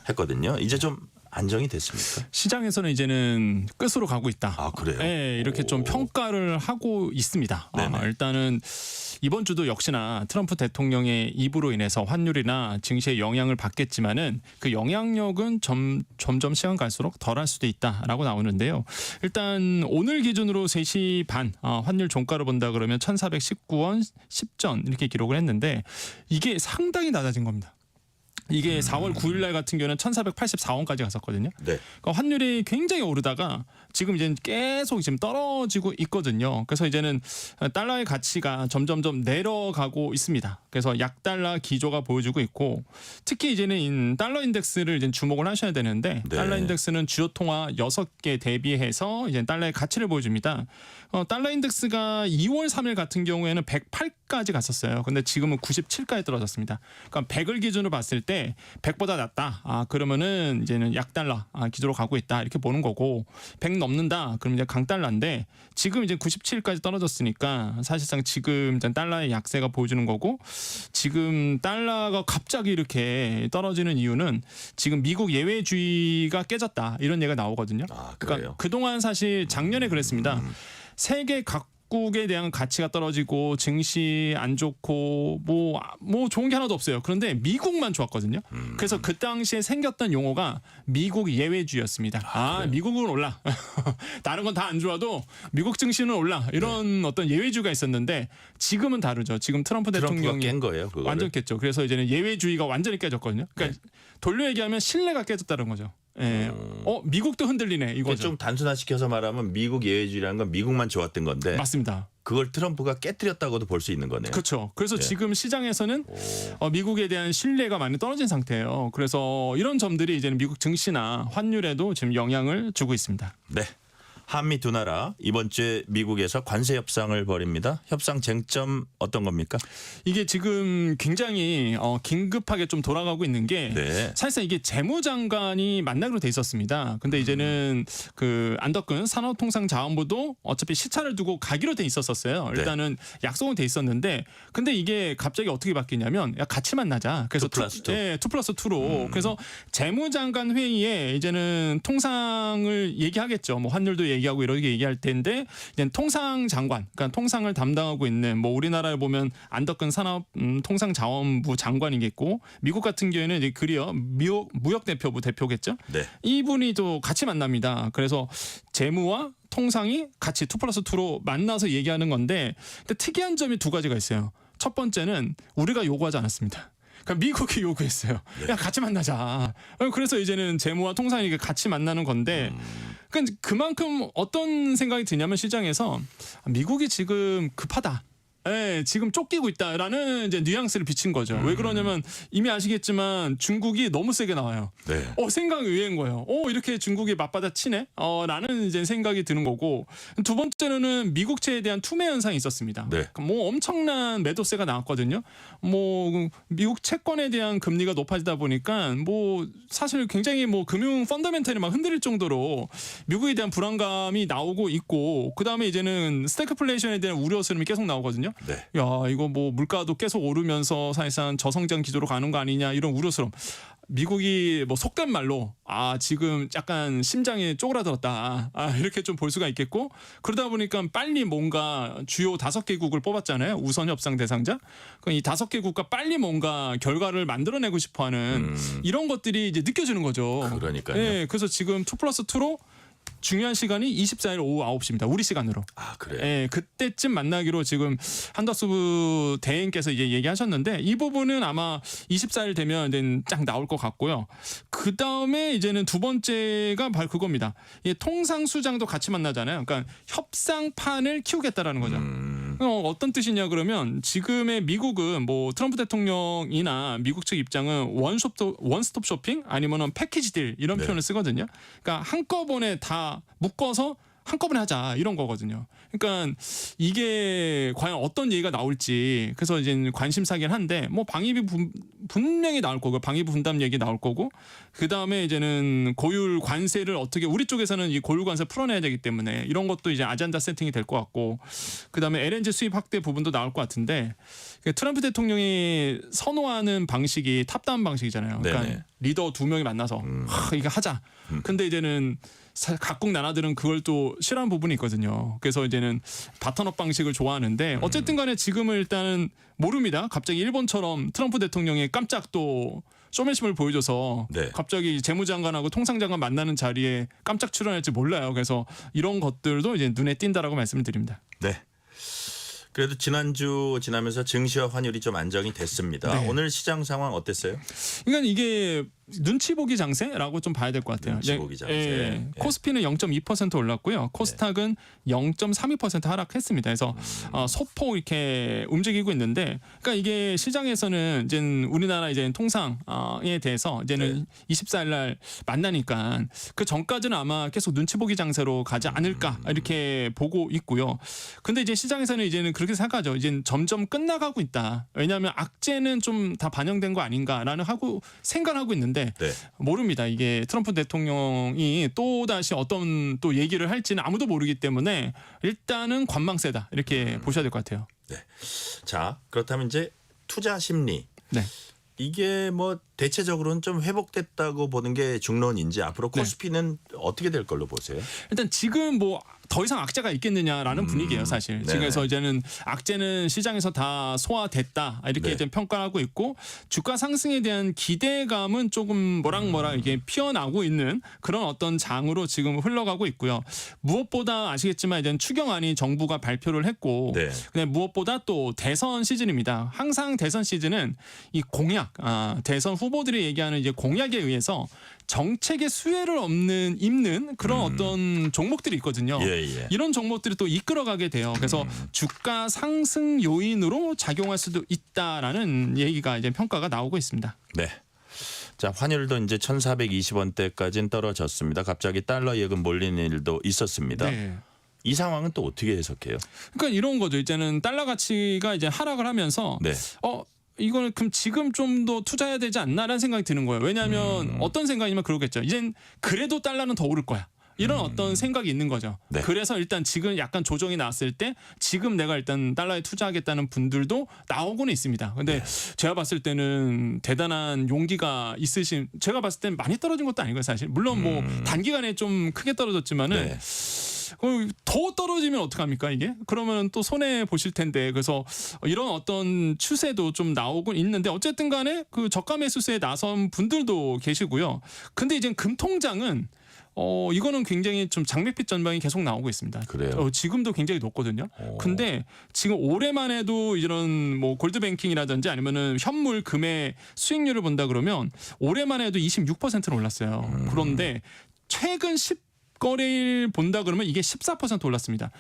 했거든요. 이제 좀 안정이 됐습니까? 시장에서는 이제는 끝으로 가고 있다. 아, 그래요? 네, 이렇게 좀 평가를 하고 있습니다. 일단은 이번 주도 역시나 트럼프 대통령의 입으로 인해서 환율이나 증시에 영향을 받겠지만은 그 영향력은 점점 시간 갈수록 덜할 수도 있다라고 나오는데요. 일단 오늘 기준으로 3시 반 환율 종가를 본다 그러면 1,419원 10전 이렇게 기록을 했는데 이게 상당히 낮아진 겁니다. 이게 4월 9일 날 같은 경우는 1,484원까지 갔었거든요. 네. 그러니까 환율이 굉장히 오르다가 지금 이제 계속 지금 떨어지고 있거든요. 그래서 이제는 달러의 가치가 점점점 내려가고 있습니다. 그래서 약달러 기조가 보여주고 있고 특히 이제는 달러 인덱스를 이제 주목을 하셔야 되는데 달러 인덱스는 주요 통화 6개 대비해서 이제 달러의 가치를 보여줍니다. 달러 인덱스가 2월 3일 같은 경우에는 108까지 갔었어요. 근데 지금은 97까지 떨어졌습니다. 그러니까 100을 기준으로 봤을 때 100보다 낮다. 그러면은 이제는 약달러 기조로 가고 있다. 이렇게 보는 거고 100 넘는다. 그러면 이제 강달러인데 지금 이제 97까지 떨어졌으니까 사실상 지금 이제 달러의 약세가 보여주는 거고 지금 달러가 갑자기 이렇게 떨어지는 이유는 지금 미국 예외주의가 깨졌다. 이런 얘기가 나오거든요. 그러니까 그동안 사실 작년에 그랬습니다. 세계 각국에 대한 가치가 떨어지고 증시 안 좋고 뭐 좋은 게 하나도 없어요. 그런데 미국만 좋았거든요. 그래서 그 당시에 생겼던 용어가 미국 예외주의였습니다. 미국은 올라. 다른 건 다 안 좋아도 미국 증시는 올라. 이런 어떤 예외주의가 있었는데 지금은 다르죠. 지금 트럼프 대통령이 깬 거예요. 그거를. 완전 깼죠. 그래서 이제는 예외주의가 완전히 깨졌거든요. 그러니까 돌려 얘기하면 신뢰가 깨졌다는 거죠. 예. 미국도 흔들리네 이거죠. 좀 단순화시켜서 말하면 미국 예외주의라는 건 미국만 좋았던 건데 맞습니다. 그걸 트럼프가 깨뜨렸다고도 볼 수 있는 거네요. 그렇죠. 그래서 지금 시장에서는 미국에 대한 신뢰가 많이 떨어진 상태예요. 그래서 이런 점들이 이제는 미국 증시나 환율에도 지금 영향을 주고 있습니다. 네. 한미 두 나라 이번 주에 미국에서 관세 협상을 벌입니다. 협상 쟁점 어떤 겁니까? 이게 지금 굉장히 긴급하게 좀 돌아가고 있는 게 네. 사실상 이게 재무장관이 만나기로 돼 있었습니다. 근데 이제는 그 안덕근 산업통상자원부도 어차피 시차를 두고 가기로 돼 있었어요. 일단은 약속은 돼 있었는데 근데 이게 갑자기 어떻게 바뀌냐면 야, 같이 만나자. 그래서 2+2. 네, 2+2로. 그래서 재무장관 회의에 이제는 통상을 얘기하겠죠. 뭐 환율도 얘기하고 이렇게 얘기할 텐데 이제 통상장관, 그러니까 통상을 담당하고 있는 뭐 우리나라에 보면 안덕근 산업통상자원부 장관이겠고 미국 같은 경우에는 이제 그리어 무역대표부 대표겠죠. 네. 이분이 또 같이 만납니다. 그래서 재무와 통상이 같이 2+2로 만나서 얘기하는 건데 근데 특이한 점이 두 가지가 있어요. 첫 번째는 우리가 요구하지 않았습니다. 그러니까 미국이 요구했어요. 야 같이 만나자. 그래서 이제는 재무와 통상이 같이 만나는 건데 그러니까 그만큼 어떤 생각이 드냐면 시장에서 미국이 지금 급하다. 예, 지금 쫓기고 있다라는 이제 뉘앙스를 비친 거죠. 왜 그러냐면 이미 아시겠지만 중국이 너무 세게 나와요. 네. 생각이 의외인 거예요. 이렇게 중국이 맞받아치네? 라는 이제 생각이 드는 거고 두 번째로는 미국채에 대한 투매 현상이 있었습니다. 네. 뭐 엄청난 매도세가 나왔거든요. 뭐 미국 채권에 대한 금리가 높아지다 보니까 뭐 사실 굉장히 뭐 금융 펀더멘털이 막 흔들릴 정도로 미국에 대한 불안감이 나오고 있고 그 다음에 이제는 스태그플레이션에 대한 우려 흐름이 계속 나오거든요. 네. 야 이거 뭐 물가도 계속 오르면서 사실상 저성장 기조로 가는 거 아니냐 이런 우려스러움. 미국이 뭐 속된 말로 지금 약간 심장이 쪼그라들었다 이렇게 좀 볼 수가 있겠고 그러다 보니까 빨리 뭔가 주요 5개국을 뽑았잖아요. 우선 협상 대상자. 이 5개국과 빨리 뭔가 결과를 만들어내고 싶어하는 이런 것들이 이제 느껴지는 거죠. 그러니까요. 네, 그래서 지금 2+2로 중요한 시간이 24일 오후 9시입니다. 우리 시간으로. 그래요? 예, 그때쯤 만나기로 지금 한덕수 대행께서 이제 얘기하셨는데 이 부분은 아마 24일 되면 이제 쫙 나올 것 같고요. 그 다음에 이제는 두 번째가 바로 그겁니다. 통상수장도 같이 만나잖아요. 그러니까 협상판을 키우겠다라는 거죠. 어떤 뜻이냐 그러면 지금의 미국은 뭐 트럼프 대통령이나 미국 측 입장은 원스톱 쇼핑 아니면은 패키지 딜 이런 표현을 쓰거든요. 그러니까 한꺼번에 다 묶어서 한꺼번에 하자 이런 거거든요. 그러니까 이게 과연 어떤 얘기가 나올지 그래서 이제 관심사긴 한데 뭐 방위비 분명히 나올 거고 방위비 분담 얘기 나올 거고 그 다음에 이제는 고율 관세를 어떻게 우리 쪽에서는 이 고율 관세 풀어내야 되기 때문에 이런 것도 이제 아젠다 세팅이 될 것 같고 그 다음에 LNG 수입 확대 부분도 나올 것 같은데 트럼프 대통령이 선호하는 방식이 탑다운 방식이잖아요. 그러니까 네네. 리더 2명이 만나서 이거 하자. 근데 이제는 각국 나라들은 그걸 또 싫어하는 부분이 있거든요. 그래서 이제는 바텀업 방식을 좋아하는데 어쨌든 간에 지금은 일단은 모릅니다. 갑자기 일본처럼 트럼프 대통령이 깜짝 또 쇼맨십을 보여줘서 네. 갑자기 재무장관하고 통상장관 만나는 자리에 깜짝 출연할지 몰라요. 그래서 이런 것들도 이제 눈에 띈다라고 말씀을 드립니다. 네. 그래도 지난주 지나면서 증시와 환율이 좀 안정이 됐습니다. 네. 오늘 시장 상황 어땠어요? 그러니까 이게 눈치 보기 장세라고 좀 봐야 될 것 같아요. 눈치 보기 장세. 예. 코스피는 0.2% 올랐고요. 코스닥은 0.32% 하락했습니다. 그래서 소폭 이렇게 움직이고 있는데, 그러니까 이게 시장에서는 이제 우리나라 이제 통상에 대해서 이제는 24일날 만나니까 그 전까지는 아마 계속 눈치 보기 장세로 가지 않을까 이렇게 보고 있고요. 근데 이제 시장에서는 이제는 그렇게 생각하죠. 이제 점점 끝나가고 있다. 왜냐하면 악재는 좀 다 반영된 거 아닌가라는 생각하고 있는데. 네. 모릅니다. 이게 트럼프 대통령이 또 다시 어떤 또 얘기를 할지는 아무도 모르기 때문에 일단은 관망세다 이렇게 보셔야 될 것 같아요. 네. 자, 그렇다면 이제 투자 심리. 네. 이게 뭐 대체적으로는 좀 회복됐다고 보는 게 중론인지 앞으로 코스피는 어떻게 될 걸로 보세요? 일단 지금 뭐 더 이상 악재가 있겠느냐라는 분위기예요, 사실. 네네. 지금에서 이제는 악재는 시장에서 다 소화됐다 이렇게 네. 이제 평가하고 있고 주가 상승에 대한 기대감은 조금 모락모락 이게 피어나고 있는 그런 어떤 장으로 지금 흘러가고 있고요. 무엇보다 아시겠지만 이제 추경안이 정부가 발표를 했고, 네. 근데 무엇보다 또 대선 시즌입니다. 항상 대선 시즌은 이 공약, 대선 후보들이 얘기하는 이제 공약에 의해서 정책의 수혜를 입는 그런 어떤 종목들이 있거든요. 예. 이런 종목들이 또 이끌어가게 돼요. 그래서 주가 상승 요인으로 작용할 수도 있다라는 얘기가 이제 평가가 나오고 있습니다. 네. 자, 환율도 이제 1,420원대까지는 떨어졌습니다. 갑자기 달러 예금 몰리는 일도 있었습니다. 네. 이 상황은 또 어떻게 해석해요? 그러니까 이런 거죠. 이제는 달러 가치가 이제 하락을 하면서 네. 이걸 그럼 지금 좀 더 투자해야 되지 않나라는 생각이 드는 거예요. 왜냐하면 어떤 생각이면 그러겠죠. 이젠 그래도 달러는 더 오를 거야. 이런 어떤 생각이 있는 거죠. 네. 그래서 일단 지금 약간 조정이 나왔을 때 지금 내가 일단 달러에 투자하겠다는 분들도 나오고는 있습니다. 근데 제가 봤을 때는 대단한 용기가 있으신, 제가 봤을 때는 많이 떨어진 것도 아니고요, 사실. 물론 뭐 단기간에 좀 크게 떨어졌지만은 네. 더 떨어지면 어떡합니까 이게? 그러면 또 손해 보실 텐데. 그래서 이런 어떤 추세도 좀 나오곤 있는데 어쨌든 간에 그 저가 매수세에 나선 분들도 계시고요. 근데 이제 금통장은 이거는 굉장히 좀 장밋빛 전망이 계속 나오고 있습니다. 그래요? 지금도 굉장히 높거든요. 근데 지금 올해만 해도 이런 뭐 골드뱅킹이라든지 아니면은 현물 금의 수익률을 본다 그러면 올해만 해도 26%는 올랐어요. 그런데 최근 10거래일 본다 그러면 이게 14% 올랐습니다.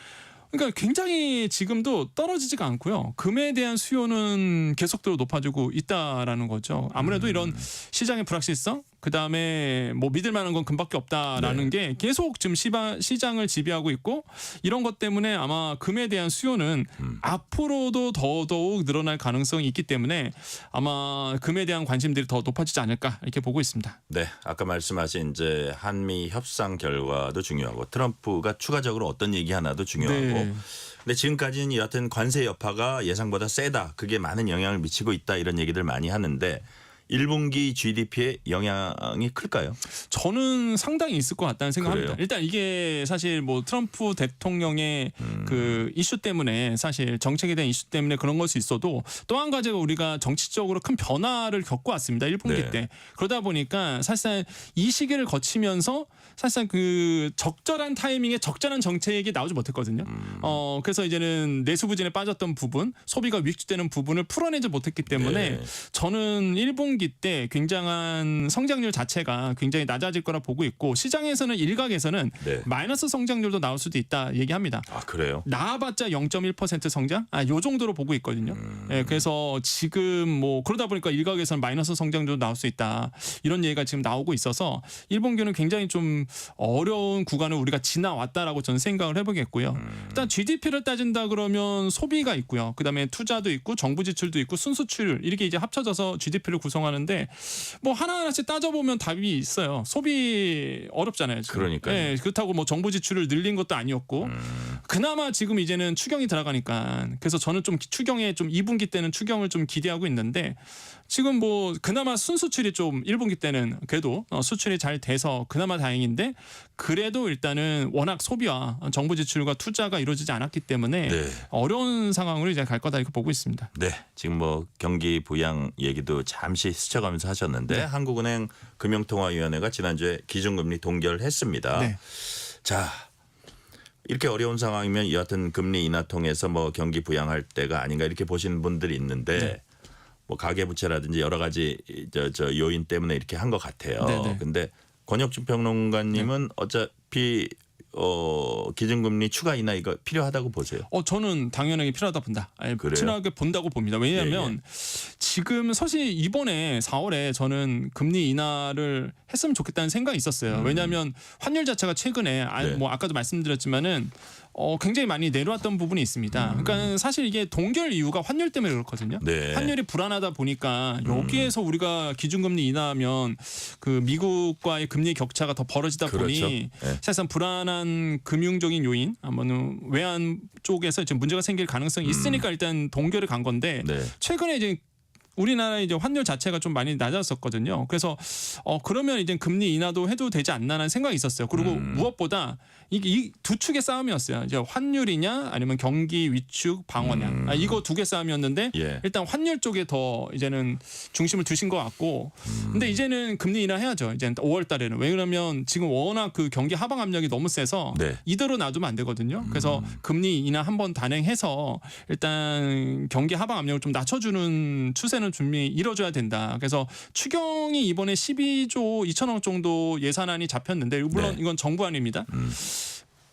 그러니까 굉장히 지금도 떨어지지가 않고요. 금에 대한 수요는 계속적으로 높아지고 있다라는 거죠. 아무래도 이런 시장의 불확실성, 그다음에 뭐 믿을 만한 건 금밖에 없다라는 게 계속 지금 시장을 지배하고 있고, 이런 것 때문에 아마 금에 대한 수요는 앞으로도 더더욱 늘어날 가능성이 있기 때문에 아마 금에 대한 관심들이 더 높아지지 않을까 이렇게 보고 있습니다. 네, 아까 말씀하신 이제 한미 협상 결과도 중요하고 트럼프가 추가적으로 어떤 얘기 하나도 중요하고. 네. 근데 지금까지는 여하튼 관세 여파가 예상보다 세다. 그게 많은 영향을 미치고 있다. 이런 얘기들 많이 하는데 1분기 GDP에 영향이 클까요? 저는 상당히 있을 것 같다는 생각합니다. 그래요? 일단 이게 사실 뭐 트럼프 대통령의 그 이슈 때문에, 사실 정책에 대한 이슈 때문에 그런 것이 있어도 또 한 가지가 우리가 정치적으로 큰 변화를 겪고 왔습니다. 1분기 네. 때. 그러다 보니까 사실상 이 시기를 거치면서 사실상 그 적절한 타이밍에 적절한 정책이 나오지 못했거든요. 그래서 이제는 내수부진에 빠졌던 부분, 소비가 위축되는 부분을 풀어내지 못했기 때문에 네. 저는 1분기 때 굉장한 성장률 자체가 굉장히 낮아질 거라 보고 있고, 시장에서는 일각에서는 네. 마이너스 성장률도 나올 수도 있다 얘기합니다. 아, 그래요? 나와봤자 0.1% 성장? 요 정도로 보고 있거든요. 예, 그래서 지금 뭐 그러다 보니까 일각에서는 마이너스 성장률도 나올 수 있다, 이런 얘기가 지금 나오고 있어서 1분기는 굉장히 좀 어려운 구간을 우리가 지나왔다라고 저는 생각을 해보겠고요. 일단 GDP를 따진다 그러면 소비가 있고요. 그다음에 투자도 있고 정부 지출도 있고 순수출, 이렇게 이제 합쳐져서 GDP를 구성하는데 뭐 하나하나씩 따져보면 답이 있어요. 소비 어렵잖아요. 지금. 그러니까요. 예, 그렇다고 뭐 정부 지출을 늘린 것도 아니었고, 그나마 지금 이제는 추경이 들어가니까, 그래서 저는 좀 추경에 좀 2분기 때는 추경을 좀 기대하고 있는데, 지금 뭐 그나마 순수출이 좀 1분기 때는 그래도 수출이 잘 돼서 그나마 다행인데, 그래도 일단은 워낙 소비와 정부 지출과 투자가 이루어지지 않았기 때문에 네. 어려운 상황으로 이제 갈 거다 이렇게 보고 있습니다. 네, 지금 뭐 경기 부양 얘기도 잠시 스쳐가면서 하셨는데 한국은행 금융통화위원회가 지난주에 기준금리 동결했습니다. 네. 자, 이렇게 어려운 상황이면 여하튼 금리 인하 통해서 뭐 경기 부양할 때가 아닌가 이렇게 보시는 분들이 있는데 뭐 가계부채라든지 여러 가지 저 요인 때문에 이렇게 한 것 같아요. 네네. 근데 권혁준 평론가님은 어차피 기준금리 추가 인하 이거 필요하다고 보세요? 저는 당연하게 필요하다 본다. 그래요? 필요하게 본다고 봅니다. 왜냐하면 지금 사실 이번에 4월에 저는 금리 인하를 했으면 좋겠다는 생각이 있었어요. 왜냐하면 환율 자체가 최근에 뭐 아까도 말씀드렸지만은 굉장히 많이 내려왔던 부분이 있습니다. 그러니까 사실 이게 동결 이유가 환율 때문에 그렇거든요. 네. 환율이 불안하다 보니까 여기에서 우리가 기준금리 인하하면 그 미국과의 금리 격차가 더 벌어지다 보니 그렇죠. 네. 사실상 불안한 금융적인 요인, 아니면 외환 쪽에서 지금 문제가 생길 가능성이 있으니까 일단 동결을 간 건데 네. 최근에 이제 우리나라 이제 환율 자체가 좀 많이 낮았었거든요. 그래서 그러면 이제 금리 인하도 해도 되지 않나라는 생각이 있었어요. 그리고 무엇보다 이 두 축의 싸움이었어요. 이제 환율이냐 아니면 경기 위축 방어냐. 이거 두 개 싸움이었는데 일단 환율 쪽에 더 이제는 중심을 두신 것 같고. 근데 이제는 금리 인하 해야죠. 이제 5월 달에는. 왜냐하면 지금 워낙 그 경기 하방 압력이 너무 세서 이대로 놔두면 안 되거든요. 그래서 금리 인하 한번 단행해서 일단 경기 하방 압력을 좀 낮춰주는 추세는 준비 이뤄줘야 된다. 그래서 추경이 이번에 12조 2천억 정도 예산안이 잡혔는데 물론 이건 정부안입니다.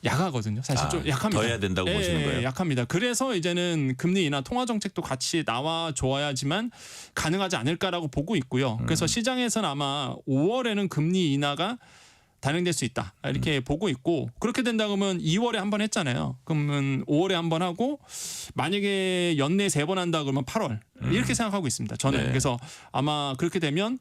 약하거든요. 사실 좀 약합니다. 더 해야 된다고 보시는 거예요? 약합니다. 그래서 이제는 금리 인하 통화 정책도 같이 나와 줘야지만 가능하지 않을까라고 보고 있고요. 그래서 시장에서는 아마 5월에는 금리 인하가 단행될 수 있다 이렇게 보고 있고, 그렇게 된다 그러면 2월에 한 번 했잖아요. 그러면 5월에 한 번 하고 만약에 연내 3번 한다 그러면 8월 이렇게 생각하고 있습니다. 저는. 네. 그래서 아마 그렇게 되면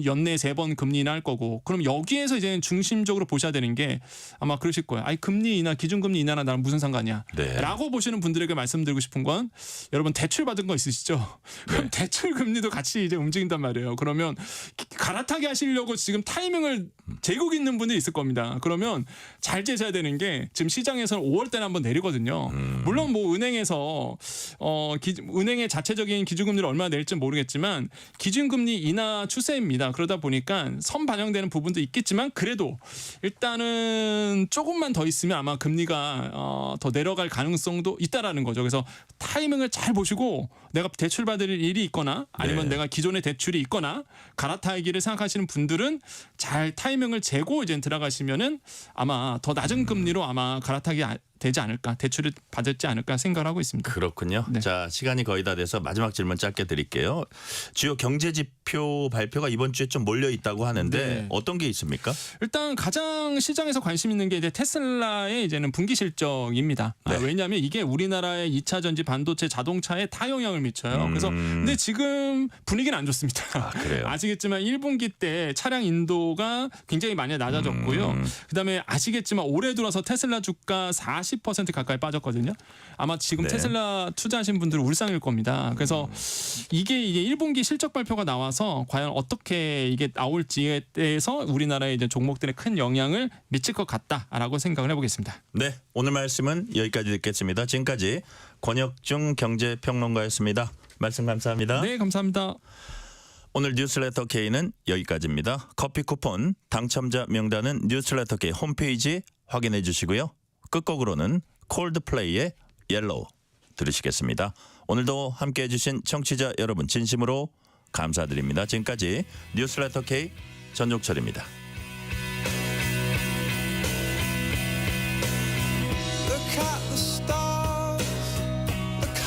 연내 3번 금리 인하할 거고, 그럼 여기에서 이제 중심적으로 보셔야 되는 게 아마 그러실 거예요. 아니 금리 인하, 기준금리 인하나 나랑 무슨 상관이야? 네. 라고 보시는 분들에게 말씀드리고 싶은 건, 여러분 대출 받은 거 있으시죠? 그럼 대출 금리도 같이 이제 움직인단 말이에요. 그러면 갈아타게 하시려고 지금 타이밍을 재고 있는 분들이 있을 겁니다. 그러면 잘 재셔야 되는 게, 지금 시장에서는 5월 때는 한번 내리거든요. 물론 뭐 은행에서 은행의 자체적인 기준금리를 얼마나 낼지 모르겠지만 기준금리 인하 추세입니다. 그러다 보니까 선 반영되는 부분도 있겠지만 그래도 일단은 조금만 더 있으면 아마 금리가 더 내려갈 가능성도 있다라는 거죠. 그래서 타이밍을 잘 보시고, 내가 대출 받을 일이 있거나 아니면 네. 내가 기존에 대출이 있거나 갈아타기를 생각하시는 분들은 잘 타이밍을 재고 이제 들어가시면은 아마 더 낮은 금리로 아마 갈아타기 되지 않을까, 대출을 받을지 않을까 생각을 하고 있습니다. 그렇군요. 네. 자, 시간이 거의 다 돼서 마지막 질문 짧게 드릴게요. 주요 경제 지표 발표가 이번 주에 좀 몰려 있다고 하는데 네. 어떤 게 있습니까? 일단 가장 시장에서 관심 있는 게 이제 테슬라의 이제는 분기 실적입니다. 네. 왜냐하면 이게 우리나라의 2차 전지 반도체 자동차에 다 영향을 미쳐요. 그래서 근데 지금 분위기는 안 좋습니다. 그래요? 아시겠지만 1분기 때 차량 인도가 굉장히 많이 낮아졌고요. 그다음에 아시겠지만 올해 들어서 테슬라 주가 40% 가까이 빠졌거든요. 아마 지금 네. 테슬라 투자하신 분들은 울상일 겁니다. 그래서 이게 1분기 실적 발표가 나와서 과연 어떻게 이게 나올지에 대해서 우리나라의 이제 종목들에 큰 영향을 미칠 것 같다라고 생각을 해보겠습니다. 네, 오늘 말씀은 여기까지 듣겠습니다. 지금까지 권혁중 경제평론가였습니다. 말씀 감사합니다. 네, 감사합니다. 오늘 뉴스레터 K는 여기까지입니다. 커피 쿠폰 당첨자 명단은 뉴스레터 K 홈페이지 확인해 주시고요. 끝곡으로는 콜드플레이의 옐로우 들으시겠습니다. 오늘도 함께해 주신 청취자 여러분 진심으로 감사드립니다. 지금까지 뉴스레터 K 전종철입니다.